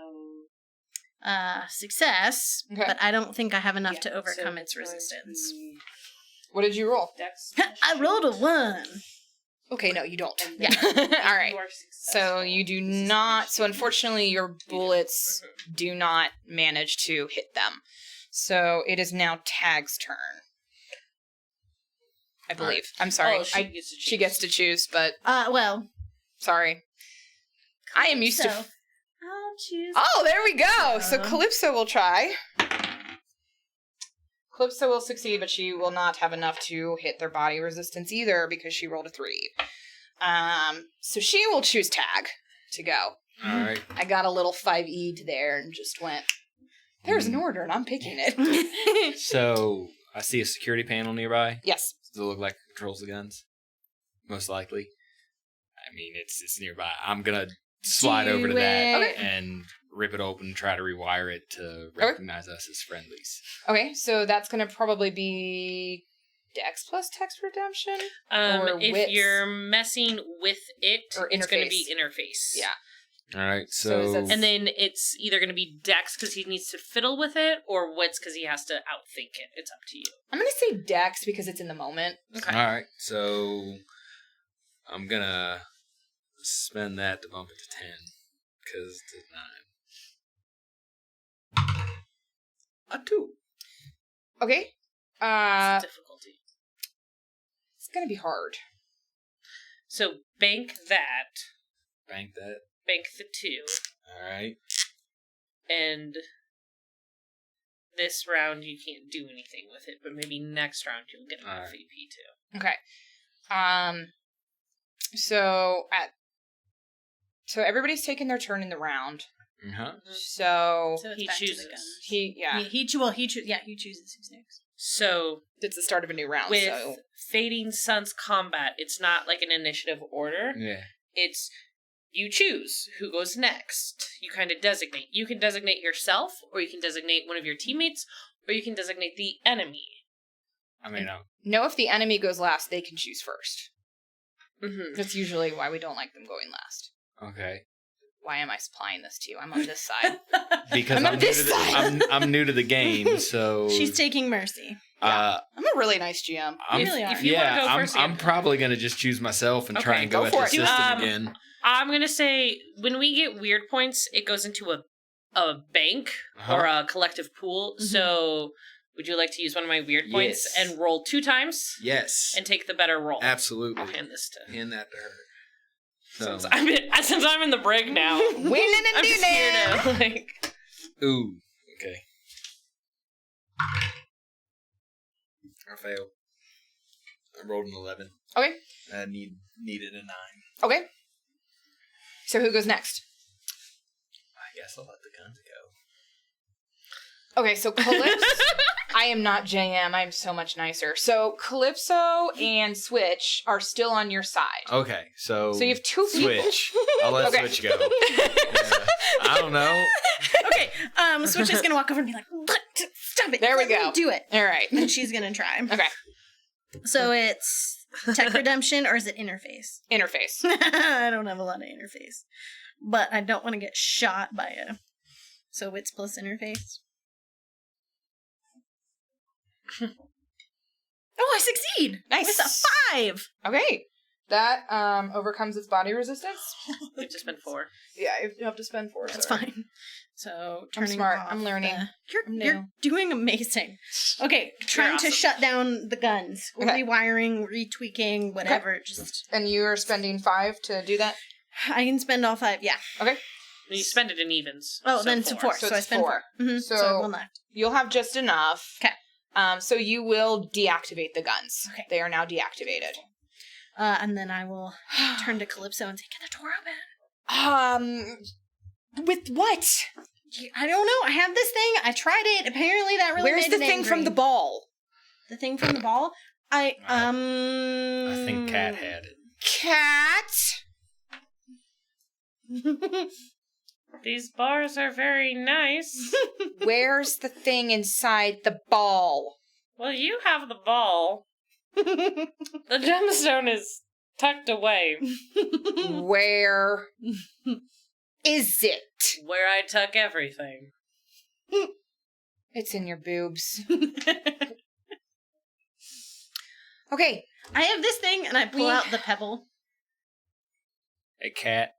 Speaker 4: Success,
Speaker 1: Okay.
Speaker 4: but I don't think I have enough
Speaker 3: Yeah,
Speaker 4: to overcome
Speaker 3: so
Speaker 4: its
Speaker 3: it's going to
Speaker 4: resistance.
Speaker 3: be
Speaker 1: What did you roll?
Speaker 3: Dex.
Speaker 4: I rolled a 1.
Speaker 1: Okay, no, you don't.
Speaker 3: And
Speaker 1: Yeah.
Speaker 3: then
Speaker 1: All right.
Speaker 3: you are
Speaker 1: So
Speaker 3: successful.
Speaker 1: you do
Speaker 3: This is
Speaker 1: not. So
Speaker 3: actually-
Speaker 1: unfortunately, your bullets do not manage to hit them. So it is now Tag's turn. I believe. I'm sorry.
Speaker 3: Oh,
Speaker 1: She gets to choose, but
Speaker 4: Well,
Speaker 1: sorry. I am used to.
Speaker 4: so I'll choose.
Speaker 1: Oh, there we go. So
Speaker 4: Uh-huh.
Speaker 1: Calypso will try. Calypso will succeed, but she will not have enough to hit their body resistance either because she rolled a 3. So she will choose Tag to go.
Speaker 5: All right.
Speaker 1: I got a little 5E'd there and just went, there's an order and I'm picking it.
Speaker 5: So I see a security panel nearby.
Speaker 1: Yes.
Speaker 5: Does it look like it controls the guns? Most likely. I mean, it's nearby. I'm gonna slide over to that
Speaker 1: Okay.
Speaker 5: and rip it open, try to rewire it to recognize us as friendlies.
Speaker 1: Okay, so that's going to probably be Dex plus Text Redemption? Or
Speaker 3: If
Speaker 1: wits.
Speaker 3: you're messing with it,
Speaker 1: Or
Speaker 3: it's going to
Speaker 1: interface.
Speaker 3: be interface.
Speaker 1: Yeah.
Speaker 5: All right,
Speaker 1: So is
Speaker 5: so,
Speaker 1: that-
Speaker 3: And then it's either going to be Dex because he needs to fiddle with it, or Wits because he has to outthink it. It's up to you.
Speaker 1: I'm going to say Dex because it's in the moment.
Speaker 3: Okay.
Speaker 5: all right, so I'm gonna spend that to bump it to 10 because it's 9. A 2.
Speaker 1: Okay.
Speaker 3: It's difficulty.
Speaker 1: It's going to be hard.
Speaker 3: So bank that,
Speaker 5: Bank that.
Speaker 3: bank the 2,
Speaker 5: All right.
Speaker 3: and this round you can't do anything with it, but maybe next round you'll get enough
Speaker 5: Alright.
Speaker 3: AP too.
Speaker 1: Okay. So everybody's taking their turn in the round.
Speaker 5: Uh-huh.
Speaker 1: So
Speaker 4: So it's
Speaker 3: He
Speaker 4: back to the
Speaker 3: chooses.
Speaker 4: guns.
Speaker 1: he
Speaker 4: He chooses who's next.
Speaker 3: So
Speaker 1: it's the start of a new round.
Speaker 3: with
Speaker 1: So
Speaker 3: Fading Sun's combat, it's not like an initiative order.
Speaker 5: Yeah.
Speaker 3: It's you choose who goes next. You kind of designate. You can designate yourself, or you can designate one of your teammates, or you can designate the enemy.
Speaker 5: I mean,
Speaker 1: know if the enemy goes last, they can choose first.
Speaker 3: Mm-hmm.
Speaker 1: That's usually why we don't like them going last.
Speaker 5: okay.
Speaker 1: Why am I supplying this to you? I'm on this side.
Speaker 5: Because
Speaker 1: I'm
Speaker 5: I'm
Speaker 1: on
Speaker 5: new
Speaker 1: this
Speaker 5: to the,
Speaker 1: side.
Speaker 5: I'm new to the game, so
Speaker 4: She's taking Mercy.
Speaker 1: I'm a really nice GM.
Speaker 5: I'm,
Speaker 4: really are.
Speaker 3: If you wanna go first,
Speaker 5: I'm
Speaker 3: yeah.
Speaker 5: probably gonna just choose myself and try
Speaker 3: Okay,
Speaker 5: and go
Speaker 1: go
Speaker 5: at
Speaker 1: for
Speaker 5: the
Speaker 1: it.
Speaker 5: system again.
Speaker 3: I'm gonna say when we get weird points, it goes into a bank or a collective pool.
Speaker 4: Mhm.
Speaker 3: So, would you like to use one of my weird points
Speaker 5: Yes.
Speaker 3: and roll 2 times
Speaker 5: Yes,
Speaker 3: and take the better roll?
Speaker 5: absolutely.
Speaker 3: I'll hand this to.
Speaker 5: Hand that to her. So,
Speaker 3: Since I'm in the brig now,
Speaker 1: Winning and
Speaker 3: I'm just here to like.
Speaker 5: ooh, okay. I failed. I rolled an 11.
Speaker 1: Okay.
Speaker 5: I needed a 9.
Speaker 1: Okay. So who goes next?
Speaker 5: I guess I'll let the guns go.
Speaker 1: Okay, so Calypso. I am not JM. I'm so much nicer. So Calypso and Switch are still on your side.
Speaker 5: Okay, so
Speaker 1: So you have 2 people.
Speaker 5: Switch. I'll let
Speaker 1: Okay.
Speaker 5: Switch go. Yeah. I don't know.
Speaker 4: Okay, Switch is gonna walk over and be like, "Stop it!
Speaker 1: There we
Speaker 4: Let me
Speaker 1: go.
Speaker 4: do it."
Speaker 1: All right.
Speaker 4: And she's gonna try.
Speaker 1: Okay.
Speaker 4: So it's tech redemption or is it interface?
Speaker 1: Interface.
Speaker 4: I don't have a lot of interface, but I don't want to get shot by a. So wits plus interface. Oh, I succeed!
Speaker 1: Nice.
Speaker 4: With a 5.
Speaker 1: Okay. That overcomes its body resistance.
Speaker 3: We've just been 4.
Speaker 1: Yeah, you have to spend 4.
Speaker 4: That's
Speaker 1: sorry.
Speaker 4: fine. So
Speaker 1: I'm
Speaker 4: turning
Speaker 1: smart.
Speaker 4: off
Speaker 1: I'm learning.
Speaker 4: You're
Speaker 1: I'm
Speaker 4: you're
Speaker 1: new.
Speaker 4: doing amazing. Okay, trying to
Speaker 3: awesome.
Speaker 4: shut down the guns,
Speaker 1: Okay.
Speaker 4: rewiring, retweaking, whatever. Just
Speaker 1: And you are spending 5 to do that?
Speaker 4: I can spend all 5. Yeah.
Speaker 1: Okay.
Speaker 3: You spend it in evens.
Speaker 4: Oh,
Speaker 3: so
Speaker 4: then it's 4.
Speaker 1: So
Speaker 4: So I
Speaker 1: it's
Speaker 4: spend
Speaker 1: 4.
Speaker 4: 4. Mm-hmm.
Speaker 1: So-
Speaker 4: So one left.
Speaker 1: You'll have just enough.
Speaker 4: 'Kay.
Speaker 1: So you will deactivate the guns.
Speaker 4: Okay.
Speaker 1: They are now deactivated.
Speaker 4: And then I will turn to Calypso and say, "Get the door open."
Speaker 1: With what?
Speaker 4: I don't know. I have this thing. I tried it. Apparently, that really
Speaker 1: Where's
Speaker 4: made
Speaker 1: the
Speaker 4: it
Speaker 1: thing
Speaker 4: angry.
Speaker 1: from the ball?
Speaker 4: The thing from the ball. I
Speaker 5: think Cat had it.
Speaker 1: Cat?
Speaker 3: These bars are very nice.
Speaker 1: Where's the thing inside the ball?
Speaker 3: Well, you have the ball. The gemstone is Tucked away.
Speaker 1: Where is it?
Speaker 3: Where I tuck everything.
Speaker 1: It's in your boobs. Okay.
Speaker 4: I have this thing, and I pull out the pebble.
Speaker 5: Hey, cat.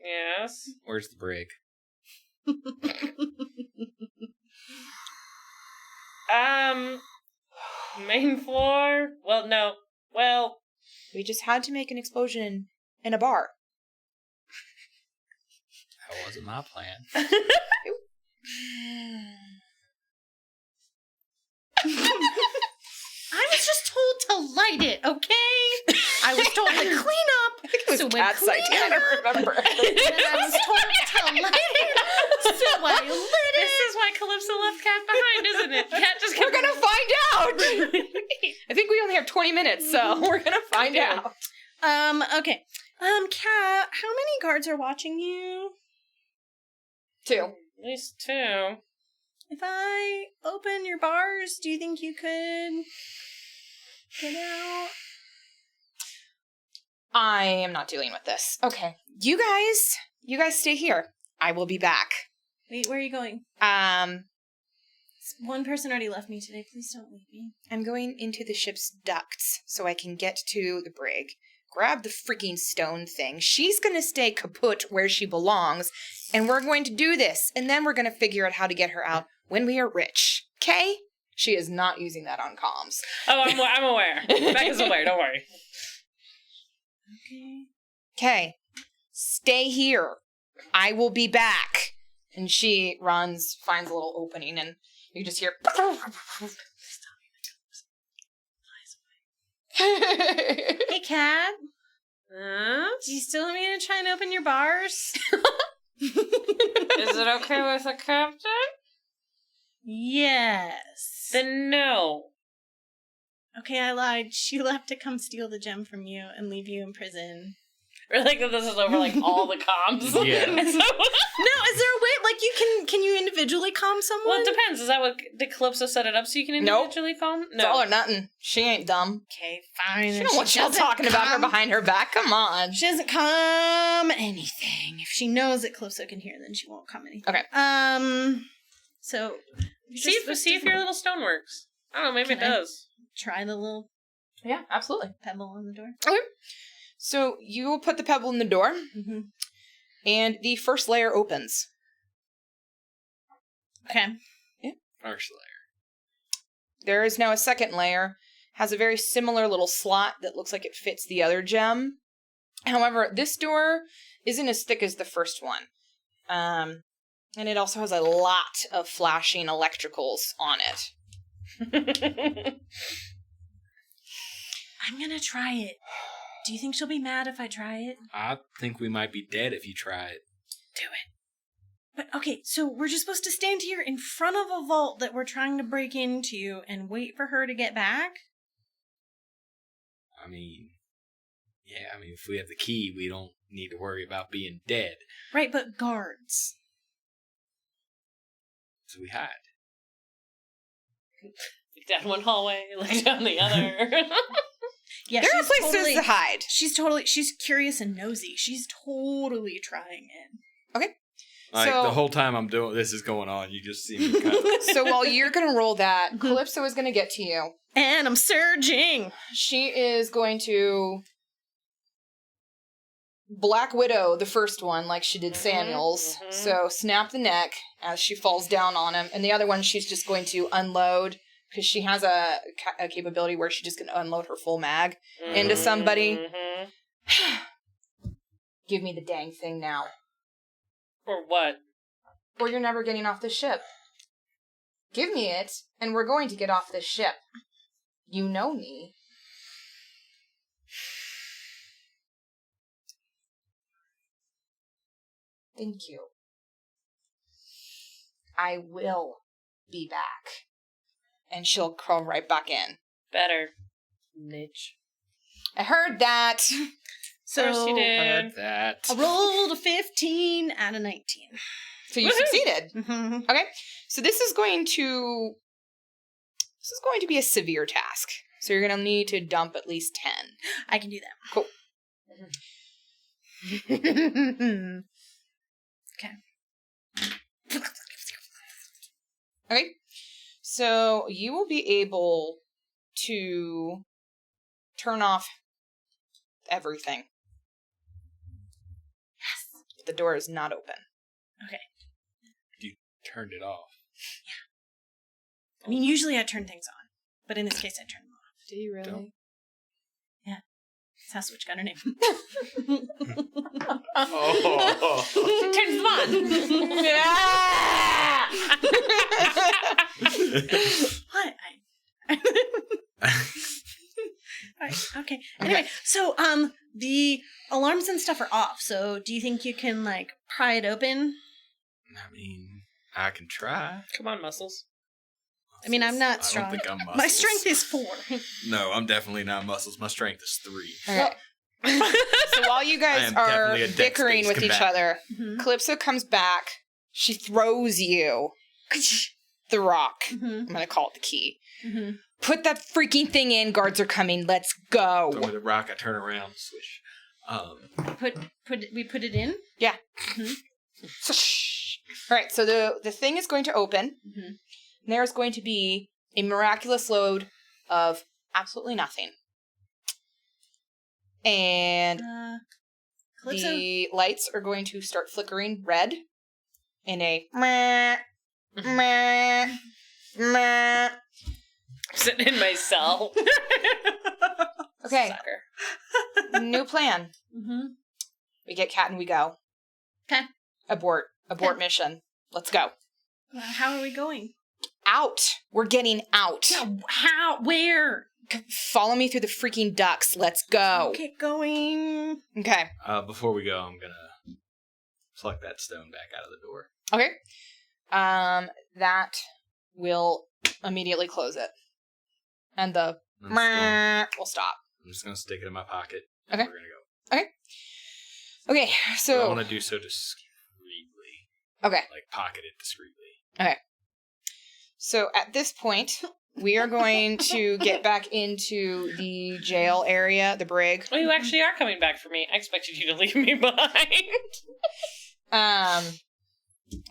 Speaker 3: Yes?
Speaker 5: Where's the brig?
Speaker 3: Main floor? Well, no. Well...
Speaker 1: We just had to make an explosion in a bar.
Speaker 5: That wasn't my plan.
Speaker 4: I was just told to light it, okay? I was told to clean up.
Speaker 1: I think it was
Speaker 4: So when
Speaker 1: Cat's idea. I
Speaker 4: cleaning
Speaker 1: don't remember.
Speaker 4: And I was told to light it. So I lit it.
Speaker 3: This is why Calypso left Cat behind, isn't it? Cat just
Speaker 1: We're gonna find out. I think we only have 20 minutes, so we're gonna find out.
Speaker 4: Okay. Kat, how many guards are watching you?
Speaker 1: 2.
Speaker 3: At least 2.
Speaker 4: If I open your bars, do you think you could get out?
Speaker 1: I am not dealing with this. Okay. You guys stay here. I will be back.
Speaker 4: Wait, where are you going? One person already left me today. Please don't leave me.
Speaker 1: I'm going into the ship's ducts so I can get to the brig. Grab the freaking stone thing. She's going to stay kaput where she belongs, and we're going to do this, and then we're going to figure out how to get her out when we are rich. Okay? She is not using that on comms.
Speaker 3: Oh, I'm aware. Becca's aware, don't worry.
Speaker 1: Okay. Stay here. I will be back. And she runs, finds a little opening, and you just hear...
Speaker 4: Hey, Kat.
Speaker 3: Huh?
Speaker 4: Do you still want me to try and open your bars?
Speaker 3: Is it okay with the captain?
Speaker 4: Yes.
Speaker 3: Then no.
Speaker 4: Okay, I lied. She left to come steal the gem from you and leave you in prison.
Speaker 3: Or like this is over like all the comms.
Speaker 5: Yeah.
Speaker 4: No, is there a way? Like can you individually calm someone?
Speaker 3: Well, it depends. Is that what did Calypso set it up so you can individually calm?
Speaker 1: It's all or nothing. She ain't dumb.
Speaker 4: Okay, fine.
Speaker 1: She don't know what y'all talking about her behind her back. Come on.
Speaker 4: She doesn't come anything. If she knows that Calypso can hear, then she won't come anything.
Speaker 1: Okay.
Speaker 4: So
Speaker 3: See if your little stone works. I don't know, maybe it does.
Speaker 4: Try the little
Speaker 1: Yeah, absolutely.
Speaker 4: pebble on the door.
Speaker 1: Okay. So you will put the pebble in the door, and the first layer opens.
Speaker 4: Okay.
Speaker 5: First layer.
Speaker 1: There is now a second layer. Has a very similar little slot that looks like it fits the other gem. However, this door isn't as thick as the first one. And it also has a lot of flashing electricals on it.
Speaker 4: I'm gonna try it. Do you think she'll be mad if I try it?
Speaker 5: I think we might be dead if you try it.
Speaker 4: Do it. But okay, so we're just supposed to stand here in front of a vault that we're trying to break into and wait for her to get back?
Speaker 5: I mean, yeah, if we have the key, we don't need to worry about being dead.
Speaker 4: Right, but guards.
Speaker 5: So we hide.
Speaker 3: Look down one hallway, look down the other.
Speaker 4: Yeah,
Speaker 1: There are places to hide.
Speaker 4: She's curious and nosy. She's totally trying it.
Speaker 1: Okay.
Speaker 5: Like,
Speaker 1: So-
Speaker 5: the whole time I'm doing this is going on, you just see me kind of...
Speaker 1: So while you're going to roll that, Calypso is going to get to you.
Speaker 4: And I'm surging.
Speaker 1: She is going to Black Widow the first one like she did Samuel's. So snap the neck as she falls down on him. And the other one she's just going to unload because she has a capability where she's just going to unload her full mag into somebody. Give me the dang thing now.
Speaker 3: Or what?
Speaker 1: Or you're never getting off the ship. Give me it, and we're going to get off this ship. You know me. Thank you. I will be back. And she'll crawl right back in.
Speaker 3: Better. Niche.
Speaker 1: I heard that.
Speaker 4: So
Speaker 3: Of course you did.
Speaker 5: Heard that.
Speaker 4: I rolled a 15 out of 19.
Speaker 1: So you succeeded. Okay. So this is going to be a severe task. So you're going to need to dump at least 10.
Speaker 4: I can do that.
Speaker 1: Cool.
Speaker 4: Okay.
Speaker 1: Okay. So you will be able to turn off everything. Yes. The door is not open.
Speaker 4: Okay.
Speaker 5: You turned it off.
Speaker 4: Yeah. I mean, usually I turn things on, but in this case I turn them off.
Speaker 1: Do you really?
Speaker 5: Don't.
Speaker 4: Yeah. That's how Switch got her name.
Speaker 5: Oh.
Speaker 3: Turns them on.
Speaker 4: What? Right, okay. Anyway, so the alarms and stuff are off. So do you think you can like pry it open?
Speaker 5: I mean, I can try.
Speaker 3: Come on, muscles.
Speaker 4: I mean, I'm not
Speaker 5: I
Speaker 4: strong.
Speaker 5: don't think I'm muscles.
Speaker 4: My strength is 4.
Speaker 5: No, I'm definitely not muscles. My strength is 3.
Speaker 1: Okay. So while you
Speaker 5: I
Speaker 1: guys
Speaker 5: am
Speaker 1: are
Speaker 5: definitely a
Speaker 1: bickering
Speaker 5: dex-based
Speaker 1: with each
Speaker 5: combatant.
Speaker 1: other,
Speaker 4: Mm-hmm.
Speaker 1: Calypso comes back. She throws you the rock.
Speaker 4: Mm-hmm.
Speaker 1: I'm going to call it the key.
Speaker 4: Mm-hmm.
Speaker 1: Put that freaking thing in. Guards are coming. Let's go.
Speaker 5: So with a rock, I turn around, switch.
Speaker 4: We put it in.
Speaker 1: Yeah.
Speaker 4: Mm-hmm.
Speaker 1: All right. So the thing is going to open.
Speaker 4: Mm-hmm.
Speaker 1: And there's going to be a miraculous load of absolutely nothing. And
Speaker 4: Calypso.
Speaker 1: the lights are going to start flickering red in a meh, meh, meh.
Speaker 3: Sitting in my cell.
Speaker 1: Okay,
Speaker 3: Sucker.
Speaker 1: new plan.
Speaker 4: Mm-hmm.
Speaker 1: We get Cat and we go.
Speaker 4: Okay.
Speaker 1: Abort
Speaker 4: Okay.
Speaker 1: mission. Let's go.
Speaker 4: How are we going?
Speaker 1: Out. We're getting out.
Speaker 4: No, how? Where?
Speaker 1: Follow me through the freaking ducks. Let's go.
Speaker 4: Get going.
Speaker 1: Okay.
Speaker 5: Before we go, I'm gonna pluck that stone back out of the door.
Speaker 1: Okay. That will immediately close it. And the
Speaker 5: I'm just gonna-
Speaker 1: will stop.
Speaker 5: I'm just gonna stick it in my pocket.
Speaker 1: Okay.
Speaker 5: We're gonna go.
Speaker 1: Okay,
Speaker 5: But I
Speaker 1: so
Speaker 5: want to do so discreetly.
Speaker 1: okay.
Speaker 5: Like pocket it discreetly.
Speaker 1: So at this point, we are going to get back into the jail area, the brig.
Speaker 3: Oh, you actually are coming back for me. I expected you to leave me behind.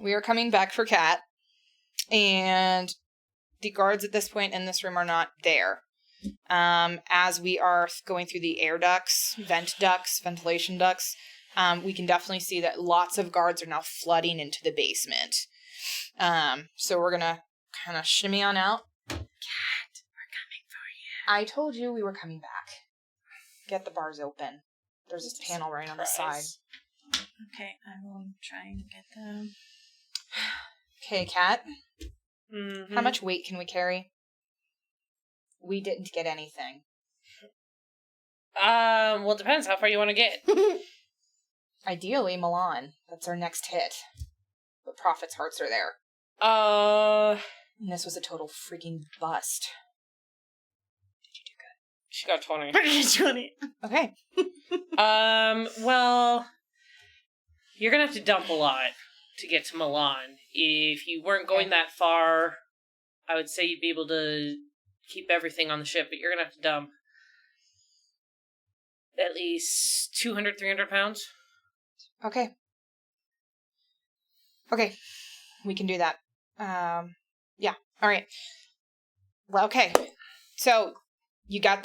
Speaker 1: We are coming back for Cat, and the guards at this point in this room are not there. As we are going through the air ducts, ventilation ducts, we can definitely see that lots of guards are now flooding into the basement. So we're gonna kind of shimmy on out. Cat, we're coming for you. I told you we were coming back. Get the bars open. There's this panel right on the side.
Speaker 4: Okay, I will try and get them.
Speaker 1: Okay, Cat.
Speaker 3: Mm-hmm.
Speaker 1: How much weight can we carry? We didn't get anything.
Speaker 3: Well, it depends how far you want to get.
Speaker 1: Ideally, Milan. That's our next hit. But Prophet's hearts are there. And this was a total freaking bust.
Speaker 3: She got 20.
Speaker 4: 20.
Speaker 1: Okay.
Speaker 3: Well, you're gonna have to dump a lot to get to Milan. If you weren't going that far, I would say you'd be able to keep everything on the ship, but you're gonna have to dump at least 200, 300 pounds.
Speaker 1: Okay. Okay. We can do that. Yeah. All right. Well, okay. So, you got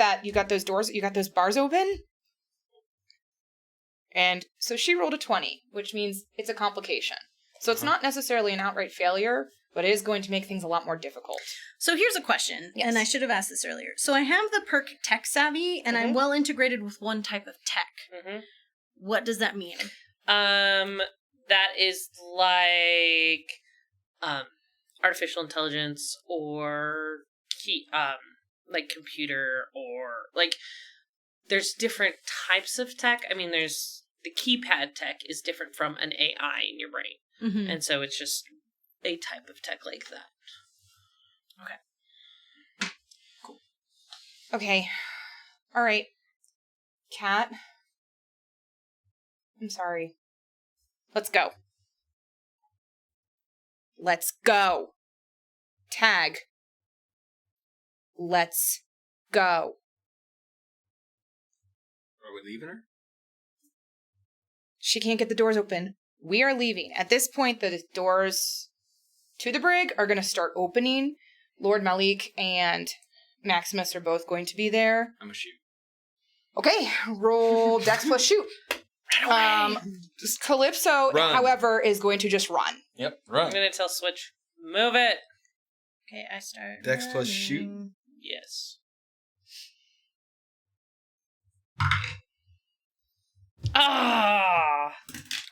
Speaker 1: those doors, you got those bars open? And so she rolled a 20, which means it's a complication. So it's not necessarily an outright failure, but it is going to make things a lot more difficult.
Speaker 4: So here's a question,
Speaker 1: Yes.
Speaker 4: and I should have asked this earlier. So I have the perk Tech Savvy, and I'm well integrated with one type of tech.
Speaker 3: Mm-hmm.
Speaker 4: What does that mean?
Speaker 3: That is like, artificial intelligence or like computer or like, there's different types of tech. I mean, there's the keypad tech is different from an AI in your brain.
Speaker 4: Mm-hmm.
Speaker 3: And so it's just a type of tech like that.
Speaker 1: Okay. All right. Cat. I'm sorry. Let's go. Let's go. Tag. Let's Go.
Speaker 2: Are we leaving her?
Speaker 1: She can't get the doors open. We are leaving. At this point, the doors to the brig are going to start opening. Lord Malik and Maximus are both going to be there.
Speaker 5: I'm gonna shoot.
Speaker 1: Okay, roll Dex plus shoot. Calypso,
Speaker 2: Run.
Speaker 1: however, is going to just run.
Speaker 5: Yep,
Speaker 3: I'm
Speaker 5: run.
Speaker 3: gonna tell Switch, move it.
Speaker 4: Okay, I start.
Speaker 2: Dex plus
Speaker 4: running.
Speaker 2: shoot.
Speaker 3: Yes.
Speaker 2: I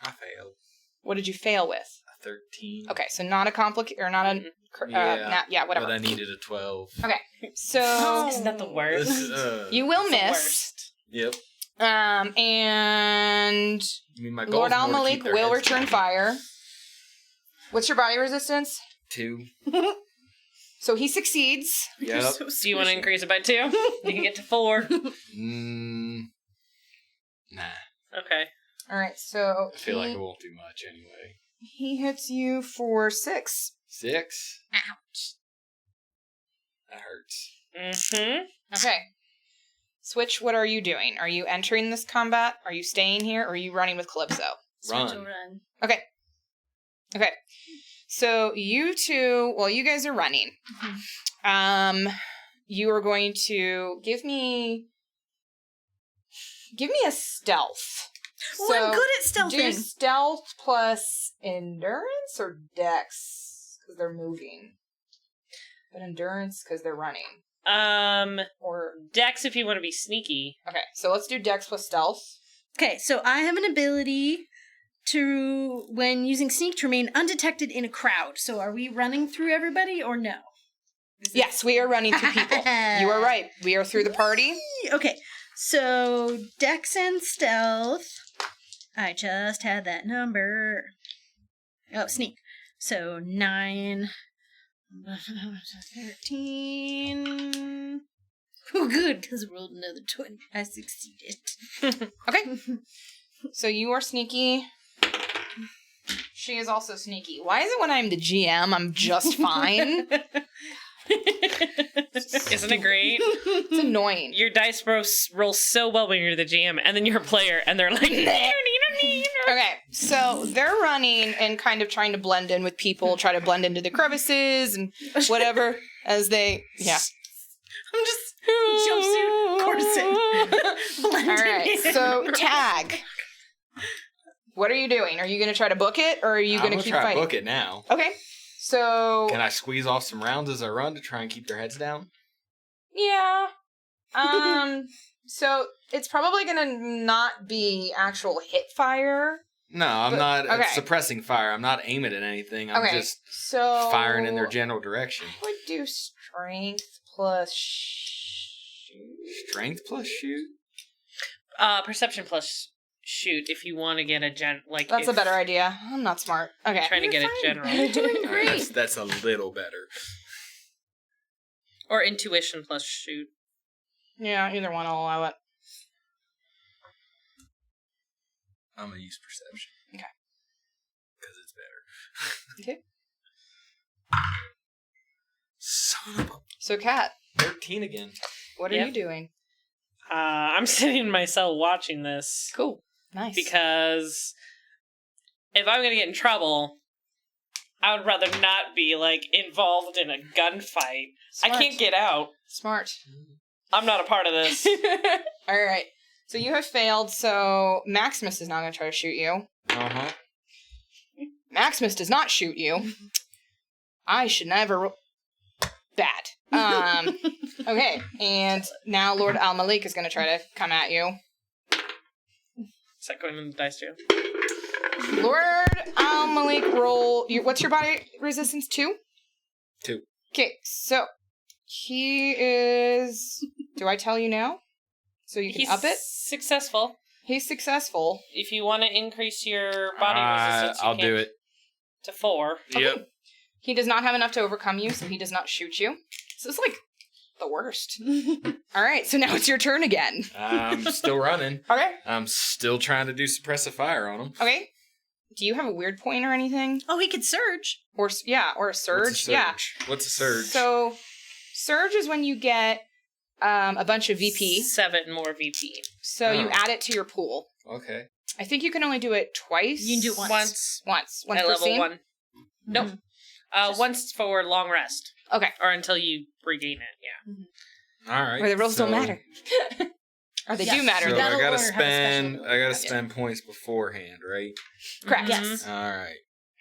Speaker 2: failed.
Speaker 1: What did you fail with?
Speaker 2: A 13.
Speaker 1: Okay, so not a complicated, or not a, whatever.
Speaker 2: But I needed a 12.
Speaker 1: Okay, so
Speaker 3: Isn't that the worst?
Speaker 1: you will
Speaker 3: It's the
Speaker 1: miss.
Speaker 3: worst.
Speaker 2: Yep.
Speaker 1: And
Speaker 2: I mean, my goal
Speaker 1: Lord
Speaker 2: is more to
Speaker 1: Al-Malik
Speaker 2: keep their
Speaker 1: will
Speaker 2: heads
Speaker 1: return
Speaker 2: down.
Speaker 1: fire. What's your body resistance?
Speaker 2: 2.
Speaker 1: So he succeeds.
Speaker 2: Yep.
Speaker 3: Do you want to increase it by 2? You can get to 4.
Speaker 5: Nah.
Speaker 3: Okay.
Speaker 1: All right, so
Speaker 5: I feel like it won't do much anyway.
Speaker 1: he hits you for 6.
Speaker 5: 6?
Speaker 4: Ouch.
Speaker 5: That hurts.
Speaker 3: Mm-hmm.
Speaker 1: Okay. Switch, what are you doing? Are you entering this combat? Are you staying here? Or are you running with Calypso?
Speaker 4: Switch will
Speaker 5: Run.
Speaker 4: run.
Speaker 1: Okay. Okay. So you two, well, you guys are running. You are going to give me a stealth.
Speaker 4: Well, I'm good at
Speaker 1: Do
Speaker 4: stealthing.
Speaker 1: stealth plus endurance or dex because they're moving, but endurance because they're running. Or
Speaker 3: Dex if you want to be sneaky.
Speaker 1: okay, so let's do dex plus stealth.
Speaker 4: Okay, so I have an ability to, when using sneak, to remain undetected in a crowd. So are we running through everybody or no?
Speaker 1: Yes, we are running through people. You are right. We are through the party.
Speaker 4: Okay, so Dex and Stealth. I just had that number. Oh, sneak. So 9, 13. Oh, good, because I rolled another 20. I succeeded.
Speaker 1: Okay. So you are sneaky. She is also sneaky. Why is it when I'm the GM, I'm just fine?
Speaker 3: Isn't it great?
Speaker 1: It's annoying.
Speaker 3: Your dice roll so well when you're the GM, and then you're a player, and they're like,
Speaker 1: Okay, so they're running and kind of trying to blend in with people, try to blend into the crevices and whatever as they, yeah.
Speaker 4: I'm just jumpsuit coursing.
Speaker 1: All right, so tag. What are you doing? Are you going to try to book it, or are you going to keep
Speaker 5: try
Speaker 1: fighting?
Speaker 5: to book it now.
Speaker 1: Okay, so
Speaker 5: Can I squeeze off some rounds as I run to try and keep their heads down?
Speaker 1: yeah. So it's probably going to not be actual hit fire.
Speaker 5: No, I'm not
Speaker 1: okay.
Speaker 5: suppressing fire. I'm not aiming at anything. I'm just
Speaker 1: so
Speaker 5: firing in their general direction.
Speaker 1: I would do strength plus shoot.
Speaker 5: Strength plus shoot?
Speaker 3: Perception plus shoot if you want to get a
Speaker 1: That's a better idea. I'm not smart. Okay.
Speaker 3: Trying to get a general.
Speaker 4: You're doing
Speaker 5: All right,
Speaker 4: great.
Speaker 5: that's a little better.
Speaker 3: Or intuition plus shoot.
Speaker 1: Yeah, either one I'll allow it.
Speaker 5: I'm going to use perception.
Speaker 1: Okay.
Speaker 5: Because it's better.
Speaker 1: Okay.
Speaker 5: Son of a...
Speaker 1: So, Kat,
Speaker 5: 13 again.
Speaker 1: what are
Speaker 3: Yep.
Speaker 1: you doing?
Speaker 3: I'm sitting in my cell watching this
Speaker 1: Cool. Nice.
Speaker 3: because if I'm gonna get in trouble, I would rather not be involved in a gunfight.
Speaker 1: Smart.
Speaker 3: I can't get out.
Speaker 1: Smart.
Speaker 3: I'm not a part of this.
Speaker 1: All right. So you have failed. So Maximus is now going to try to shoot you.
Speaker 5: Uh-huh.
Speaker 1: Maximus does not shoot you. I should never. Bad. Okay. And now Lord Al-Malik is going to try to come at you.
Speaker 3: Is that going in the dice too?
Speaker 1: Lord Al-Malik, roll. What's your body resistance? 2?
Speaker 5: 2.
Speaker 1: Okay. So he is. Do I tell you now? So you can
Speaker 3: He's
Speaker 1: up it?
Speaker 3: successful.
Speaker 1: He's successful.
Speaker 3: If you want to increase your body resistance, you
Speaker 5: I'll
Speaker 3: can
Speaker 5: do it.
Speaker 3: to 4.
Speaker 5: Yep.
Speaker 1: He does not have enough to overcome you, so he does not shoot you. So it's the worst. All right, so now it's your turn again.
Speaker 5: I'm still running.
Speaker 1: Okay.
Speaker 5: I'm still trying to do suppressive fire on them.
Speaker 1: Okay. Do you have a weird point or anything?
Speaker 4: Oh, he could surge.
Speaker 1: Or a surge?
Speaker 5: What's a surge?
Speaker 1: Yeah.
Speaker 5: What's a surge?
Speaker 1: So surge is when you get a bunch of VP.
Speaker 3: 7 more VP.
Speaker 1: So you add it to your pool.
Speaker 2: Okay.
Speaker 1: I think you can only do it twice.
Speaker 4: You can do it once.
Speaker 1: Once
Speaker 3: at
Speaker 1: per
Speaker 3: level
Speaker 1: scene?
Speaker 3: 1. Nope. Once for long rest.
Speaker 1: Okay.
Speaker 3: Or until you regain it, yeah.
Speaker 2: All right.
Speaker 1: Or the rules don't matter. Or they do matter.
Speaker 2: So
Speaker 4: That'll
Speaker 2: I gotta
Speaker 4: order have a special
Speaker 2: spend spend points beforehand, right?
Speaker 1: Correct.
Speaker 4: Yes.
Speaker 2: All right.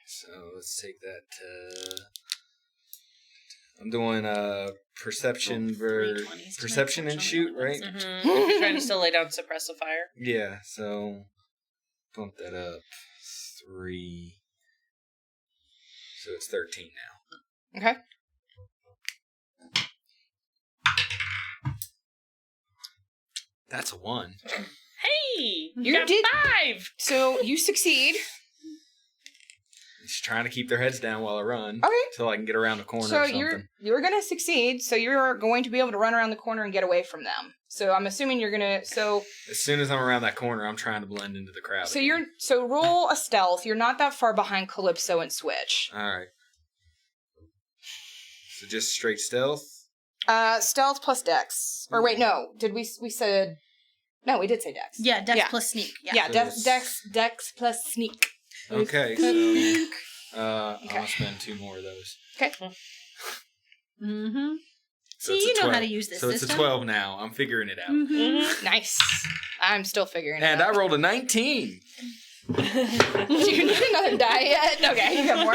Speaker 2: So let's take that to. I'm doing perception and shoot, right?
Speaker 3: Mm-hmm. You're trying to still lay down suppressive fire.
Speaker 2: Yeah. So bump that up 3. So it's 13 now.
Speaker 1: Okay.
Speaker 2: That's a 1.
Speaker 3: Hey!
Speaker 1: You
Speaker 3: got
Speaker 1: did-
Speaker 3: 5!
Speaker 1: So you succeed.
Speaker 2: Just trying to keep their heads down while I run.
Speaker 1: Okay.
Speaker 2: So I can get around the corner
Speaker 1: So
Speaker 2: or something.
Speaker 1: you're gonna succeed. So you're going to be able to run around the corner and get away from them. So I'm assuming you're gonna. So
Speaker 2: As soon as I'm around that corner, I'm trying to blend into the crowd.
Speaker 1: so
Speaker 2: again.
Speaker 1: roll a stealth. You're not that far behind Calypso and Switch.
Speaker 2: All right. So just straight stealth.
Speaker 1: Stealth plus Dex. Or wait, no. Did we said? No, we did say Dex.
Speaker 4: Yeah, Dex
Speaker 1: Yeah.
Speaker 4: plus sneak. Yeah.
Speaker 1: Yeah,
Speaker 2: So
Speaker 1: Dex plus sneak.
Speaker 2: Okay. So
Speaker 1: Okay.
Speaker 2: I'll spend 2 more of those.
Speaker 1: Okay.
Speaker 4: Mm-hmm.
Speaker 2: So
Speaker 4: See,
Speaker 2: it's a
Speaker 4: you know how
Speaker 2: 12.
Speaker 4: to use this
Speaker 2: So
Speaker 4: system.
Speaker 2: it's a 12 now. I'm figuring it out.
Speaker 4: Mm-hmm.
Speaker 1: Nice. I'm still figuring it
Speaker 2: And
Speaker 1: out.
Speaker 2: I rolled a 19.
Speaker 1: Do you need another die yet? Okay, you got more.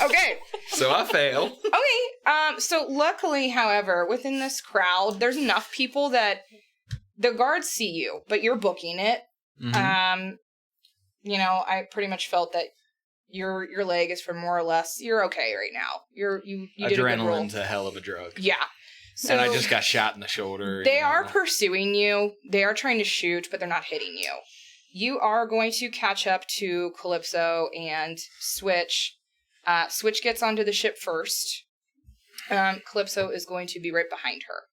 Speaker 1: Okay.
Speaker 2: So I fail.
Speaker 1: Okay. So luckily, however, within this crowd, there's enough people that the guards see you, but you're booking it.
Speaker 2: Mhm.
Speaker 1: You know, I pretty much felt that your leg is for more or less. You're okay right now. You did a good roll.
Speaker 5: Adrenaline's a hell of a drug.
Speaker 1: Yeah. So
Speaker 5: And I just got shot in the shoulder.
Speaker 1: they
Speaker 5: you know.
Speaker 1: are pursuing you. They are trying to shoot, but they're not hitting you. You are going to catch up to Calypso and Switch. Switch gets onto the ship first. Calypso is going to be right behind her.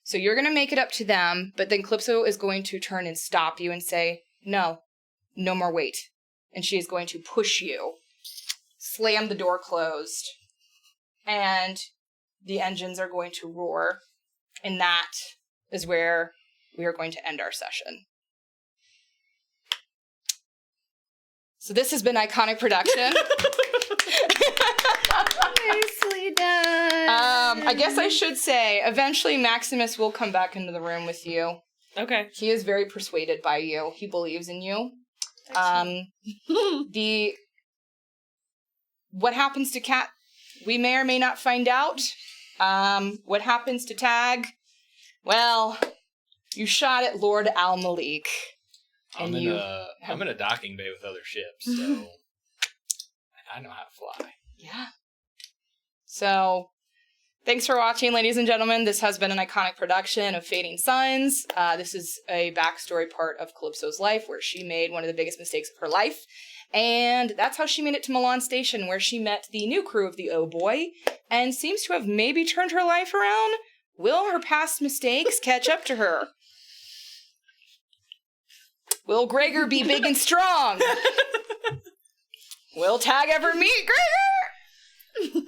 Speaker 1: So you're going to make it up to them, but then Calypso is going to turn and stop you and say, no more wait. And she is going to push you, slam the door closed, and the engines are going to roar. And that is where we are going to end our session. So this has been Iconic Production.
Speaker 4: Nicely done.
Speaker 1: I guess I should say, eventually Maximus will come back into the room with you.
Speaker 3: Okay.
Speaker 1: He is very persuaded by you. He believes in you. What happens to Cat, we may or may not find out. What happens to Tag? Well, you shot at Lord Al-Malik.
Speaker 5: I'm in a docking bay with other ships, so I know how to fly.
Speaker 1: Yeah. So, thanks for watching, ladies and gentlemen. This has been an Iconic production of Fading Suns. This is a backstory part of Calypso's life where she made one of the biggest mistakes of her life. And that's how she made it to Milan Station, where she met the new crew of the Oh Boy and seems to have maybe turned her life around. Will her past mistakes catch up to her? Will Gregor be big and strong? Will Tag ever meet Gregor?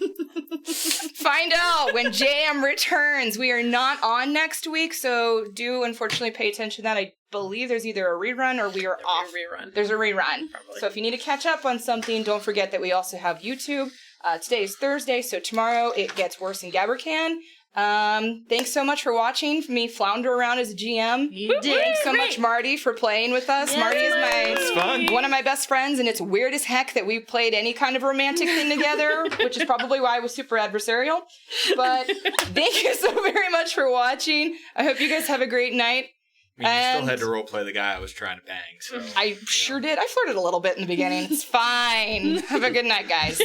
Speaker 1: Find out when JM returns. We are not on next week, so do unfortunately pay attention to that. I believe there's either a rerun or we are off.
Speaker 3: Rerun.
Speaker 1: There's a rerun.
Speaker 3: Probably.
Speaker 1: So if you need to catch up on something, don't forget that we also have YouTube. Today is Thursday, so tomorrow it gets worse in Gabbercan. Thanks so much for watching me flounder around as a GM.
Speaker 4: You did
Speaker 1: Thanks so
Speaker 4: great.
Speaker 1: much, Marty, for playing with us.
Speaker 4: Yeah,
Speaker 1: Marty is
Speaker 2: fun.
Speaker 1: one of my best friends, and it's weird as heck that we played any kind of romantic thing together, which is probably why I was super adversarial. But thank you so very much for watching. I hope you guys have a great night.
Speaker 5: I mean, you
Speaker 1: And-
Speaker 5: still had to roleplay the guy I was trying to bang, so.
Speaker 1: I sure did. I flirted a little bit in the beginning. It's fine. Have a good night, guys.